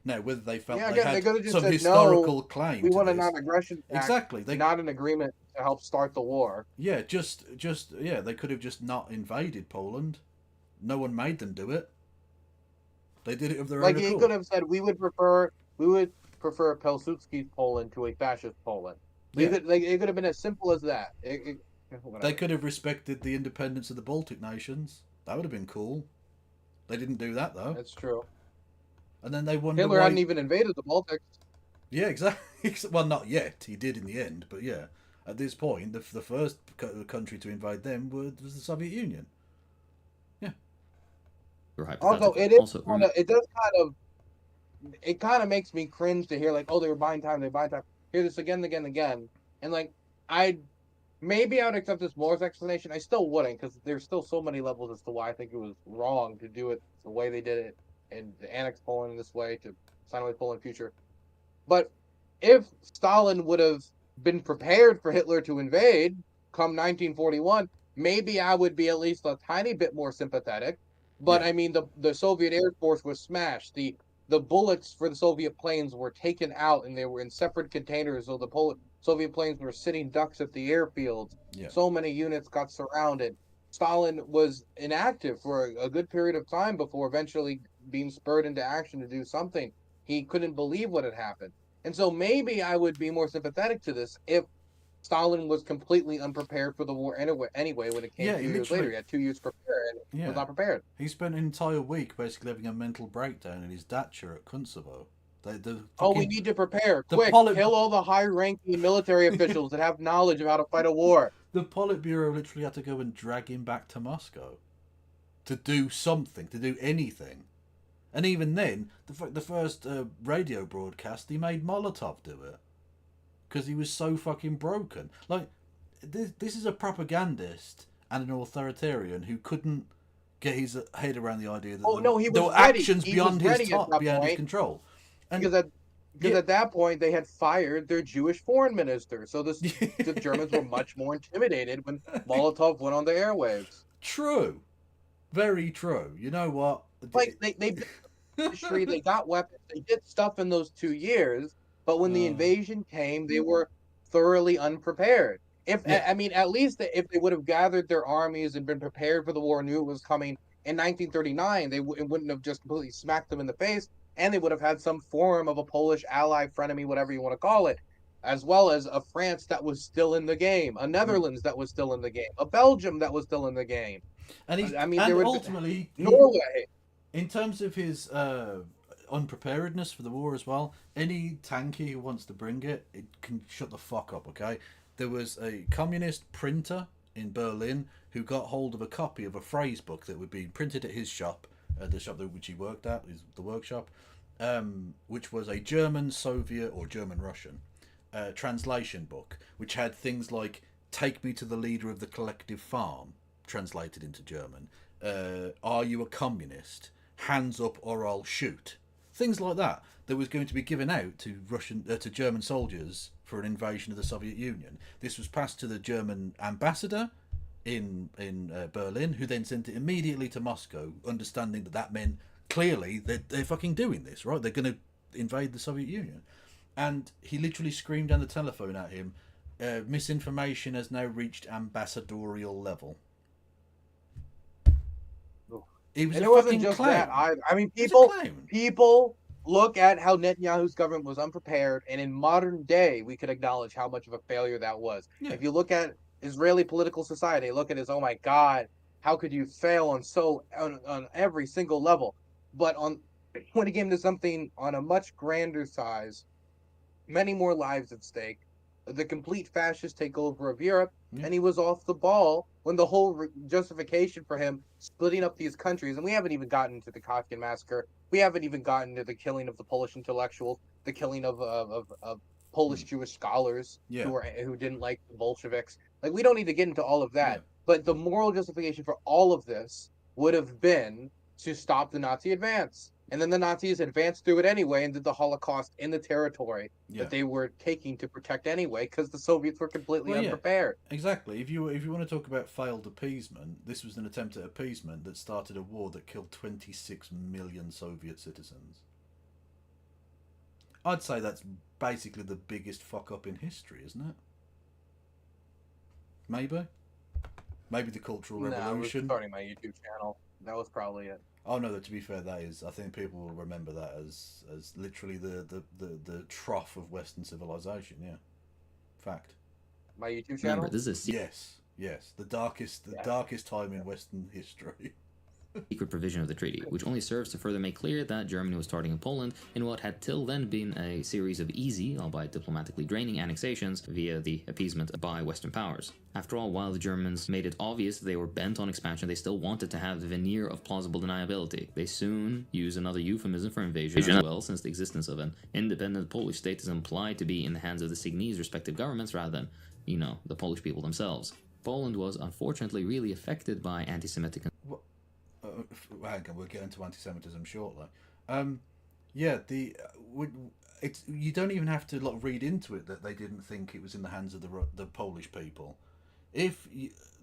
Now, whether they felt they had some historical claim. We want a non-aggression pact, exactly, not an agreement to help start the war. Yeah, they could have just not invaded Poland. No one made them do it. They did it of their own accord. Like he could have said, we would prefer Pilsudski's Poland to a fascist Poland. It could have been as simple as that. They could have respected the independence of the Baltic nations. That would have been cool. They didn't do that though. That's true. And then they wondered Hitler hadn't even invaded the Baltics. Yeah, exactly. Well, not yet. He did in the end, but yeah. At this point, the first country to invade them was the Soviet Union. Yeah. Although it kind of makes me cringe to hear like, oh, they were buying time. Hear this again, and like maybe I would accept this Moore's explanation. I still wouldn't, because there's still so many levels as to why I think it was wrong to do it the way they did it and to annex Poland in this way, to sign away Poland future. But if Stalin would have been prepared for Hitler to invade come 1941, maybe I would be at least a tiny bit more sympathetic. But yeah. I mean, the Soviet Air Force was smashed. The bullets for the Soviet planes were taken out, and they were in separate containers. So the Soviet planes were sitting ducks at the airfields. Yeah. So many units got surrounded. Stalin was inactive for a good period of time before eventually being spurred into action to do something. He couldn't believe what had happened. And so maybe I would be more sympathetic to this if Stalin was completely unprepared for the war anyway when it came 2 years later. He had 2 years prepared and was not prepared. He spent an entire week basically having a mental breakdown in his dacha at Kuntsevo. We need to prepare. Quick, kill all the high-ranking military officials that have knowledge of how to fight a war. The Politburo literally had to go and drag him back to Moscow to do something, to do anything. And even then, the first radio broadcast, he made Molotov do it. Because he was so fucking broken. Like, this is a propagandist and an authoritarian who couldn't get his head around the idea that there were actions beyond his control. Because at that point, they had fired their Jewish foreign minister. So the Germans were much more intimidated when Molotov went on the airwaves. True. Very true. You know what? Like, they got weapons. They did stuff in those 2 years. But when the invasion came, they were thoroughly unprepared. At least if they would have gathered their armies and been prepared for the war, knew it was coming in 1939, it wouldn't have just completely smacked them in the face. And they would have had some form of a Polish ally, frenemy, whatever you want to call it, as well as a France that was still in the game, a Netherlands that was still in the game, a Belgium that was still in the game. And ultimately, Norway. In terms of his unpreparedness for the war as well, any tanky who wants to bring it can shut the fuck up, okay? There was a communist printer in Berlin who got hold of a copy of a phrase book that would be printed at his shop, the shop which he worked at, the workshop, which was a German, Soviet, or German-Russian translation book, which had things like "Take me to the leader of the collective farm," translated into German, "Are you a communist? Hands up or I'll shoot." Things like that was going to be given out to to German soldiers for an invasion of the Soviet Union. This was passed to the German ambassador in Berlin, who then sent it immediately to Moscow, understanding that meant clearly that they're fucking doing this, right? They're going to invade the Soviet Union. And he literally screamed down the telephone at him, misinformation has now reached ambassadorial level. He was And a it wasn't fucking just clown. that either. I mean, He was a clown. people look at how Netanyahu's government was unprepared, and in modern day, we could acknowledge how much of a failure that was. Yeah. If you look at Israeli political society, look at it as, oh my God, how could you fail on every single level? But when it came to something on a much grander size, many more lives at stake, the complete fascist takeover of Europe, Yeah. and he was off the ball when the whole justification for him splitting up these countries, and we haven't even gotten to the Kafkin massacre, we haven't even gotten to the killing of the Polish intellectuals, the killing of Polish Jewish scholars Yeah. who didn't like the Bolsheviks. Like, we don't need to get into all of that, Yeah. but the moral justification for all of this would have been to stop the Nazi advance. And then the Nazis advanced through it anyway and did the Holocaust in the territory Yeah. that they were taking to protect anyway, because the Soviets were completely unprepared. Exactly. If you want to talk about failed appeasement, this was an attempt at appeasement that started a war that killed 26 million Soviet citizens. I'd say that's basically the biggest fuck up in history, isn't it? Maybe the Cultural Revolution. I was starting my YouTube channel. That was probably it. Oh no, to be fair, that is. I think people will remember that as literally the trough of Western civilization. Yeah, fact. My YouTube channel. Remember, this is a Yes, the darkest time in Western history. secret provision of the treaty, which only serves to further make clear that Germany was starting in Poland in what had till then been a series of easy, albeit diplomatically draining, annexations via the appeasement by Western powers. After all, while the Germans made it obvious they were bent on expansion, they still wanted to have the veneer of plausible deniability. They soon use another euphemism for invasion as well, since the existence of an independent Polish state is implied to be in the hands of the signees' respective governments rather than, the Polish people themselves. Poland was unfortunately really affected by anti-Semitic. Hang on, we'll get into anti-Semitism shortly. You don't even have to read into it that they didn't think it was in the hands of the Polish people. If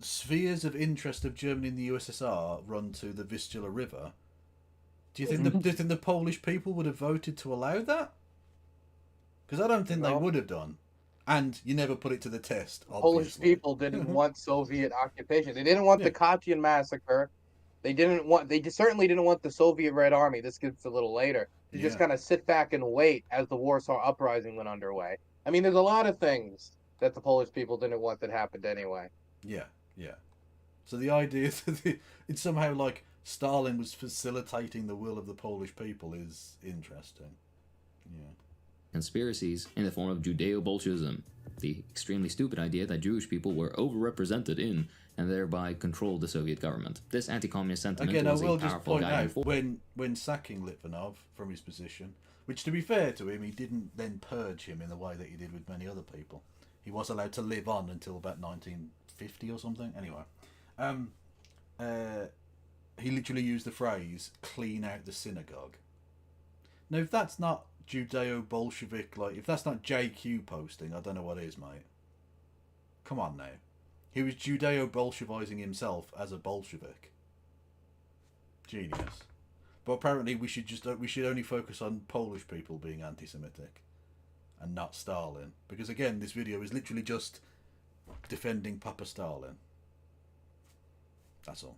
spheres of interest of Germany in the USSR run to the Vistula River, do you think the Polish people would have voted to allow that? Because I don't think they would have done. And you never put it to the test, obviously. Polish people didn't want Soviet occupation. They didn't want the Katyn massacre. They certainly didn't want the Soviet Red Army. This gets a little later. To just kind of sit back and wait as the Warsaw Uprising went underway. I mean, there's a lot of things that the Polish people didn't want that happened anyway. Yeah. So the idea that it's somehow like Stalin was facilitating the will of the Polish people is interesting. Yeah. Conspiracies in the form of Judeo-Bolshevism, the extremely stupid idea that Jewish people were overrepresented in and thereby controlled the Soviet government. This anti-communist sentiment Again, I was will a just powerful point guiding out, force. when sacking Litvinov from his position, which to be fair to him, he didn't then purge him in the way that he did with many other people. He was allowed to live on until about 1950 or something. Anyway, he literally used the phrase, clean out the synagogue. Now, if that's not Judeo-Bolshevik, if that's not JQ posting, I don't know what is, mate. Come on now. He was Judeo-Bolshevizing himself as a Bolshevik. Genius. But apparently we should only focus on Polish people being anti-Semitic and not Stalin. Because again, this video is literally just defending Papa Stalin. That's all.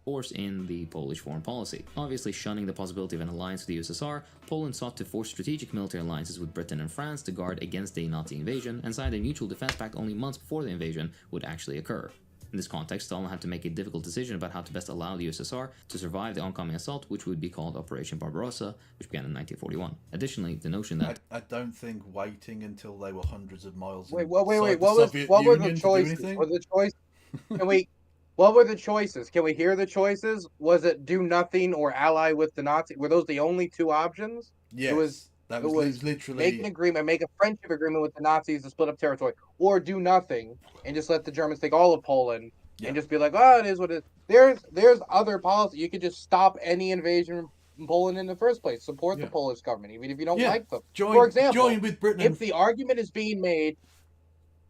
Force in the Polish foreign policy. Obviously shunning the possibility of an alliance with the USSR, Poland sought to force strategic military alliances with Britain and France to guard against a Nazi invasion and signed a mutual defense pact only months before the invasion would actually occur. In this context, Stalin had to make a difficult decision about how to best allow the USSR to survive the oncoming assault, which would be called Operation Barbarossa, which began in 1941. Additionally, the notion that... I don't think waiting until they were hundreds of miles Wait, inside what were the choices? What were the choices? Can we hear the choices? Was it do nothing or ally with the Nazis? Were those the only two options? Yes. It was literally make an agreement, make a friendship agreement with the Nazis to split up territory, or do nothing and just let the Germans take all of Poland and just be like, oh, it is what it is. There's other policy. You could just stop any invasion from Poland in the first place. Support the Polish government, even if you don't like them. For example, join with Britain. If the argument is being made,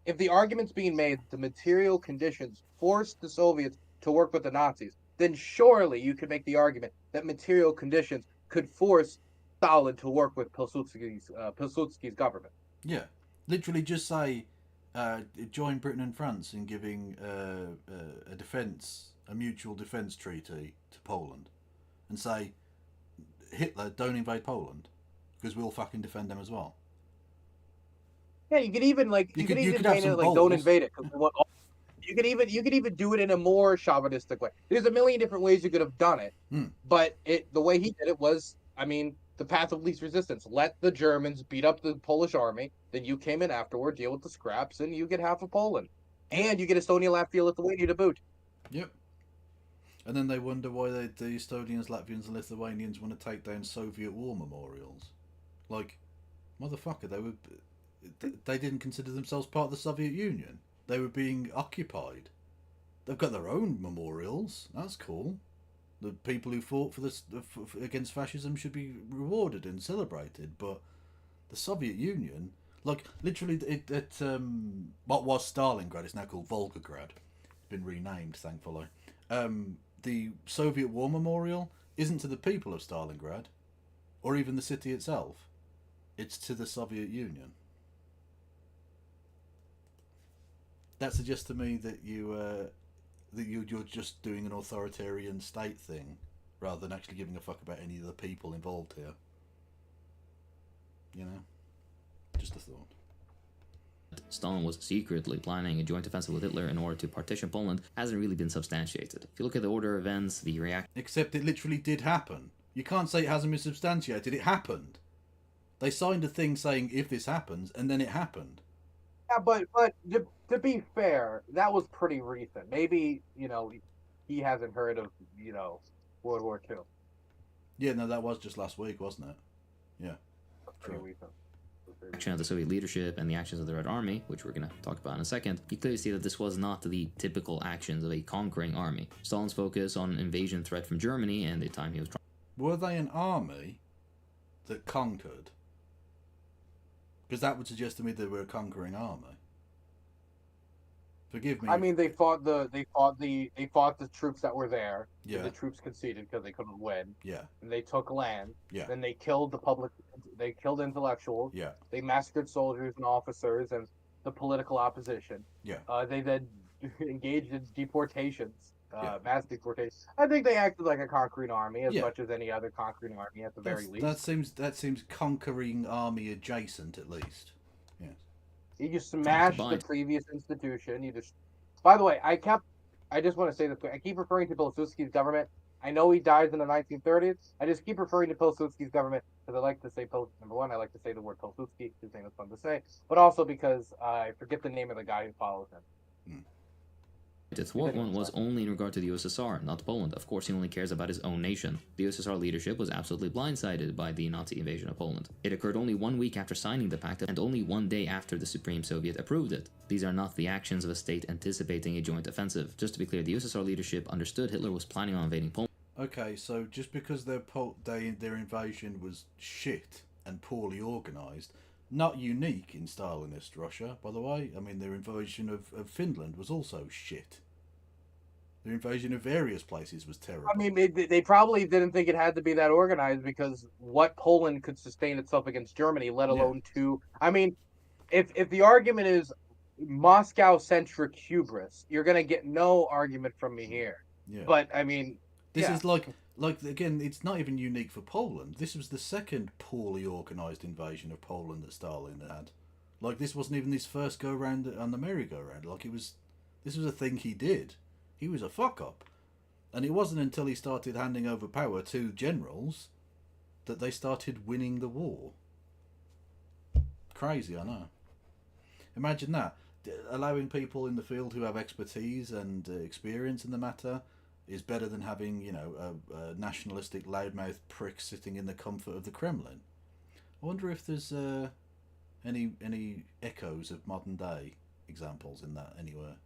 if the argument's being made the material conditions forced the Soviets to work with the Nazis, then surely you could make the argument that material conditions could force Stalin to work with Pilsudski's government. Yeah, literally just say join Britain and France in giving a mutual defence treaty to Poland, and say Hitler don't invade Poland because we'll fucking defend them as well. Yeah, you could even You could could even have paint it some like don't balls. invade it because we want. You could even do it in a more chauvinistic way. There's a million different ways you could have done it, but the way he did it was, I mean, the path of least resistance. Let the Germans beat up the Polish army, then you came in afterward, deal with the scraps, and you get half of Poland, and you get Estonia, Latvia, Lithuania to boot. Yep. And then they wonder why the Estonians, Latvians, and Lithuanians want to take down Soviet war memorials. Like, motherfucker, they didn't consider themselves part of the Soviet Union. They were being occupied. They've got their own memorials. That's cool. The people who fought against fascism should be rewarded and celebrated. But the Soviet Union, like literally, what was Stalingrad, it's now called Volgograd. It's been renamed, thankfully. The Soviet War Memorial isn't to the people of Stalingrad, or even the city itself. It's to the Soviet Union. That suggests to me that you're just doing an authoritarian state thing, rather than actually giving a fuck about any of the people involved here. You know, just a thought. Stalin was secretly planning a joint offensive with Hitler in order to partition Poland hasn't really been substantiated. If you look at the order of events, the reaction... Except it literally did happen. You can't say it hasn't been substantiated. It happened. They signed a thing saying if this happens, and then it happened. Yeah, but to be fair, that was pretty recent. Maybe, he hasn't heard of, World War II. Yeah, no, that was just last week, wasn't it? Yeah. Pretty recent. Action of the Soviet leadership and the actions of the Red Army, which we're going to talk about in a second, you clearly see that this was not the typical actions of a conquering army. Stalin's focus on an invasion threat from Germany and the time he was trying... Were they an army that conquered? Because that would suggest to me they were a conquering army. Forgive me. I mean, they fought the troops that were there. Yeah. The troops conceded because they couldn't win. Yeah. And they took land. Yeah. Then they killed the public. They killed intellectuals. Yeah. They massacred soldiers and officers and the political opposition. Yeah. They then engaged in deportations, mass deportations. I think they acted like a conquering army as much as any other conquering army at the very least. That seems conquering army adjacent at least. Yes. You smashed the previous institution. You just. By the way, I just want to say this. I keep referring to Pilsudski's government. I know he dies in the 1930s. I just keep referring to Pilsudski's government because I like to say number one. I like to say the word Pilsudski. His name is fun to say, but also because I forget the name of the guy who follows him. Its war one was only in regard to the USSR, not Poland. Of course, he only cares about his own nation. The USSR leadership was absolutely blindsided by the Nazi invasion of Poland. It occurred only 1 week after signing the pact and only 1 day after the Supreme Soviet approved it. These are not the actions of a state anticipating a joint offensive. Just to be clear, the USSR leadership understood Hitler was planning on invading Poland. Okay, so just because their invasion was shit and poorly organised, not unique in Stalinist Russia, by the way. I mean, their invasion of Finland was also shit. Their invasion of various places was terrible. I mean, they probably didn't think it had to be that organized because what Poland could sustain itself against Germany, let alone two. I mean, if the argument is Moscow-centric hubris, you're going to get no argument from me here. Yeah. But, I mean... This is like again, it's not even unique for Poland. This was the second poorly organised invasion of Poland that Stalin had. Like, this wasn't even his first go-round on the merry-go-round. Like, this was a thing he did. He was a fuck-up. And it wasn't until he started handing over power to generals that they started winning the war. Crazy, I know. Imagine that. Allowing people in the field who have expertise and experience in the matter is better than having, a nationalistic loudmouth prick sitting in the comfort of the Kremlin. I wonder if there's any echoes of modern day examples in that anywhere.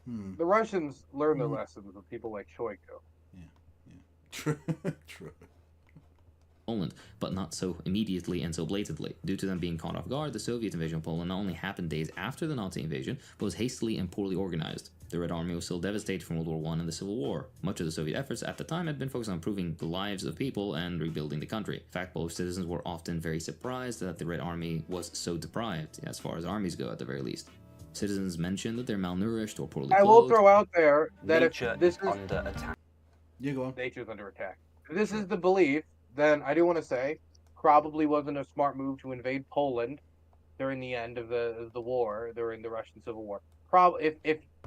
The Russians learn their lessons with people like Shoigu. Yeah. True. Poland, but not so immediately and so blatantly. Due to them being caught off guard, the Soviet invasion of Poland not only happened days after the Nazi invasion, but was hastily and poorly organized. The Red Army was still devastated from World War I and the Civil War. Much of the Soviet efforts at the time had been focused on improving the lives of people and rebuilding the country. In fact, Polish citizens were often very surprised that the Red Army was so deprived, as far as armies go at the very least. Citizens mentioned that they're malnourished or poorly clothed. I will throw out there that if this is under attack. You go on. nature's under attack. If this is the belief, then I do want to say probably wasn't a smart move to invade Poland during the end of the war, during the Russian Civil War. Probably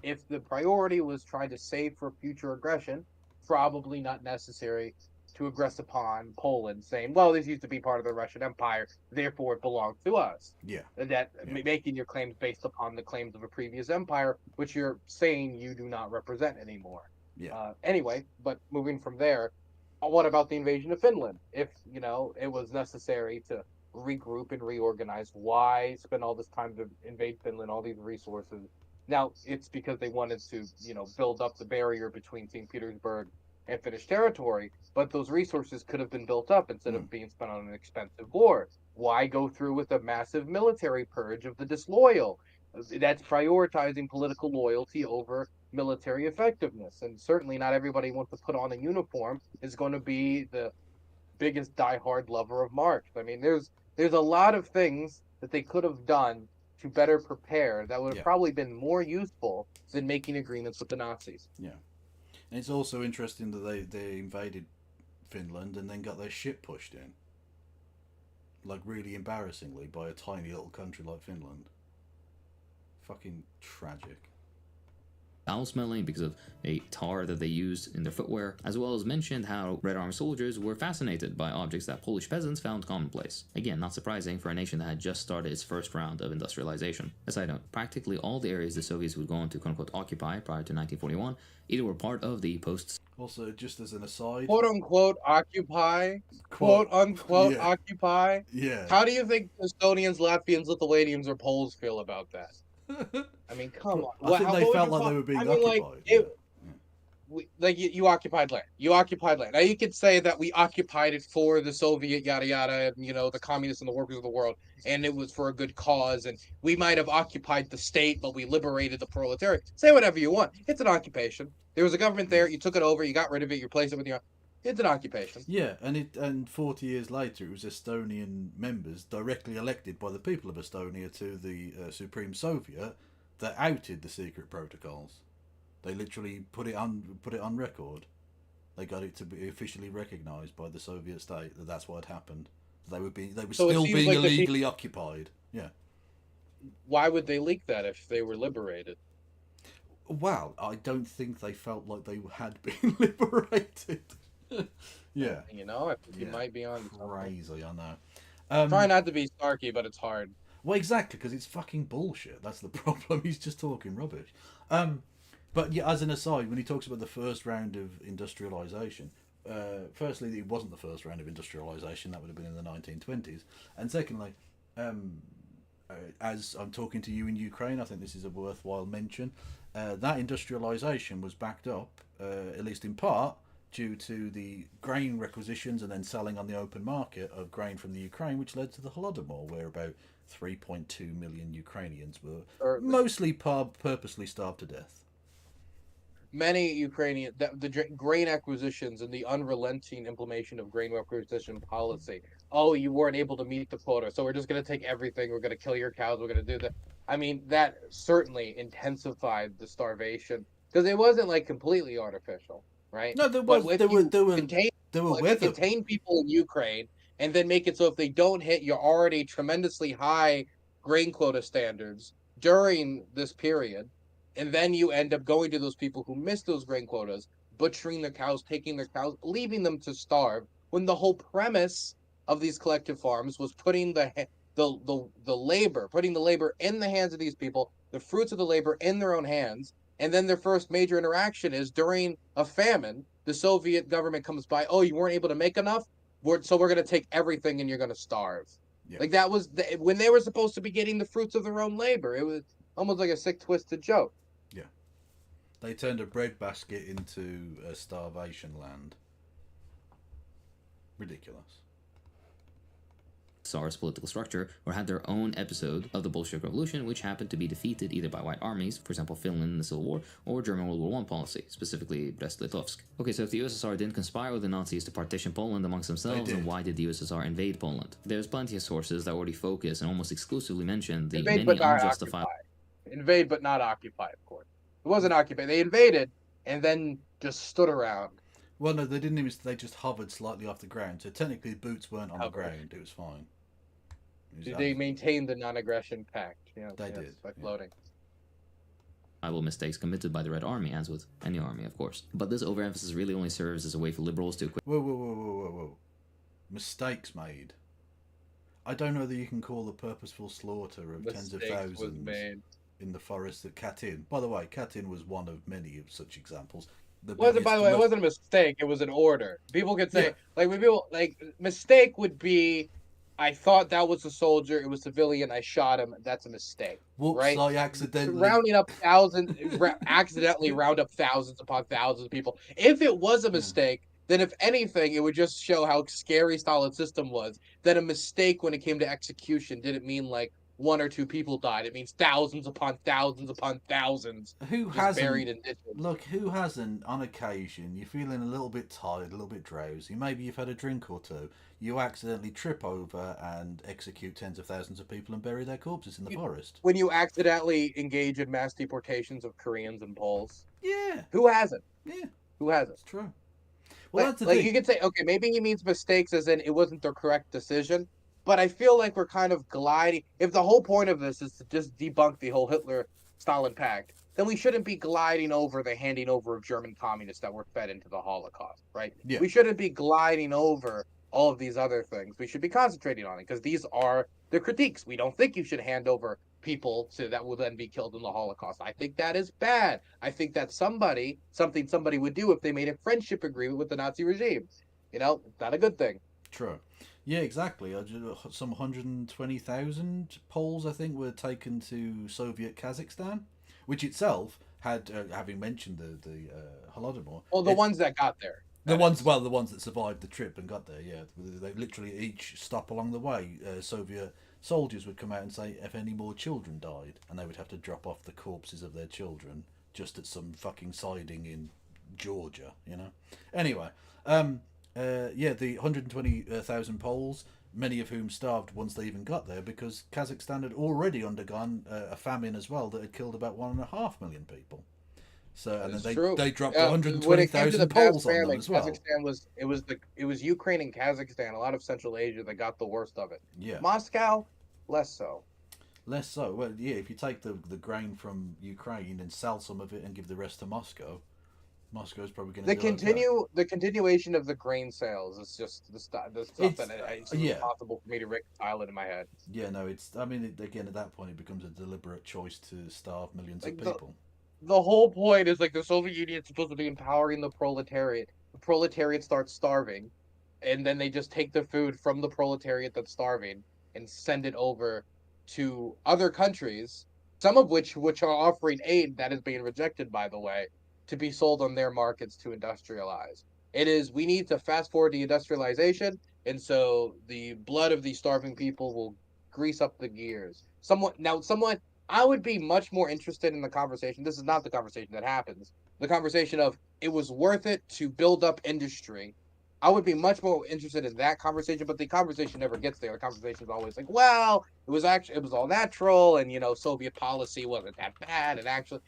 if the priority was trying to save for future aggression, probably not necessary to aggress upon Poland, saying, well, this used to be part of the Russian Empire, therefore it belongs to us. Yeah. Making your claims based upon the claims of a previous empire, which you're saying you do not represent anymore. Yeah. Anyway, but moving from there, what about the invasion of Finland? If, it was necessary to regroup and reorganize, why spend all this time to invade Finland, all these resources? Now, it's because they wanted to, build up the barrier between St. Petersburg and Finnish territory, but those resources could have been built up instead of being spent on an expensive war. Why go through with a massive military purge of the disloyal? That's prioritizing political loyalty over military effectiveness. And certainly not everybody who wants to put on a uniform is going to be the biggest diehard lover of Marx. I mean, there's a lot of things that they could have done to better prepare that would have probably been more useful than making agreements with the Nazis. Yeah. And it's also interesting that they invaded Finland and then got their shit pushed in. Like, really embarrassingly, by a tiny little country like Finland. Fucking tragic. Foul smelling because of a tar that they used in their footwear, as well as mentioned how Red Army soldiers were fascinated by objects that Polish peasants found commonplace. Again, not surprising for a nation that had just started its first round of industrialization. A side note, practically all the areas the Soviets would go on to quote-unquote occupy prior to 1941 either were part of the post... Also, just as an aside... Quote-unquote occupy? Quote-unquote occupy? Yeah. How do you think Estonians, Latvians, Lithuanians, or Poles feel about that? I mean, come on. I think they felt like they were being occupied. You occupied land. You occupied land. Now, you could say that we occupied it for the Soviet yada yada, and, the communists and the workers of the world, and it was for a good cause, and we might have occupied the state, but we liberated the proletariat. Say whatever you want. It's an occupation. There was a government there. You took it over. You got rid of it. You replaced it with your... It's an occupation. Yeah, and 40 years later, it was Estonian members directly elected by the people of Estonia to the Supreme Soviet that outed the secret protocols. They literally put it on record. They got it to be officially recognised by the Soviet state that that's what had happened. They were still being illegally occupied. Yeah. Why would they leak that if they were liberated? Well, I don't think they felt like they had been liberated. Yeah. I think you might be on crazy, I know. Try not to be snarky, but it's hard. Well, exactly, because it's fucking bullshit. That's the problem. He's just talking rubbish. But yeah, as an aside, when he talks about the first round of industrialisation, firstly, it wasn't the first round of industrialisation. That would have been in the 1920s. And secondly, as I'm talking to you in Ukraine, I think this is a worthwhile mention. That industrialisation was backed up, at least in part, due to the grain requisitions and then selling on the open market of grain from the Ukraine, which led to the Holodomor, where about 3.2 million Ukrainians were mostly purposely starved to death. Many Ukrainian, the grain acquisitions and the unrelenting implementation of grain acquisition policy. Oh, you weren't able to meet the quota, so we're just going to take everything. We're going to kill your cows. We're going to do that. I mean, that certainly intensified the starvation because it wasn't like completely artificial. Right? No, there were contain people in Ukraine and then make it so if they don't hit your already tremendously high grain quota standards during this period, and then you end up going to those people who missed those grain quotas, butchering their cows, taking their cows, leaving them to starve, when the whole premise of these collective farms was putting the labor in the hands of these people, the fruits of the labor in their own hands. And then their first major interaction is during a famine. The Soviet government comes by. Oh, you weren't able to make enough, so we're going to take everything and you're going to starve. Yeah. Like that was when they were supposed to be getting the fruits of their own labor. It was almost like a sick, twisted joke. Yeah, they turned a breadbasket into a starvation land. Ridiculous. Tsar's political structure, or had their own episode of the Bolshevik Revolution, which happened to be defeated either by white armies, for example Finland in the Civil War, or German World War I policy, specifically Brest-Litovsk. Okay, so if the USSR didn't conspire with the Nazis to partition Poland amongst themselves, then why did the USSR invade Poland? There's plenty of sources that already focus and almost exclusively mention the Invade many but not unjustified... occupy. Invade but not occupy, of course. It wasn't occupied. They invaded and then just stood around. Well, no, they didn't even. They just hovered slightly off the ground. So technically, the boots weren't on the ground. It was fine. They maintained the non-aggression pact. They did by floating. mistakes committed by the Red Army, as with any army, of course. But this overemphasis really only serves as a way for liberals to... Whoa. Mistakes made. I don't know that you can call the purposeful slaughter of tens of thousands in the forest at Katyn. By the way, Katyn was one of many of such examples. It wasn't a mistake. It was an order. People could say, mistake would be, I thought that was a soldier. It was civilian. I shot him. That's a mistake. Whoops, right? I accidentally accidentally round up thousands upon thousands of people. If it was a mistake, then if anything, it would just show how scary Stalin's system was. That a mistake when it came to execution didn't mean like one or two people died. It means thousands upon thousands upon thousands. Who just hasn't? Buried in ditches. Look, who hasn't? On occasion, you're feeling a little bit tired, a little bit drowsy. Maybe you've had a drink or two. You accidentally trip over and execute tens of thousands of people and bury their corpses in the forest. When you accidentally engage in mass deportations of Koreans and Poles. Yeah. Who hasn't? Yeah. Who hasn't? It's true. Well, that's the thing. thing. You could say, okay, maybe he means mistakes as in it wasn't the correct decision. But I feel like we're kind of gliding. If the whole point of this is to just debunk the whole Hitler-Stalin pact, then we shouldn't be gliding over the handing over of German communists that were fed into the Holocaust, right? Yeah. We shouldn't be gliding over all of these other things. We should be concentrating on it because these are the critiques. We don't think you should hand over people that will then be killed in the Holocaust. I think that is bad. I think that's something somebody would do if they made a friendship agreement with the Nazi regime. It's not a good thing. True. Yeah, exactly. Some 120,000 Poles, I think, were taken to Soviet Kazakhstan, which itself had, having mentioned the Holodomor. Well, the ones that got there. The ones that survived the trip and got there, yeah. They literally each stop along the way, Soviet soldiers would come out and say if any more children died, and they would have to drop off the corpses of their children just at some fucking siding in Georgia, Anyway, the 120,000 Poles, many of whom starved once they even got there because Kazakhstan had already undergone a famine as well that had killed about 1.5 million people. So and then they dropped 120,000 Poles on them as well. Kazakhstan it was Ukraine and Kazakhstan, a lot of Central Asia that got the worst of it. Yeah. Moscow, less so. Less so. Well, yeah, if you take the grain from Ukraine and sell some of it and give the rest to Moscow, Moscow's probably going to the continuation of the grain sales is just the stuff that it's impossible for me to reconcile it in my head. Yeah, no, again, at that point it becomes a deliberate choice to starve millions of people. The whole point is the Soviet Union is supposed to be empowering the proletariat. The proletariat starts starving, and then they just take the food from the proletariat that's starving and send it over to other countries, some of which are offering aid that is being rejected, by the way, to be sold on their markets to industrialize. We need to fast forward the industrialization, and so the blood of these starving people will grease up the gears. I would be much more interested in the conversation. This is not the conversation that happens. The conversation of it was worth it to build up industry. I would be much more interested in that conversation, but the conversation never gets there. The conversation is always like, well, it was all natural, and Soviet policy wasn't that bad, and actually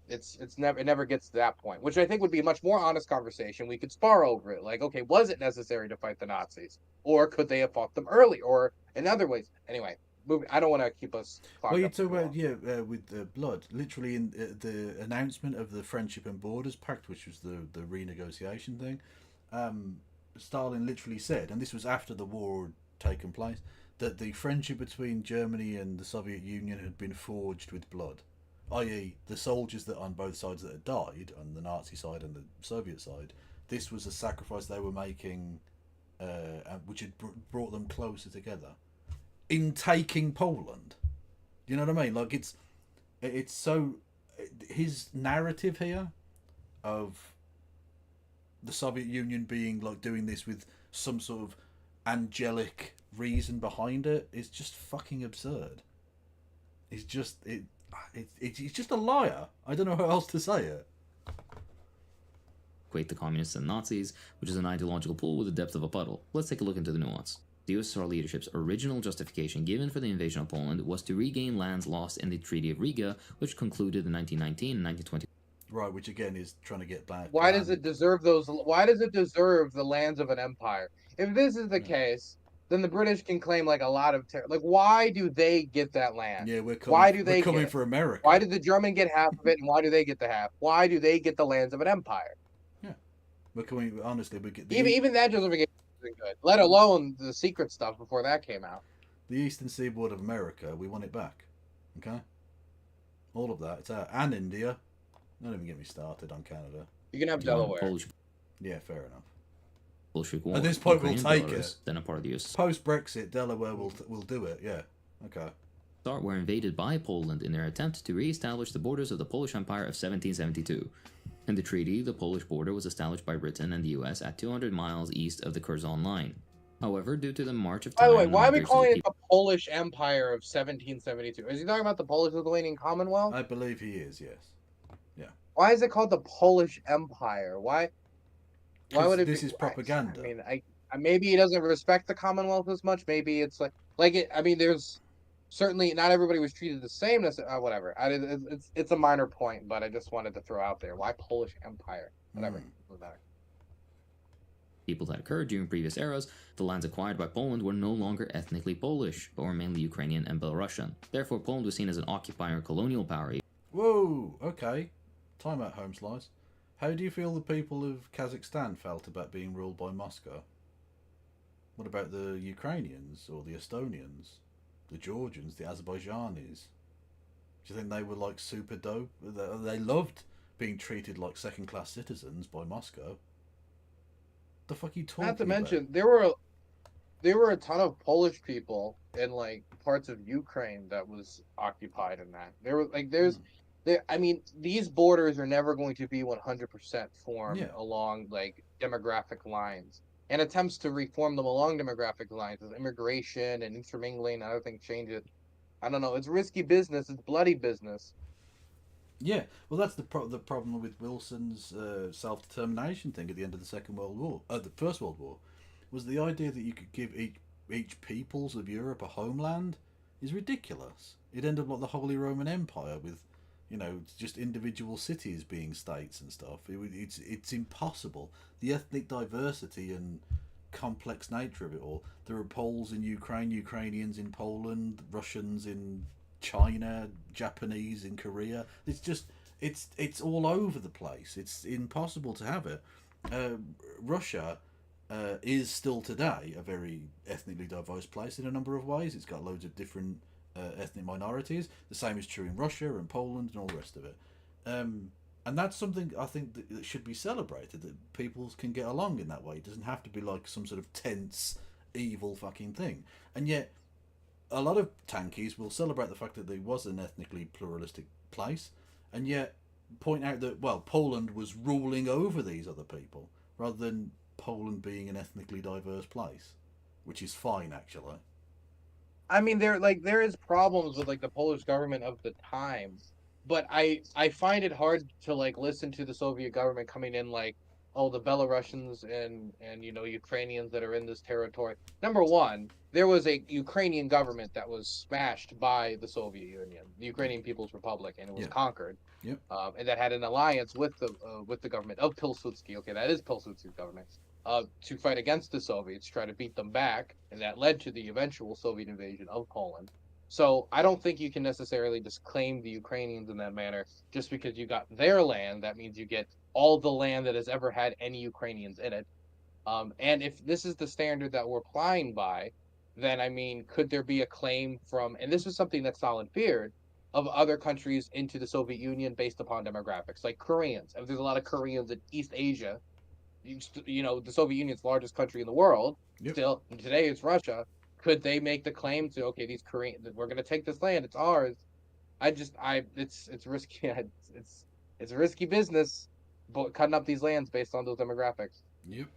it never gets to that point, which I think would be a much more honest conversation. We could spar over it. Like, okay, was it necessary to fight the Nazis? Or could they have fought them early? Or in other ways? Anyway, I don't want to keep us... Well, you talk about, with the blood. Literally, in the announcement of the Friendship and Borders Pact, which was the renegotiation thing, Stalin literally said, and this was after the war had taken place, that the friendship between Germany and the Soviet Union had been forged with blood. I.e., the soldiers that on both sides that had died, on the Nazi side and the Soviet side, this was a sacrifice they were making, which had brought them closer together in taking Poland. You know what I mean? Like, it's so... His narrative here of the Soviet Union being like doing this with some sort of angelic reason behind it is just fucking absurd. It's just it's just a liar. I don't know how else to say it. Equate the communists and Nazis, which is an ideological pool with the depth of a puddle. Let's take a look into the nuance. The USSR leadership's original justification given for the invasion of Poland was to regain lands lost in the Treaty of Riga, which concluded in 1919 and 1920. Right, which again is trying to get back. Why does it deserve those? Why does it deserve the lands of an empire? If this is the case, then the British can claim like a lot of like. Why do they get that land? Yeah, we're coming. Why do they we're coming get for America? Why did the German get half of it, and why do they get the half? Why do they get the lands of an empire? Yeah, we're coming. Honestly, we get Even that justification isn't good. Let alone the secret stuff before that came out. The eastern seaboard of America. We want it back. Okay, all of that. It's out, and India. Don't even get me started on Canada. You can have Delaware. Polish, yeah, fair enough. Bolshevik War. At this point, Ukraine, we'll take Belarus, it. Then a part of the USSR. Post Brexit, Delaware will do it. Yeah. Okay. Were invaded by Poland in their attempt to re-establish the borders of the Polish Empire of 1772. In the treaty, the Polish border was established by Britain and the US at 200 miles east of the Curzon Line. However, due to the march of time... By the way, why are we calling it the Polish Empire of 1772? Is he talking about the Polish-Lithuanian Commonwealth? I believe he is, yes. Yeah. Why is it called the Polish Empire? Why would it this be... is propaganda. I mean, maybe he doesn't respect the Commonwealth as much. Maybe it's I mean, there's... Certainly, not everybody was treated the same. Whatever. It's a minor point, but I just wanted to throw out there. Why Polish Empire? Whatever. People that occurred during previous eras, the lands acquired by Poland were no longer ethnically Polish, but were mainly Ukrainian and Belarusian. Therefore, Poland was seen as an occupier colonial power. Whoa, okay. Time out, home slice. How do you feel the people of Kazakhstan felt about being ruled by Moscow? What about the Ukrainians or the Estonians? The Georgians, the Azerbaijanis? Do you think they were like super dope? They loved being treated like second-class citizens by Moscow. The fuck are you talking about? Not to mention, there were a ton of Polish people in like parts of Ukraine that was occupied in that. There was like I mean, these borders are never going to be 100% formed along like demographic lines. And attempts to reform them along demographic lines with immigration and intermingling and other things change it. I don't know. It's risky business. It's bloody business. Yeah, well, that's the problem with Wilson's self-determination thing at the end of the Second World War, the First World War, was the idea that you could give each peoples of Europe a homeland is ridiculous. It ended up like the Holy Roman Empire with, you know, just individual cities being states and stuff. It's impossible. The ethnic diversity and complex nature of it all. There are Poles in Ukraine, Ukrainians in Poland, Russians in China, Japanese in Korea. It's just it's all over the place. It's impossible to have it. Russia is still today a very ethnically diverse place in a number of ways. It's got loads of different ethnic minorities. The same is true in Russia and Poland and all the rest of it. And that's something I think that should be celebrated, that peoples can get along in that way. It doesn't have to be like some sort of tense, evil fucking thing. And yet, a lot of tankies will celebrate the fact that there was an ethnically pluralistic place, and yet point out that, well, Poland was ruling over these other people, rather than Poland being an ethnically diverse place, which is fine, actually. I mean, there is problems with like the Polish government of the time, but I find it hard to like listen to the Soviet government coming in like, oh, the Belarusians and you know Ukrainians that are in this territory. Number one, there was a Ukrainian government that was smashed by the Soviet Union, the Ukrainian People's Republic, and it was conquered. Yep. And that had an alliance with the government of Pilsudski. Okay, that is Pilsudski's government. To fight against the Soviets, try to beat them back, and that led to the eventual Soviet invasion of Poland. So I don't think you can necessarily just claim the Ukrainians in that manner. Just because you got their land, that means you get all the land that has ever had any Ukrainians in it. And if this is the standard that we're applying by, then I mean, could there be a claim from, and this is something that Stalin feared, of other countries into the Soviet Union based upon demographics, like Koreans. If there's a lot of Koreans in East Asia, you know, the Soviet Union's largest country in the world, still, and today it's Russia, could they make the claim to, okay, these Koreans, we're going to take this land, it's ours? It's risky. It's a risky business, but cutting up these lands based on those demographics. Yep.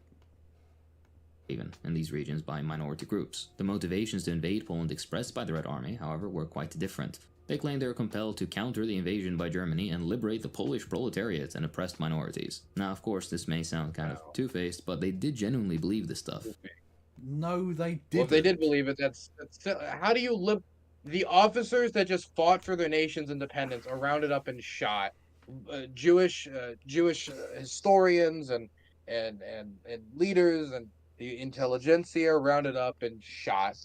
even in these regions by minority groups. The motivations to invade Poland expressed by the Red Army, however, were quite different. They claimed they were compelled to counter the invasion by Germany and liberate the Polish proletariat and oppressed minorities. Now, of course, this may sound kind of two-faced, but they did genuinely believe this stuff. No, they didn't. Well, if they did believe it, that's how do you live? The officers that just fought for their nation's independence are rounded up and shot. Jewish historians and leaders and the intelligentsia are rounded up and shot.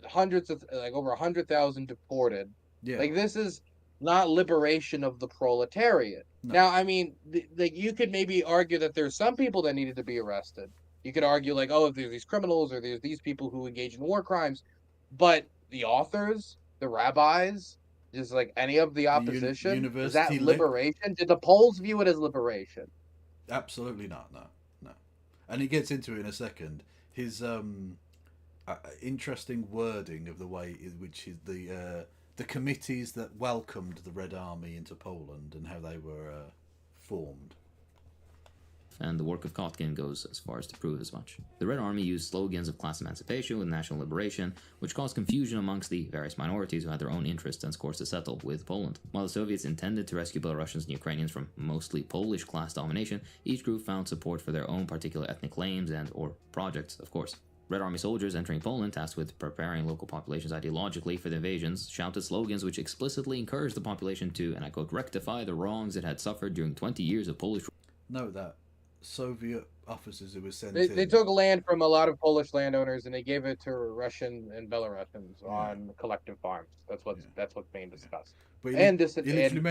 Hundreds of over 100,000 deported. Yeah. Like, this is not liberation of the proletariat. No. Now, I mean, you could maybe argue that there's some people that needed to be arrested. You could argue like, oh, if there's these criminals or there's these people who engage in war crimes, but the authors, the rabbis, just like any of the opposition, is that liberation? Did the Poles view it as liberation? Absolutely not. No. And he gets into it in a second. His interesting wording of the way in which is the committees that welcomed the Red Army into Poland and how they were formed. And the work of Kotkin goes as far as to prove as much. The Red Army used slogans of class emancipation with national liberation, which caused confusion amongst the various minorities who had their own interests and scores to settle with Poland. While the Soviets intended to rescue Belarusians and Ukrainians from mostly Polish class domination, each group found support for their own particular ethnic claims and or projects, of course. Red Army soldiers entering Poland, tasked with preparing local populations ideologically for the invasions, shouted slogans which explicitly encouraged the population to, and I quote, rectify the wrongs it had suffered during 20 years of Polish... Note that Soviet officers who were sent They took land from a lot of Polish landowners and they gave it to Russian and Belarusians on collective farms. That's what's being discussed. But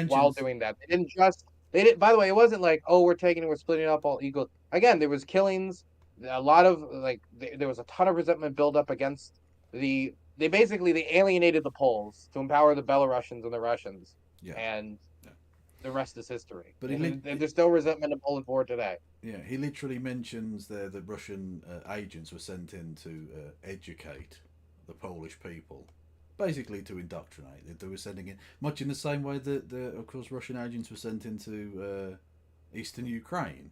while doing that, they didn't. By the way, it wasn't like, oh, we're taking and we're splitting up all equal. Again, there was killings. A lot of there was a ton of resentment built up against they alienated the Poles to empower the Belarusians and the Russians. Yeah. And the rest is history. But there's still resentment in Poland for today. Yeah, he literally mentions there that Russian agents were sent in to educate the Polish people, basically to indoctrinate. They were sending in, much in the same way that, of course, Russian agents were sent into eastern Ukraine.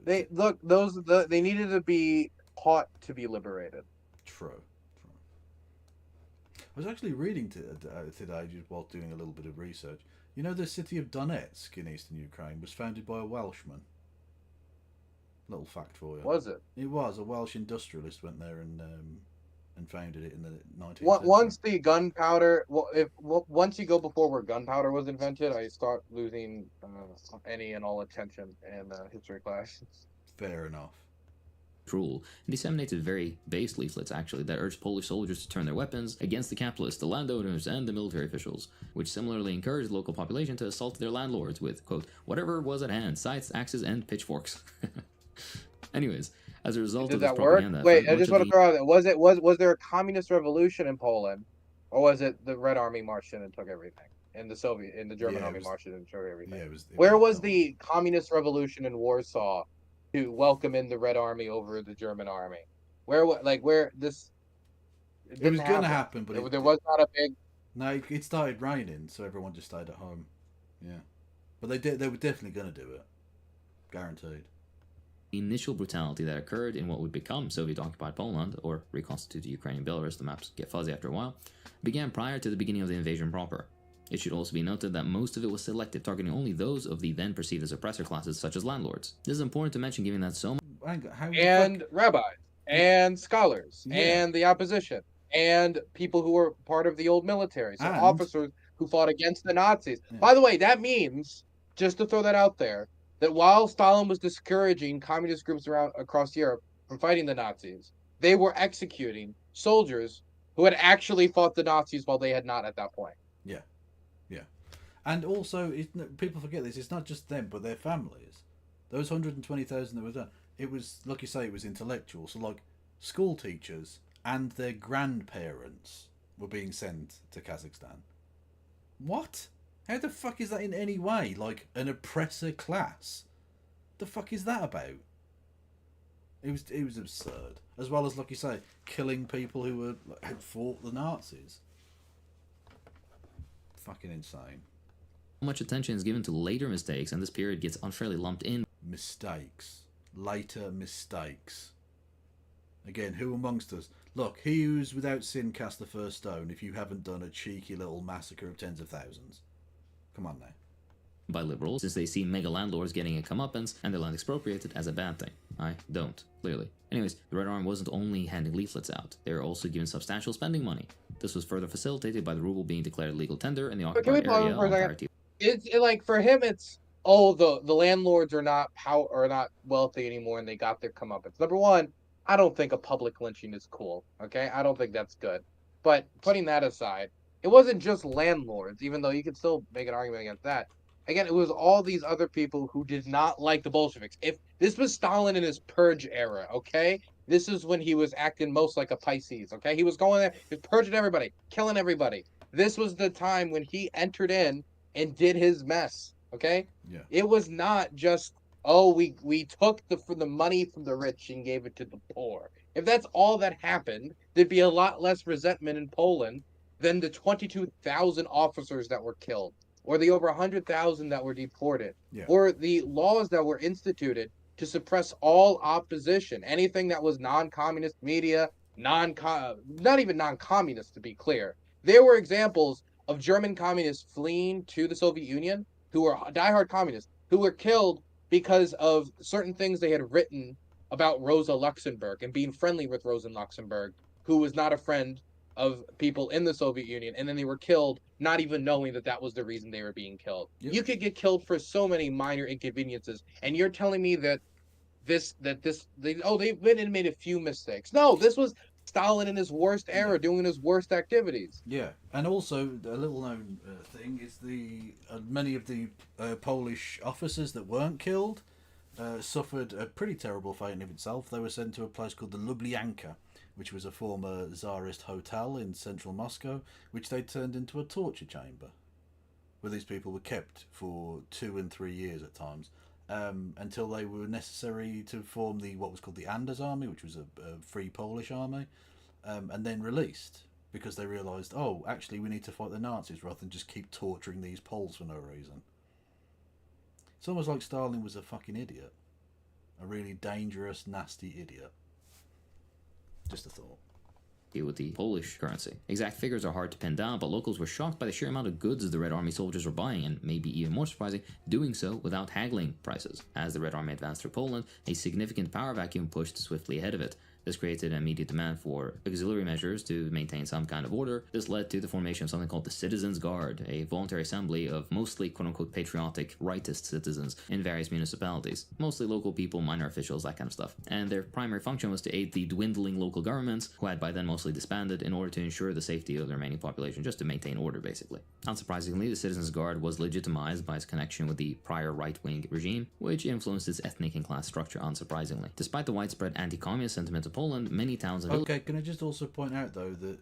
They needed to be taught to be liberated. True. I was actually reading today, just while doing a little bit of research. You know, the city of Donetsk in eastern Ukraine was founded by a Welshman. Little fact for you. Was it? It was. A Welsh industrialist went there and founded it in the 19th century. Once the gunpowder, once you go before where gunpowder was invented, I start losing any and all attention in history class. Fair enough. Rule and disseminated very base leaflets actually that urged Polish soldiers to turn their weapons against the capitalists, the landowners, and the military officials, which similarly encouraged the local population to assault their landlords with, quote, whatever was at hand, scythes, axes, and pitchforks. Anyways, as a result of this propaganda... Wait, I just want to throw out that was there a communist revolution in Poland, or was it the Red Army marched in and took everything? And the German army marched in and took everything. Yeah, Where was the communist revolution in Warsaw to welcome in the Red Army over the German army? Where this? It was going to happen, but there was not a big. No, it started raining, so everyone just stayed at home. Yeah, but they were definitely going to do it, guaranteed. The initial brutality that occurred in what would become Soviet-occupied Poland, or reconstituted Ukraine and Belarus, the maps get fuzzy after a while, began prior to the beginning of the invasion proper. It should also be noted that most of it was selective, targeting only those of the then perceived as oppressor classes, such as landlords. This is important to mention, given that so and rabbis, and scholars, and the opposition, and people who were part of the old military, so officers who fought against the Nazis. Yeah. By the way, that means, just to throw that out there, that while Stalin was discouraging communist groups across Europe from fighting the Nazis, they were executing soldiers who had actually fought the Nazis while they had not at that point. Yeah. Yeah. And also, people forget this, it's not just them, but their families. Those 120,000 that were done, it was, like you say, it was intellectual. So, like, school teachers and their grandparents were being sent to Kazakhstan. What? How the fuck is that in any way, like, an oppressor class? The fuck is that about? It was absurd. As well as, like you say, killing people who had fought the Nazis. Fucking insane. Much attention is given to later mistakes, and this period gets unfairly lumped in. Mistakes. Later mistakes. Again, who amongst us? Look, he who's without sin cast the first stone if you haven't done a cheeky little massacre of tens of thousands. Come on now. By liberals, since they see mega landlords getting a comeuppance and their land expropriated as a bad thing. I don't, clearly. Anyways, the Red Army wasn't only handing leaflets out, they were also given substantial spending money. This was further facilitated by the ruble being declared legal tender in the occupied area on entirety. Like for him, it's the landlords are not wealthy anymore, and they got their comeuppance. Number one, I don't think a public lynching is cool. Okay, I don't think that's good. But putting that aside, it wasn't just landlords, even though you could still make an argument against that. Again, it was all these other people who did not like the Bolsheviks. If this was Stalin in his purge era, okay, this is when he was acting most like a Pisces. Okay, he was going there, he was purging everybody, killing everybody. This was the time when he entered in and did his mess. Okay, Yeah. It was not just we took the money from the rich and gave it to the poor. If that's all that happened, there'd be a lot less resentment in Poland than the 22,000 officers that were killed, or the over 100,000 that were deported, Yeah. or the laws that were instituted to suppress all opposition, anything that was non-communist media, not even non-communist to be clear. There were examples of German communists fleeing to the Soviet Union who were diehard communists who were killed because of certain things they had written about Rosa Luxemburg and being friendly with Rosa Luxemburg, who was not a friend of people in the Soviet Union, and then they were killed not even knowing that that was the reason they were being killed. Yep. You could get killed for so many minor inconveniences, and you're telling me that they've been and made a few mistakes. No, this was Stalin in his worst era doing his worst activities. Yeah, and also a little known thing is the many of the Polish officers that weren't killed suffered a pretty terrible fate in of itself. They were sent to a place called the Lubyanka, which was a former Tsarist hotel in central Moscow, which they turned into a torture chamber, where these people were kept for 2 and 3 years at times, until they were necessary to form what was called the Anders Army, which was a free Polish army, and then released because they realised, oh, actually we need to fight the Nazis rather than just keep torturing these Poles for no reason. It's almost like Stalin was a fucking idiot. A really dangerous, nasty idiot. Just a thought. With the Polish currency. Exact figures are hard to pin down, but locals were shocked by the sheer amount of goods the Red Army soldiers were buying, and maybe even more surprising, doing so without haggling prices. As the Red Army advanced through Poland, a significant power vacuum pushed swiftly ahead of it. This created an immediate demand for auxiliary measures to maintain some kind of order. This led to the formation of something called the Citizens Guard, a voluntary assembly of mostly quote-unquote patriotic, rightist citizens in various municipalities. Mostly local people, minor officials, that kind of stuff. And their primary function was to aid the dwindling local governments, who had by then mostly disbanded, in order to ensure the safety of the remaining population, just to maintain order, basically. Unsurprisingly, the Citizens Guard was legitimized by its connection with the prior right-wing regime, which influenced its ethnic and class structure unsurprisingly. Despite the widespread anti-communist sentiment of Poland, many towns and Okay, can I just also point out though that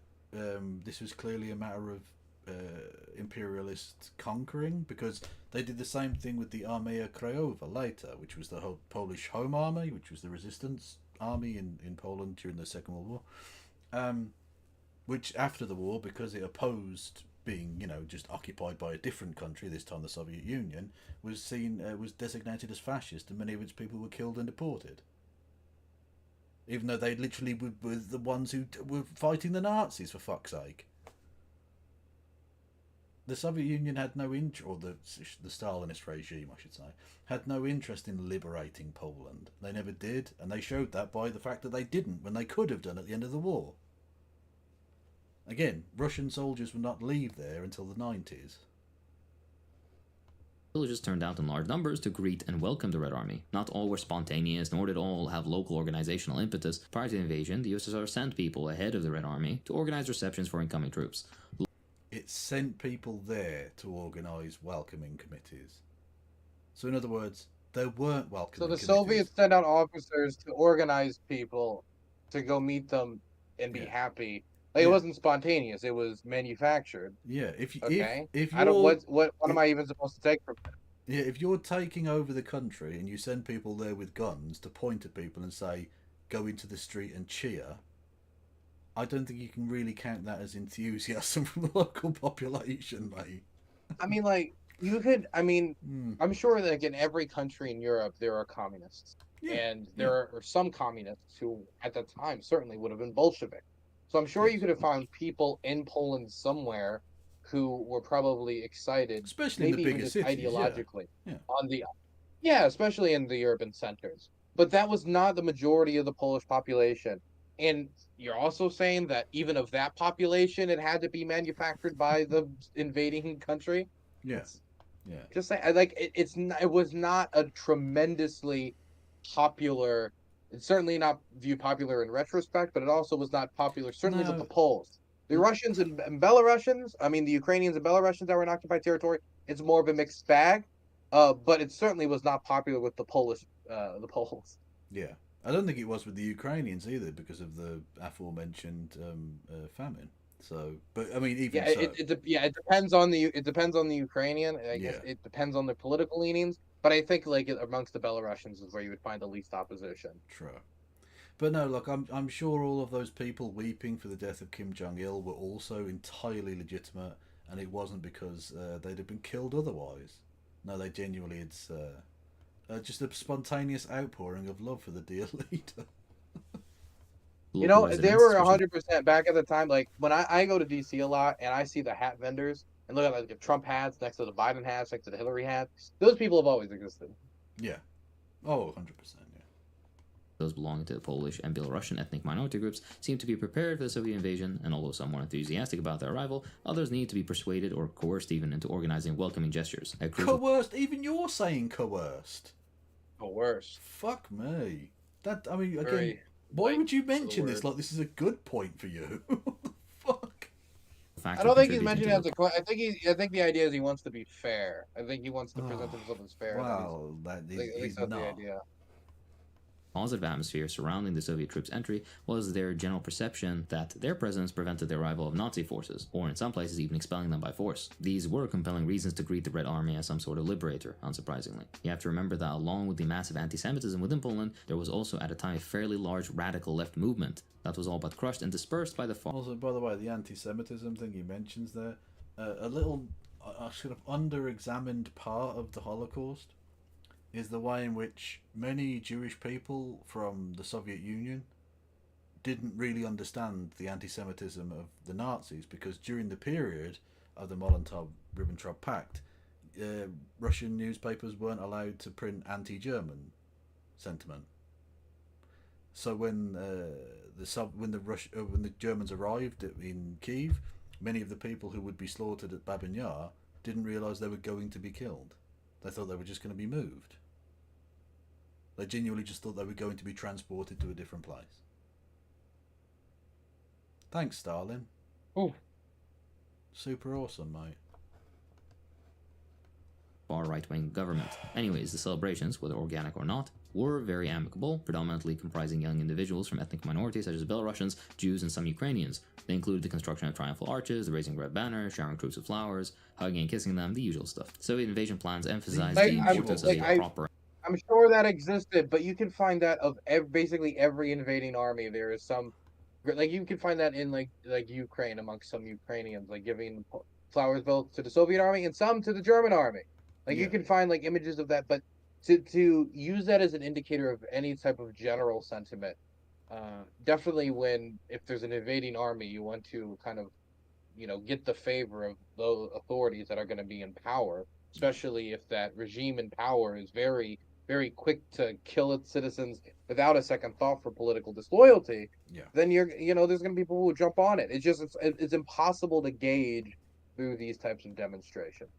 this was clearly a matter of imperialist conquering, because they did the same thing with the Armia Krajowa later, which was the Polish Home Army, which was the resistance army in Poland during the Second World War, which after the war, because it opposed being, just occupied by a different country, this time the Soviet Union, was designated as fascist, and many of its people were killed and deported. Even though they literally were the ones who were fighting the Nazis, for fuck's sake. The Soviet Union had no interest, or the Stalinist regime, I should say, had no interest in liberating Poland. They never did, and they showed that by the fact that they didn't when they could have done at the end of the war. Again, Russian soldiers would not leave there until the 90s. Villagers turned out in large numbers to greet and welcome the Red Army. Not all were spontaneous, nor did all have local organizational impetus. Prior to the invasion, the USSR sent people ahead of the Red Army to organize receptions for incoming troops. It sent people there to organise welcoming committees. So in other words, there weren't welcoming committees. So the Soviets sent out officers to organize people to go meet them and be happy. It wasn't spontaneous; it was manufactured. Yeah, if I don't, what am I even supposed to take from that? Yeah, if you're taking over the country and you send people there with guns to point at people and say, "Go into the street and cheer," I don't think you can really count that as enthusiasm from the local population, mate. I mean, I'm sure that in every country in Europe there are communists. And there are some communists who, at the time, certainly would have been Bolshevik. So I'm sure you could have found people in Poland somewhere who were probably excited, especially in maybe the even bigger just cities. ideologically, Yeah. on the especially in the urban centers. But that was not the majority of the Polish population. And you're also saying that even of that population, it had to be manufactured by the invading country. Yeah. It's, Yeah. just say like it was not a tremendously popular. It's certainly not viewed popular in retrospect, but it also was not popular certainly with the No. Poles. The Russians and Belarusians, I mean the Ukrainians and Belarusians that were in occupied territory, it's more of a mixed bag. But it certainly was not popular with the Poles. Yeah. I don't think it was with the Ukrainians either because of the aforementioned famine. So, but I mean, even so, it depends on the Ukrainian. I guess Yeah. it depends on their political leanings. But I think like amongst the Belarusians is where you would find the least opposition. true. But no, look, I'm sure all of those people weeping for the death of Kim Jong Il were also entirely legitimate, and it wasn't because they'd have been killed otherwise. No, they genuinely, it's just a spontaneous outpouring of love for the dear leader. You know, they were 100% back at the time. Like when I go to DC a lot and I see the hat vendors and look at like the Trump hats next to the Biden hats, next to the Hillary hats, those people have always existed. Yeah. Oh, 100%. Yeah. Those belonging to the Polish and Belarusian ethnic minority groups seem to be prepared for the Soviet invasion, and although some were enthusiastic about their arrival, others need to be persuaded or coerced even into organizing welcoming gestures. Coerced? Even you're saying coerced? Coerced. Fuck me. That, I mean, again, why would you mention this like this is a good point for you? Fuck. I don't think he's mentioning it as a. I think the idea is he wants to be fair. I think he wants to present himself as fair. Well, that is not. The idea. Positive atmosphere surrounding the Soviet troops' entry was their general perception that their presence prevented the arrival of Nazi forces, or in some places even expelling them by force. These were compelling reasons to greet the Red Army as some sort of liberator, unsurprisingly. You have to remember that along with the massive anti-Semitism within Poland, there was also at a time a fairly large radical left movement that was all but crushed and dispersed by the far. Also, by the way, the anti-Semitism thing he mentions there, a little sort of under-examined part of the Holocaust is the way in which many Jewish people from the Soviet Union didn't really understand the anti-Semitism of the Nazis, because during the period of the Molotov-Ribbentrop Pact, Russian newspapers weren't allowed to print anti-German sentiment. So when the Germans arrived in Kiev, many of the people who would be slaughtered at Babin Yar didn't realise they were going to be killed. They thought they were just going to be moved. They genuinely just thought they were going to be transported to a different place. Thanks, Stalin. Oh. Super awesome, mate. Far right-wing government. Anyways, the celebrations, whether organic or not, were very amicable, predominantly comprising young individuals from ethnic minorities such as Belarusians, Jews, and some Ukrainians. They included the construction of triumphal arches, the raising of red banners, showering troops with flowers, hugging and kissing them, the usual stuff. Soviet invasion plans emphasized the importance of a proper... I'm sure that existed, but you can find that of basically every invading army. There is some, like you can find that in like Ukraine amongst some Ukrainians, like giving flowers both to the Soviet army and some to the German army. Like you can find like images of that, but to use that as an indicator of any type of general sentiment, definitely if there's an invading army, you want to kind of, get the favor of those authorities that are going to be in power, especially if that regime in power is very, very quick to kill its citizens without a second thought for political disloyalty. Then there's going to be people who will jump on it. It's impossible to gauge through these types of demonstrations.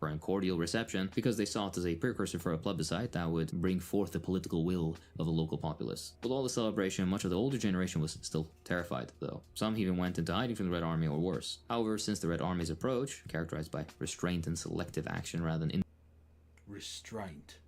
And cordial reception because they saw it as a precursor for a plebiscite that would bring forth the political will of the local populace. With all the celebration, much of the older generation was still terrified, though. Some even went into hiding from the Red Army or worse. However, since the Red Army's approach, characterized by restraint and selective action rather than restraint.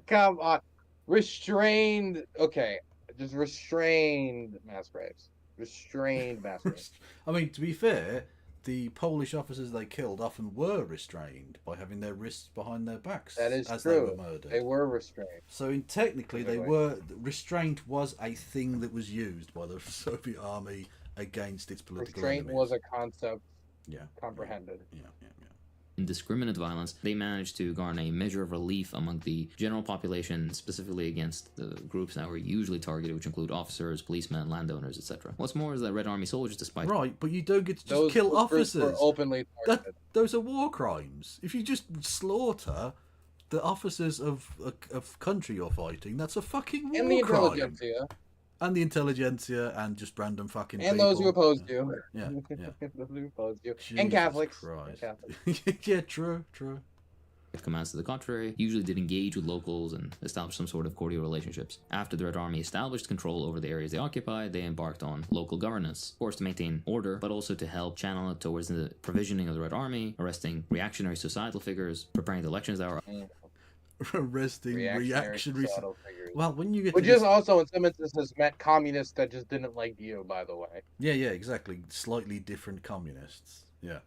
Come on. Restrained. Okay. Just restrained mass graves. Restrained mass graves. I mean, to be fair, the Polish officers they killed often were restrained by having their wrists behind their backs. That is as true. They were murdered. They were restrained. So technically, restraint was a thing that was used by the Soviet army against its political Restraint enemies. was a concept. Yeah. Comprehended. Yeah. indiscriminate violence, they managed to garner a measure of relief among the general population, specifically against the groups that were usually targeted, which include officers, policemen, landowners, etc. What's more is that Red Army soldiers, despite Right, but you don't get to just kill those groups were officers. openly targeted. Those are war crimes. If you just slaughter the officers of country you're fighting, that's a fucking war And the crime. intelligentsia. And the intelligentsia and just random fucking And people. those who oppose you. Yeah. Those who oppose you. Jesus And Catholics. Christ. And Catholics. Yeah, true. commands to the contrary, usually did engage with locals and establish some sort of cordial relationships. After the Red Army established control over the areas they occupied, they embarked on local governance, of course to maintain order, but also to help channel it towards the provisioning of the Red Army, arresting reactionary societal figures, preparing the elections that were Arresting reactionary. societal figures. Well, when you get Which to is also in some instances meant communists that just didn't like you, by the way. yeah, exactly. Slightly different communists. Yeah.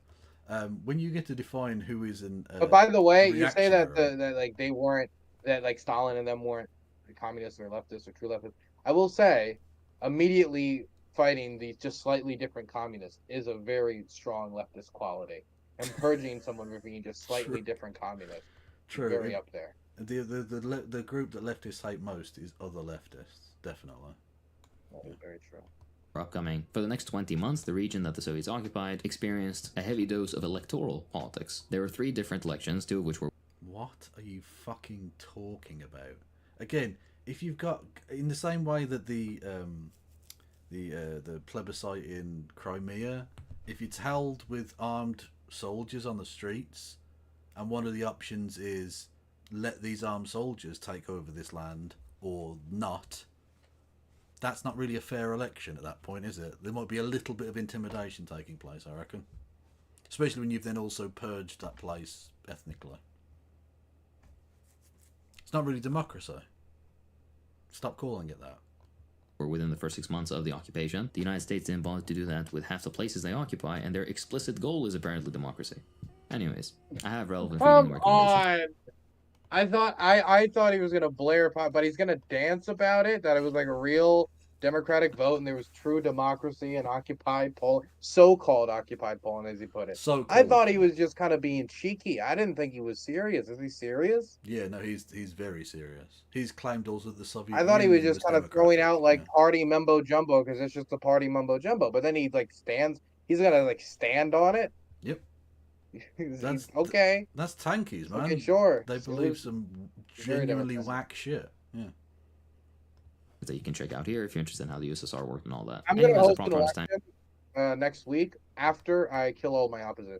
When you get to define who is an But by the way, you say that reactionary- that like they weren't, that like Stalin and them weren't communists or leftists or true leftists. I will say, immediately fighting these just slightly different communists is a very strong leftist quality, and purging someone for being just slightly different communists. True. Very up there. The group that leftists hate most is other leftists, definitely. Very true. upcoming. For the next 20 months, the region that the Soviets occupied experienced a heavy dose of electoral politics. There were 3 different elections, 2 of which were... What are you fucking talking about? Again, if you've got, in the same way that the plebiscite in Crimea, if it's held with armed soldiers on the streets, and one of the options is let these armed soldiers take over this land or not, that's not really a fair election at that point, is it? There might be a little bit of intimidation taking place, I reckon. Especially when you've then also purged that place ethnically. It's not really democracy. Stop calling it that. Or within the first 6 months of the occupation. The United States didn't bother to do that with half the places they occupy, and their explicit goal is apparently democracy. Anyways, I have relevant reading recommendations. I thought he was gonna blare, but he's gonna dance about it. That it was like a real democratic vote, and there was true democracy in occupied Poland, so-called occupied Poland, as he put it. I thought he was just kind of being cheeky. I didn't think he was serious. Is he serious? Yeah, no, he's very serious. He's claimed also that the Soviet. I thought he was Union just kind of throwing out like party mumbo jumbo because it's just a party mumbo jumbo. But then he like stands. He's gonna like stand on it. Yep. That's okay. That's tankies, man. Okay, sure. They believe some genuinely whack shit. Yeah. That you can check out here if you're interested in how the USSR worked and all that. I'm gonna host an election next week after I kill all my opposition.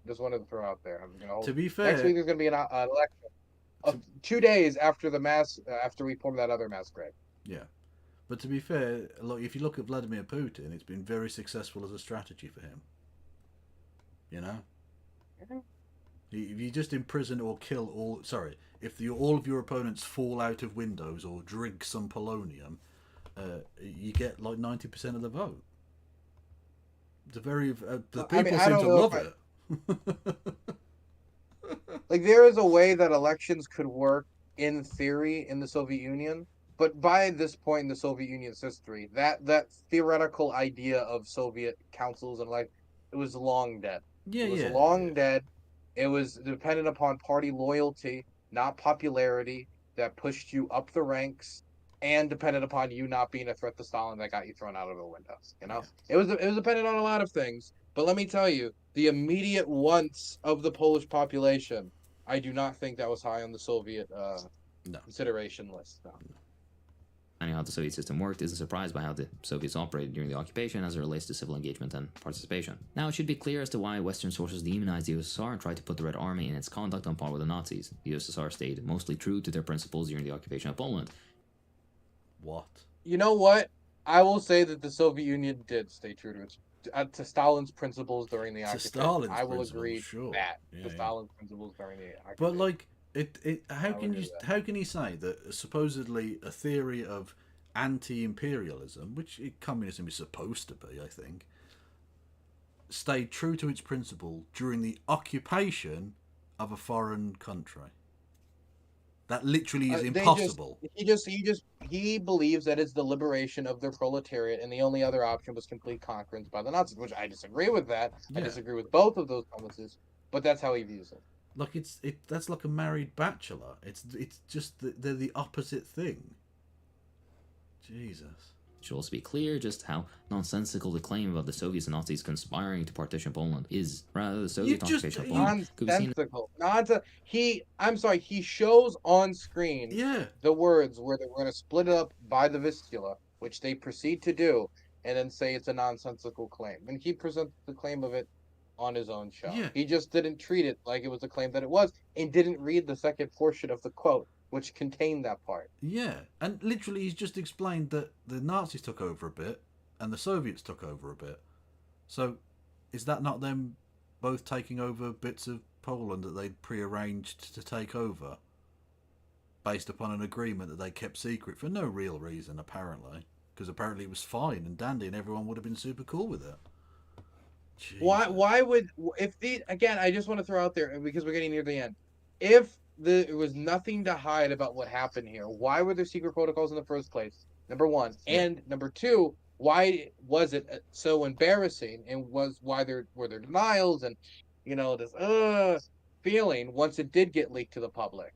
Just wanted to throw out there. I'm gonna hold. To be fair, next week there's gonna be an election. 2 days after the after we form that other mass grave. Yeah, but to be fair, look, if you look at Vladimir Putin, it's been very successful as a strategy for him. You know, if you just imprison or kill all, if all of your opponents fall out of windows or drink some polonium, you get like 90% of the vote. It's a very the people seem to love it. Like there is a way that elections could work in theory in the Soviet Union, but by this point in the Soviet Union's history, that theoretical idea of Soviet councils and like it was long dead. It was long dead. It was dependent upon party loyalty, not popularity, that pushed you up the ranks, and dependent upon you not being a threat to Stalin that got you thrown out of the windows. You know, it was dependent on a lot of things. But let me tell you, the immediate wants of the Polish population, I do not think that was high on the Soviet consideration list. No. Finding how the Soviet system worked isn't surprised by how the Soviets operated during the occupation as it relates to civil engagement and participation. Now, it should be clear as to why Western sources demonized the USSR and tried to put the Red Army in its conduct on par with the Nazis. The USSR stayed mostly true to their principles during the occupation of Poland. What? You know what? I will say that the Soviet Union did stay true to its to Stalin's principles during the occupation. I will agree that Stalin's principles during the occupation. But like how can you say that supposedly a theory of anti-imperialism, which communism is supposed to be, I think, stayed true to its principle during the occupation of a foreign country? That literally is impossible. He believes that it's the liberation of their proletariat, and the only other option was complete conquerance by the Nazis, which I disagree with that. Yeah. I disagree with both of those premises. but that's how he views it. Like that's like a married bachelor. It's just they're the opposite thing. Jesus. It should also be clear just how nonsensical the claim about the Soviets and Nazis conspiring to partition Poland is. Rather, the Soviet occupation of Poland could be seen. Nonsensical. I'm sorry. He shows on screen Yeah. the words where they were going to split it up by the Vistula, which they proceed to do, and then say it's a nonsensical claim. And he presents the claim of it on his own show. Yeah. He just didn't treat it like it was the claim that it was, and didn't read the second portion of the quote, which contained that part. Yeah, and literally he's just explained that the Nazis took over a bit and the Soviets took over a bit. So is that not them both taking over bits of Poland that they'd prearranged to take over based upon an agreement that they kept secret for no real reason, apparently? Because apparently it was fine and dandy and everyone would have been super cool with it. Jesus. Why would, if the, again, I just want to throw out there, because we're getting near the end, if there was nothing to hide about what happened here, why were there secret protocols in the first place? Number one. And number two, why was it so embarrassing, and why were there denials and, this feeling once it did get leaked to the public,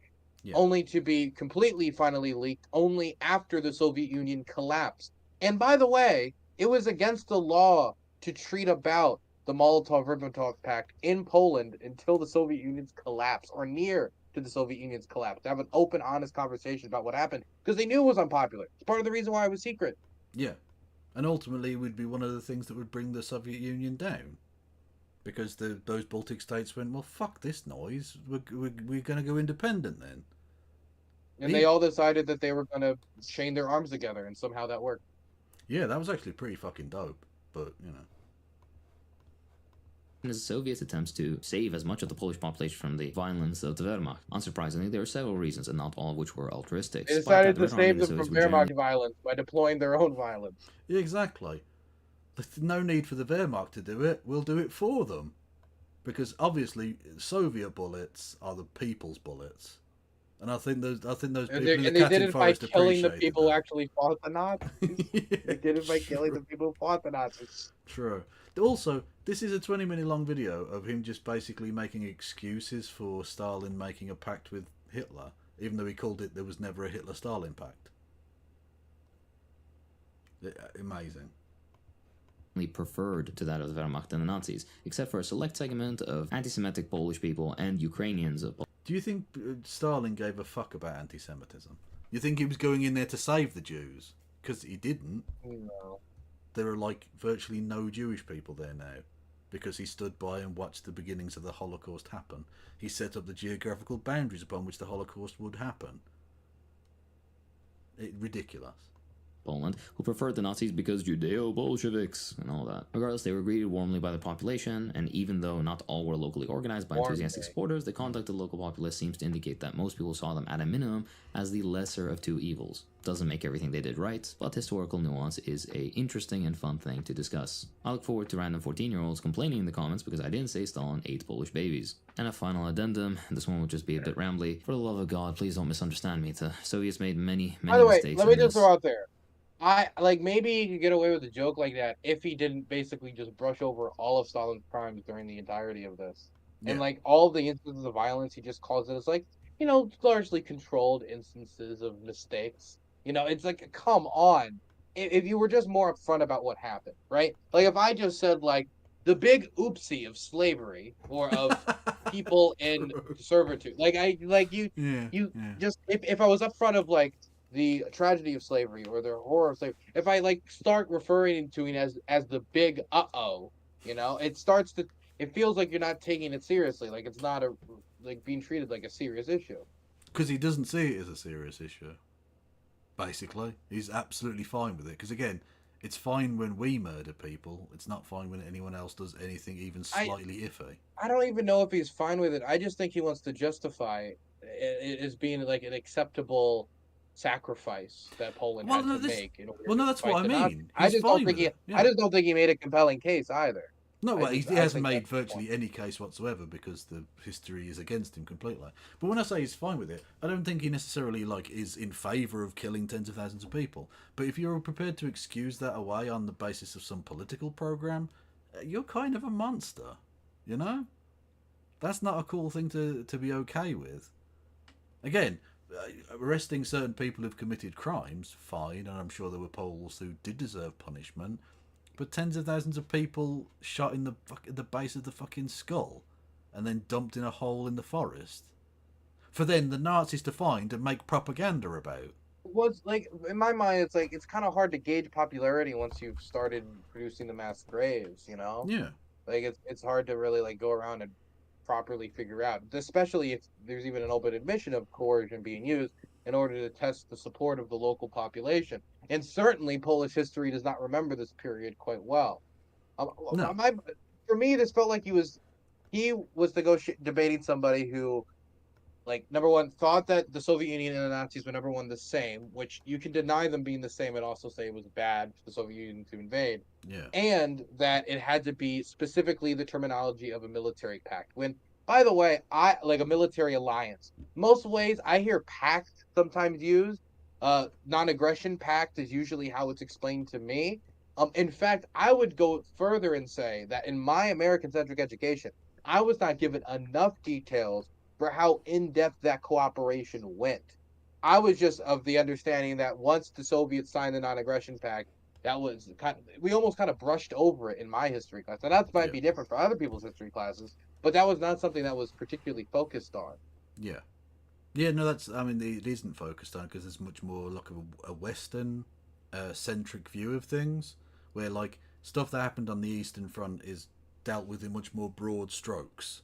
only to be completely finally leaked only after the Soviet Union collapsed. And by the way, it was against the law to treat about the Molotov-Ribbentrop Pact in Poland until the Soviet Union's collapse, or near to the Soviet Union's collapse, to have an open, honest conversation about what happened, because they knew it was unpopular. It's part of the reason why it was secret. Yeah, and ultimately it would be one of the things that would bring the Soviet Union down, because those Baltic states went, well, fuck this noise, we're going to go independent then. And they all decided that they were going to chain their arms together, and somehow that worked. Yeah, that was actually pretty fucking dope, but, The Soviets' attempts to save as much of the Polish population from the violence of the Wehrmacht. Unsurprisingly, there were several reasons, and not all of which were altruistic. They decided to save them from Wehrmacht violence by deploying their own violence. Yeah, exactly. There's no need for the Wehrmacht to do it. We'll do it for them. Because obviously, Soviet bullets are the people's bullets. And I think those people in the and they did it by killing the people who actually fought the Nazis. They did it by killing the people who fought the Nazis. True. Also, this is a 20-minute long video of him just basically making excuses for Stalin making a pact with Hitler, even though he called it there was never a Hitler-Stalin pact. Amazing. Preferred to that of the Wehrmacht and the Nazis, except for a select segment of anti-Semitic Polish people and Ukrainians. Do you think Stalin gave a fuck about anti-Semitism? You think he was going in there to save the Jews? Because he didn't. No. There are like virtually no Jewish people there now, because he stood by and watched the beginnings of the Holocaust happen. He set up the geographical boundaries upon which the Holocaust would happen. Ridiculous. Poland, who preferred the Nazis because Judeo-Bolsheviks and all that. Regardless, they were greeted warmly by the population, and even though not all were locally organized by enthusiastic supporters, the conduct of the local populace seems to indicate that most people saw them at a minimum as the lesser of two evils. Doesn't make everything they did right, but historical nuance is a interesting and fun thing to discuss. I look forward to random 14-year-olds complaining in the comments because I didn't say Stalin ate Polish babies. And a final addendum, this one will just be a bit rambly. For the love of God, please don't misunderstand me. The Soviets made many mistakes. Let me just throw out there. Maybe you could get away with a joke like that if he didn't basically just brush over all of Stalin's crimes during the entirety of this. Yeah. And all the instances of violence, he just calls it as largely controlled instances of mistakes. It's like, come on. If you were just more upfront about what happened, right? Like if I just said the big oopsie of slavery or of people in servitude, if I was upfront of the tragedy of slavery or the horror of slavery, if I start referring to it as the big it feels like you're not taking it seriously, like it's not being treated like a serious issue. Because he doesn't see it as a serious issue. Basically, he's absolutely fine with it. Because again, it's fine when we murder people. It's not fine when anyone else does anything even slightly iffy. I don't even know if he's fine with it. I just think he wants to justify it as being an acceptable sacrifice that Poland had to make in order to that's fight what I mean. I just don't think he made a compelling case either. No, he hasn't made virtually any case whatsoever because the history is against him completely. But when I say he's fine with it, I don't think he necessarily is in favour of killing tens of thousands of people. But if you're prepared to excuse that away on the basis of some political programme, you're kind of a monster, That's not a cool thing to be okay with. Again, arresting certain people who've committed crimes, fine, and I'm sure there were Poles who did deserve punishment. But tens of thousands of people shot in the base of the fucking skull, and then dumped in a hole in the forest, for then the Nazis to find and make propaganda about. Was like in my mind, it's like it's kind of hard to gauge popularity once you've started producing the mass graves. You know, Yeah, like it's hard to really like go around and properly figure out, especially if there's even an open admission of coercion being used in order to test the support of the local population. And certainly, Polish history does not remember this period quite well. no, My, for me, this felt like he was debating somebody who, like, number one, thought that the Soviet Union and the Nazis were number one the same, which you can deny them being the same and also say it was bad for the Soviet Union to invade, yeah, and that it had to be specifically the terminology of a military pact. When, by the way, I like a military alliance. Most ways I hear pact sometimes used. Non-aggression pact is usually how it's explained to me. In fact, I would go further and say that in my American-centric education, I was not given enough details for how in depth that cooperation went. I was just of the understanding that once the Soviets signed the non-aggression pact, that was kind of, we almost kind of brushed over it in my history class. And that might yeah, be different for other people's history classes, but that was not something that was particularly focused on. yeah. Yeah, no, that's. I mean, it isn't focused on because there's much more like a Western centric view of things, where like stuff that happened on the Eastern Front is dealt with in much more broad strokes,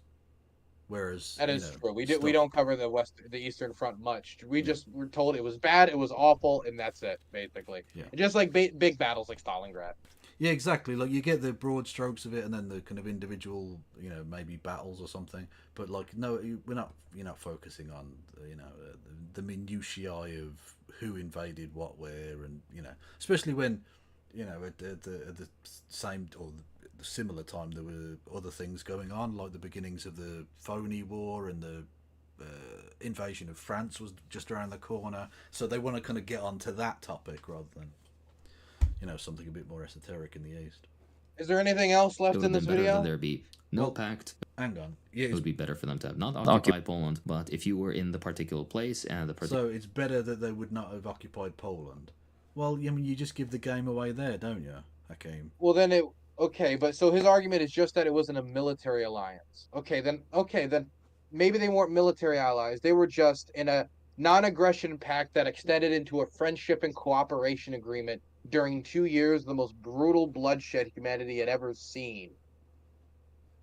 whereas That is true. We don't cover the Eastern Front much. We Yeah, just were told it was bad, it was awful, and that's it basically. yeah, And just like big battles like Stalingrad. yeah, exactly. Like you get the broad strokes of it, and then the kind of individual, maybe battles or something. But like, no, you're not focusing on the minutiae of who invaded what where, and especially when at the same or the similar time there were other things going on, like the beginnings of the phony war and the invasion of France was just around the corner. So they want to kind of get onto that topic rather than something a bit more esoteric in the East. Is there anything else It left would in have this been better video? that there be no Well, pact. Hang on. Yeah, It would be better for them to have not occupied Poland, but if you were in the particular place and the particular... so it's better that they would not have occupied Poland. Well, I mean, you just give the game away there, don't you, Hakim? Well, then it okay, but so his argument is just that it wasn't a military alliance. Okay, then maybe they weren't military allies. They were just in a non-aggression pact that extended into a friendship and cooperation agreement during 2 years, the most brutal bloodshed humanity had ever seen.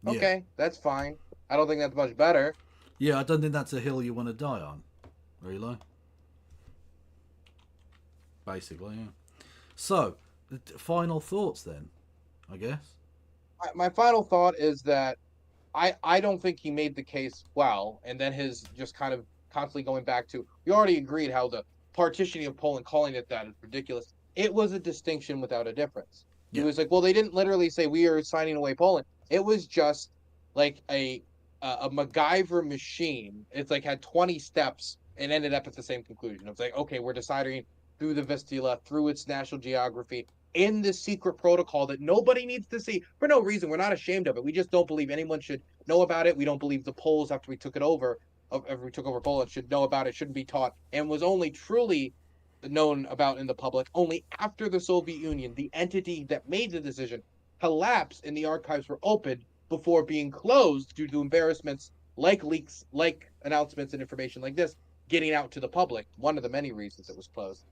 Yeah. Okay, that's fine. I don't think that's much better. Yeah, I don't think that's a hill you want to die on. Really? Basically, yeah. So, final thoughts then, I guess. My final thought is that I don't think he made the case well, and then his just kind of constantly going back to we already agreed how the partitioning of Poland, calling it that is ridiculous. It was a distinction without a difference. He Yeah. was like, well, they didn't literally say we are signing away Poland. It was just like a MacGyver machine. It's like had 20 steps and ended up at the same conclusion. It's like, okay, we're deciding through the Vistula, through its national geography, in this secret protocol that nobody needs to see for no reason. We're not ashamed of it. We just don't believe anyone should know about it. We don't believe the Poles after we took it over, after we took over Poland, should know about it, shouldn't be taught, and was only truly known about in the public only after the Soviet Union, the entity that made the decision, collapsed and the archives were opened before being closed due to embarrassments like leaks, like announcements and information like this getting out to the public. One of the many reasons it was closed.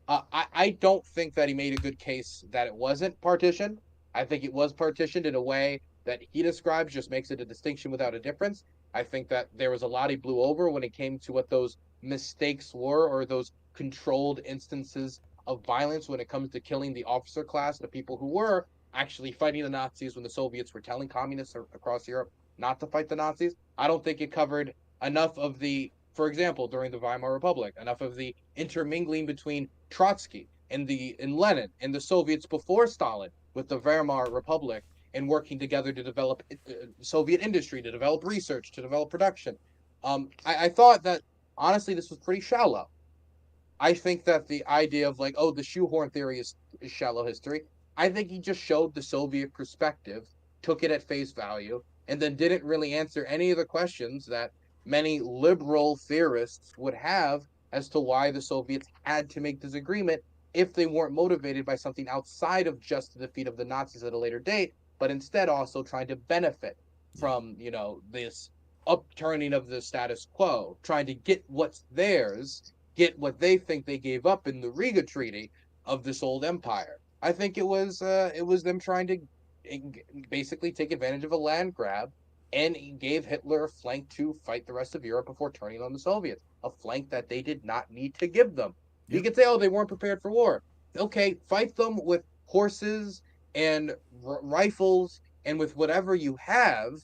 I don't think that he made a good case that it wasn't partitioned. I think it was partitioned in a way that he describes, just makes it a distinction without a difference. I think that there was a lot he blew over when it came to what those mistakes were, or those controlled instances of violence when it comes to killing the officer class, the people who were actually fighting the Nazis when the Soviets were telling communists across Europe not to fight the Nazis. I don't think it covered enough of the, for example, during the Weimar Republic, enough of the intermingling between Trotsky and Lenin and the Soviets before Stalin with the Weimar Republic, and working together to develop Soviet industry, to develop research, to develop production. I thought that honestly this was pretty shallow. I think that the idea of like, oh, the shoehorn theory is shallow history. I think he just showed the Soviet perspective, took it at face value, and then didn't really answer any of the questions that many liberal theorists would have as to why the Soviets had to make this agreement if they weren't motivated by something outside of just the defeat of the Nazis at a later date, but instead also trying to benefit from, this upturning of the status quo, trying to get what's theirs, get what they think they gave up in the Riga Treaty of this old empire. I think it was them trying to basically take advantage of a land grab, and gave Hitler a flank to fight the rest of Europe before turning on the Soviets, a flank that they did not need to give them. You could say, oh, they weren't prepared for war. Okay, fight them with horses and rifles and with whatever you have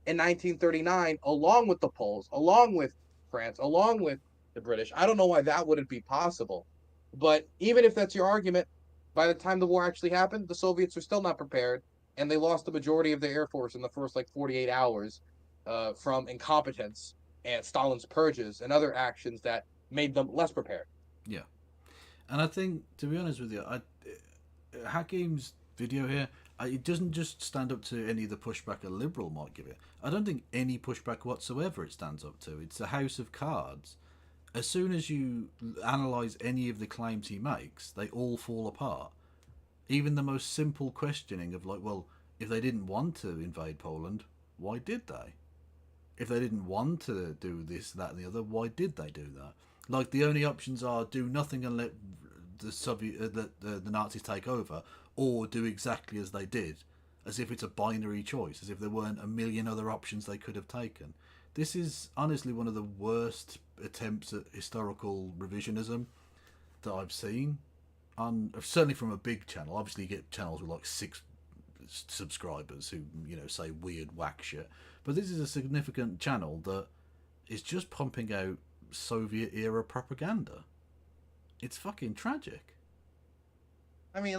in 1939, along with the Poles, along with France, along with the British. I don't know why that wouldn't be possible. But even if that's your argument, by the time the war actually happened, the Soviets were still not prepared, and they lost the majority of their air force in the first 48 hours from incompetence and Stalin's purges and other actions that made them less prepared. Yeah. And I think, to be honest with you, Hakim's video here, it doesn't just stand up to any of the pushback a liberal might give it. I don't think any pushback whatsoever it stands up to. It's a house of cards. As soon as you analyse any of the claims he makes, they all fall apart. Even the most simple questioning of well, if they didn't want to invade Poland, why did they? If they didn't want to do this, that, and the other, why did they do that? The only options are do nothing and let the Nazis take over, or do exactly as they did, as if it's a binary choice, as if there weren't a million other options they could have taken. This is honestly one of the worst attempts at historical revisionism that I've seen, certainly from a big channel. Obviously, you get channels with 6 subscribers who say weird whack shit, but this is a significant channel that is just pumping out Soviet era propaganda. It's fucking tragic. I mean,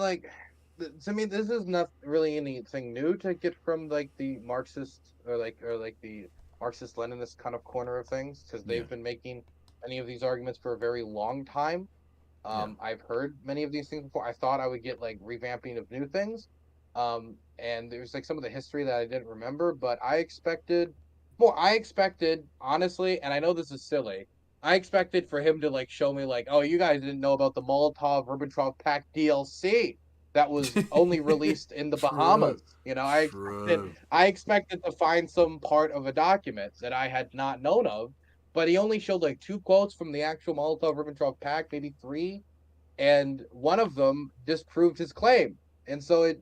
to me, this is not really anything new to get from the Marxist or the Marxist-Leninist kind of corner of things, because they've been making any of these arguments for a very long time. I've heard many of these things before. I thought I would get revamping of new things, and there's some of the history that I didn't remember, but I expected more. I expected, honestly, and I know this is silly, I expected for him to show me oh, you guys didn't know about the Molotov-Ribbentrop Pact DLC that was only released in the Bahamas. I expected to find some part of a document that I had not known of, but he only showed 2 quotes from the actual Molotov-Ribbentrop Pact, maybe 3, and one of them disproved his claim. And so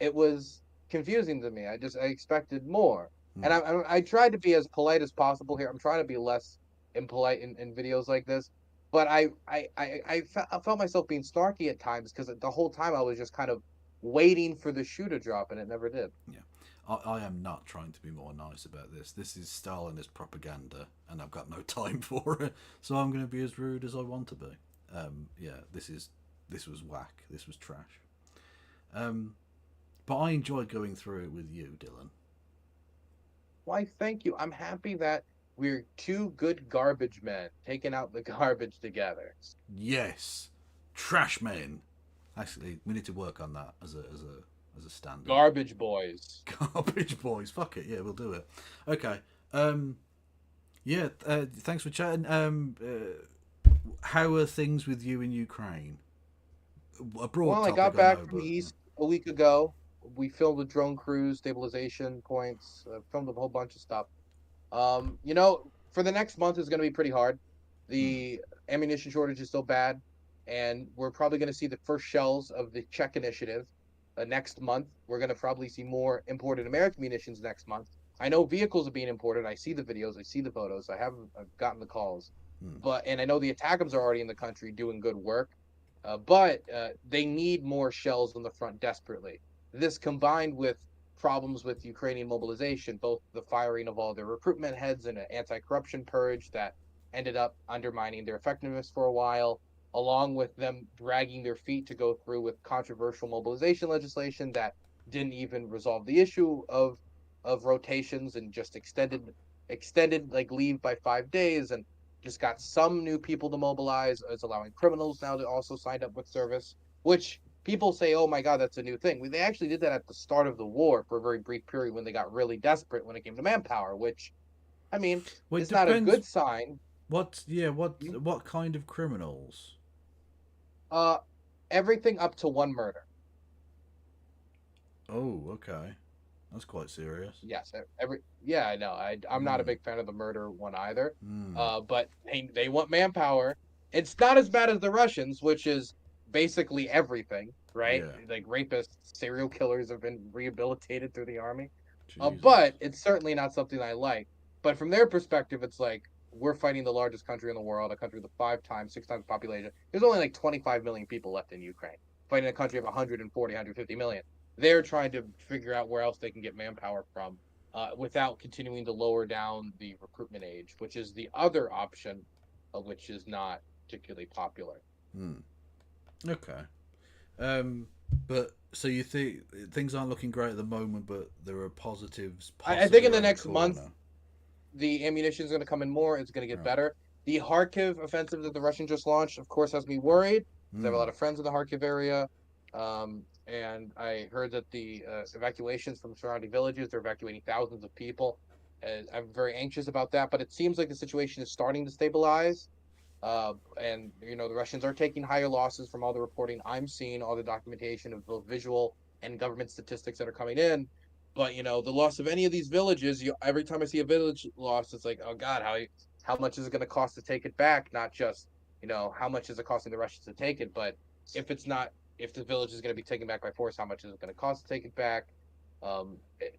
it was confusing to me. I expected more. And I tried to be as polite as possible here. I'm trying to be less impolite in videos like this, but I felt myself being snarky at times, because the whole time I was just kind of waiting for the shoe to drop, and it never did. Yeah. I am not trying to be more nice about this. This is Stalinist propaganda, and I've got no time for it, so I'm going to be as rude as I want to be. This was whack. This was trash. But I enjoyed going through it with you, Dylan. Why, thank you. I'm happy that we're 2 good garbage men taking out the garbage together. Yes, trash men. Actually, we need to work on that as a standard. Garbage boys. Garbage boys. Fuck it. Yeah, we'll do it. Okay. Thanks for chatting. How are things with you in Ukraine? Well, I got back from the East a week ago. We filmed a drone cruise, stabilization points, filmed a whole bunch of stuff. For the next month is going to be pretty hard. The ammunition shortage is still bad, and we're probably going to see the first shells of the Czech initiative next month. We're going to probably see more imported American munitions next month. I know vehicles are being imported. I see the videos. I see the photos. I've gotten the calls. And I know the ATACMs are already in the country doing good work. But they need more shells on the front desperately. This combined with problems with Ukrainian mobilization, both the firing of all their recruitment heads and an anti-corruption purge that ended up undermining their effectiveness for a while, along with them dragging their feet to go through with controversial mobilization legislation that didn't even resolve the issue of rotations, and just extended leave by 5 days, and just got some new people to mobilize. It's allowing criminals now to also sign up with service, which people say, "Oh my God, that's a new thing." They actually did that at the start of the war for a very brief period when they got really desperate when it came to manpower. Which, I mean, Well, it it's not a depends. good sign. What kind of criminals? Uh, Everything up to one murder. Oh, okay, that's quite serious. Yes, yeah, I know. I'm not a Hmm. big fan of the murder one either. Hmm. But they want manpower. It's not as bad as the Russians, which is basically everything, right? Yeah. Like rapists, serial killers have been rehabilitated through the army. Jesus. But it's certainly not something I like. But from their perspective, it's like we're fighting the largest country in the world, a country with a 5 times, 6 times population. There's only like 25 million people left in Ukraine, fighting a country of 140, 150 million. They're trying to figure out where else they can get manpower from without continuing to lower down the recruitment age, which is the other option, which is not particularly popular. Hmm. Okay. Um. But so you think things aren't looking great at the moment, but there are positives I think possibly in the around the next month, corner. the ammunition is going to come in more. It's going to get Right. better. The Kharkiv offensive that the Russians just launched, of course, has me worried because I have a Hmm. lot of friends in the Kharkiv area. And I heard that the evacuations from surrounding villages, they're evacuating thousands of people. And I'm very anxious about that, but it seems like the situation is starting to stabilize. And the Russians are taking higher losses from all the reporting I'm seeing, all the documentation of both visual and government statistics that are coming in. But the loss of any of these villages, every time I see a village lost, it's like, oh God, how much is it going to cost to take it back? Not just how much is it costing the Russians to take it, but if it's not, if the village is going to be taken back by force, how much is it going to cost to take it back?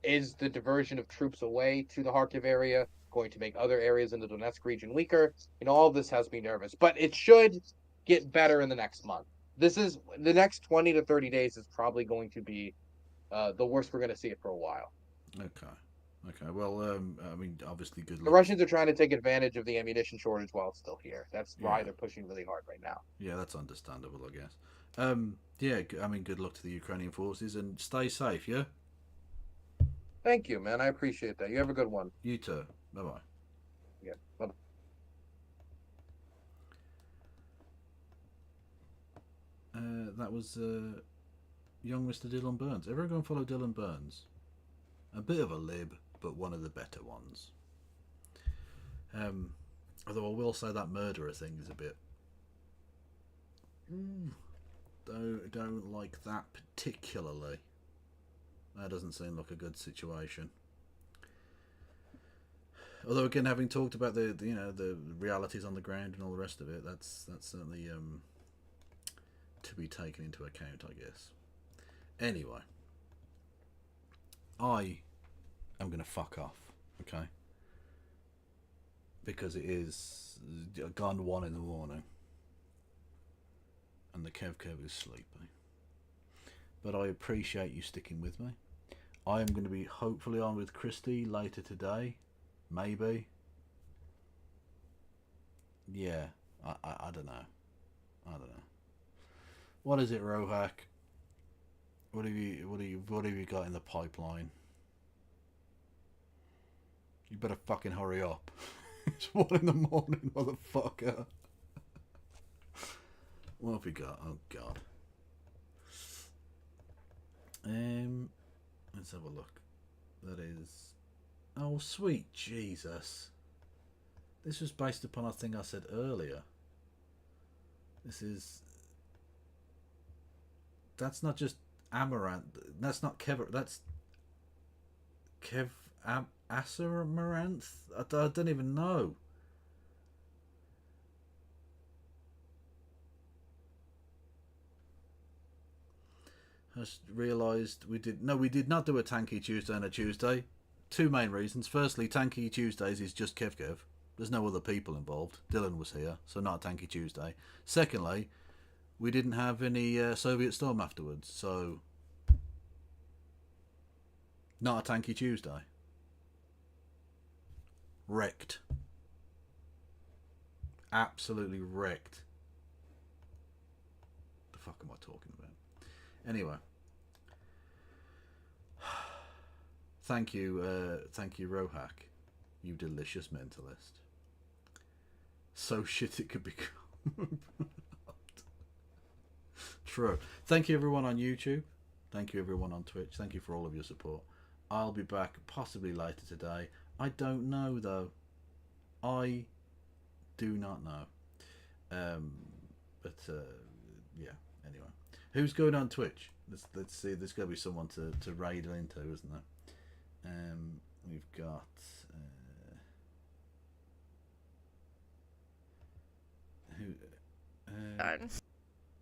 Is the diversion of troops away to the Kharkiv area going to make other areas in the Donetsk region weaker? All of this has me nervous, but it should get better in the next month. This is the next 20 to 30 days is probably going to be the worst we're going to see it for a while. Okay. Okay. Well, I mean, obviously, good The luck. Russians are trying to take advantage of the ammunition shortage while it's still here. That's why Yeah. they're pushing really hard right now. Yeah, that's understandable, I guess. Yeah. I mean, good luck to the Ukrainian forces and stay safe. Yeah. Thank you, man. I appreciate that. You have a good one. You too. Bye bye. Yeah. Bye. That was young Mr. Dylan Burns. Everyone go and follow Dylan Burns. A bit of a lib, but one of the better ones. Although I will say that murderer thing is a bit. Don't like that particularly. That doesn't seem like a good situation. Although again, having talked about the realities on the ground and all the rest of it, that's certainly to be taken into account, I guess. Anyway, I am going to fuck off, okay? Because it is gone 1 in the morning, and the Kev is sleepy. But I appreciate you sticking with me. I am going to be hopefully on with Christy later today, maybe. Yeah, I don't know. I don't know. What is it, Rohak? What have you got in the pipeline? You better fucking hurry up. It's 1 in the morning, motherfucker. What have we got? Oh God. Let's have a look. That is. Oh sweet Jesus. This was based upon a thing I said earlier. This is. That's not just Amaranth. That's not Kev. That's Kev Amaranth. I don't even know. I just realised we did not do a Tanky Tuesday on a Tuesday. 2 main reasons. Firstly, Tanky Tuesdays is just Kev. There's no other people involved. Dylan was here, so not a Tanky Tuesday. Secondly, we didn't have any Soviet Storm afterwards, so not a Tanky Tuesday. Wrecked. Absolutely wrecked. The fuck am I talking about? Anyway. Thank you, Rohak, you delicious mentalist. So shit it could become. True. Thank you everyone on YouTube. Thank you everyone on Twitch. Thank you for all of your support. I'll be back possibly later today. I don't know though. I do not know. But yeah. Anyway, who's going on Twitch? Let's see. There's got to be someone to raid into, isn't there? We've got.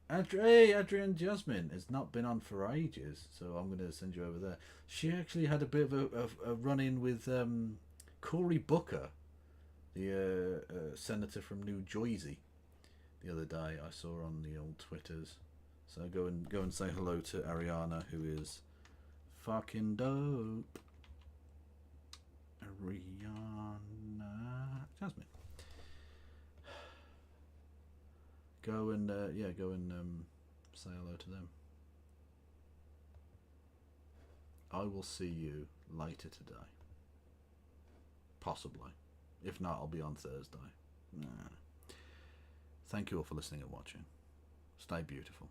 Adrian Jasmine has not been on for ages, so I'm going to send you over there. She actually had a bit of a run-in with Cory Booker, the senator from New Jersey, the other day. I saw on the old Twitters. So go and say hello to Ariana, who is fucking dope. Ariana Jasmine. Go and say hello to them. I will see you later today. Possibly. If not, I'll be on Thursday. Thank you all for listening and watching. Stay beautiful.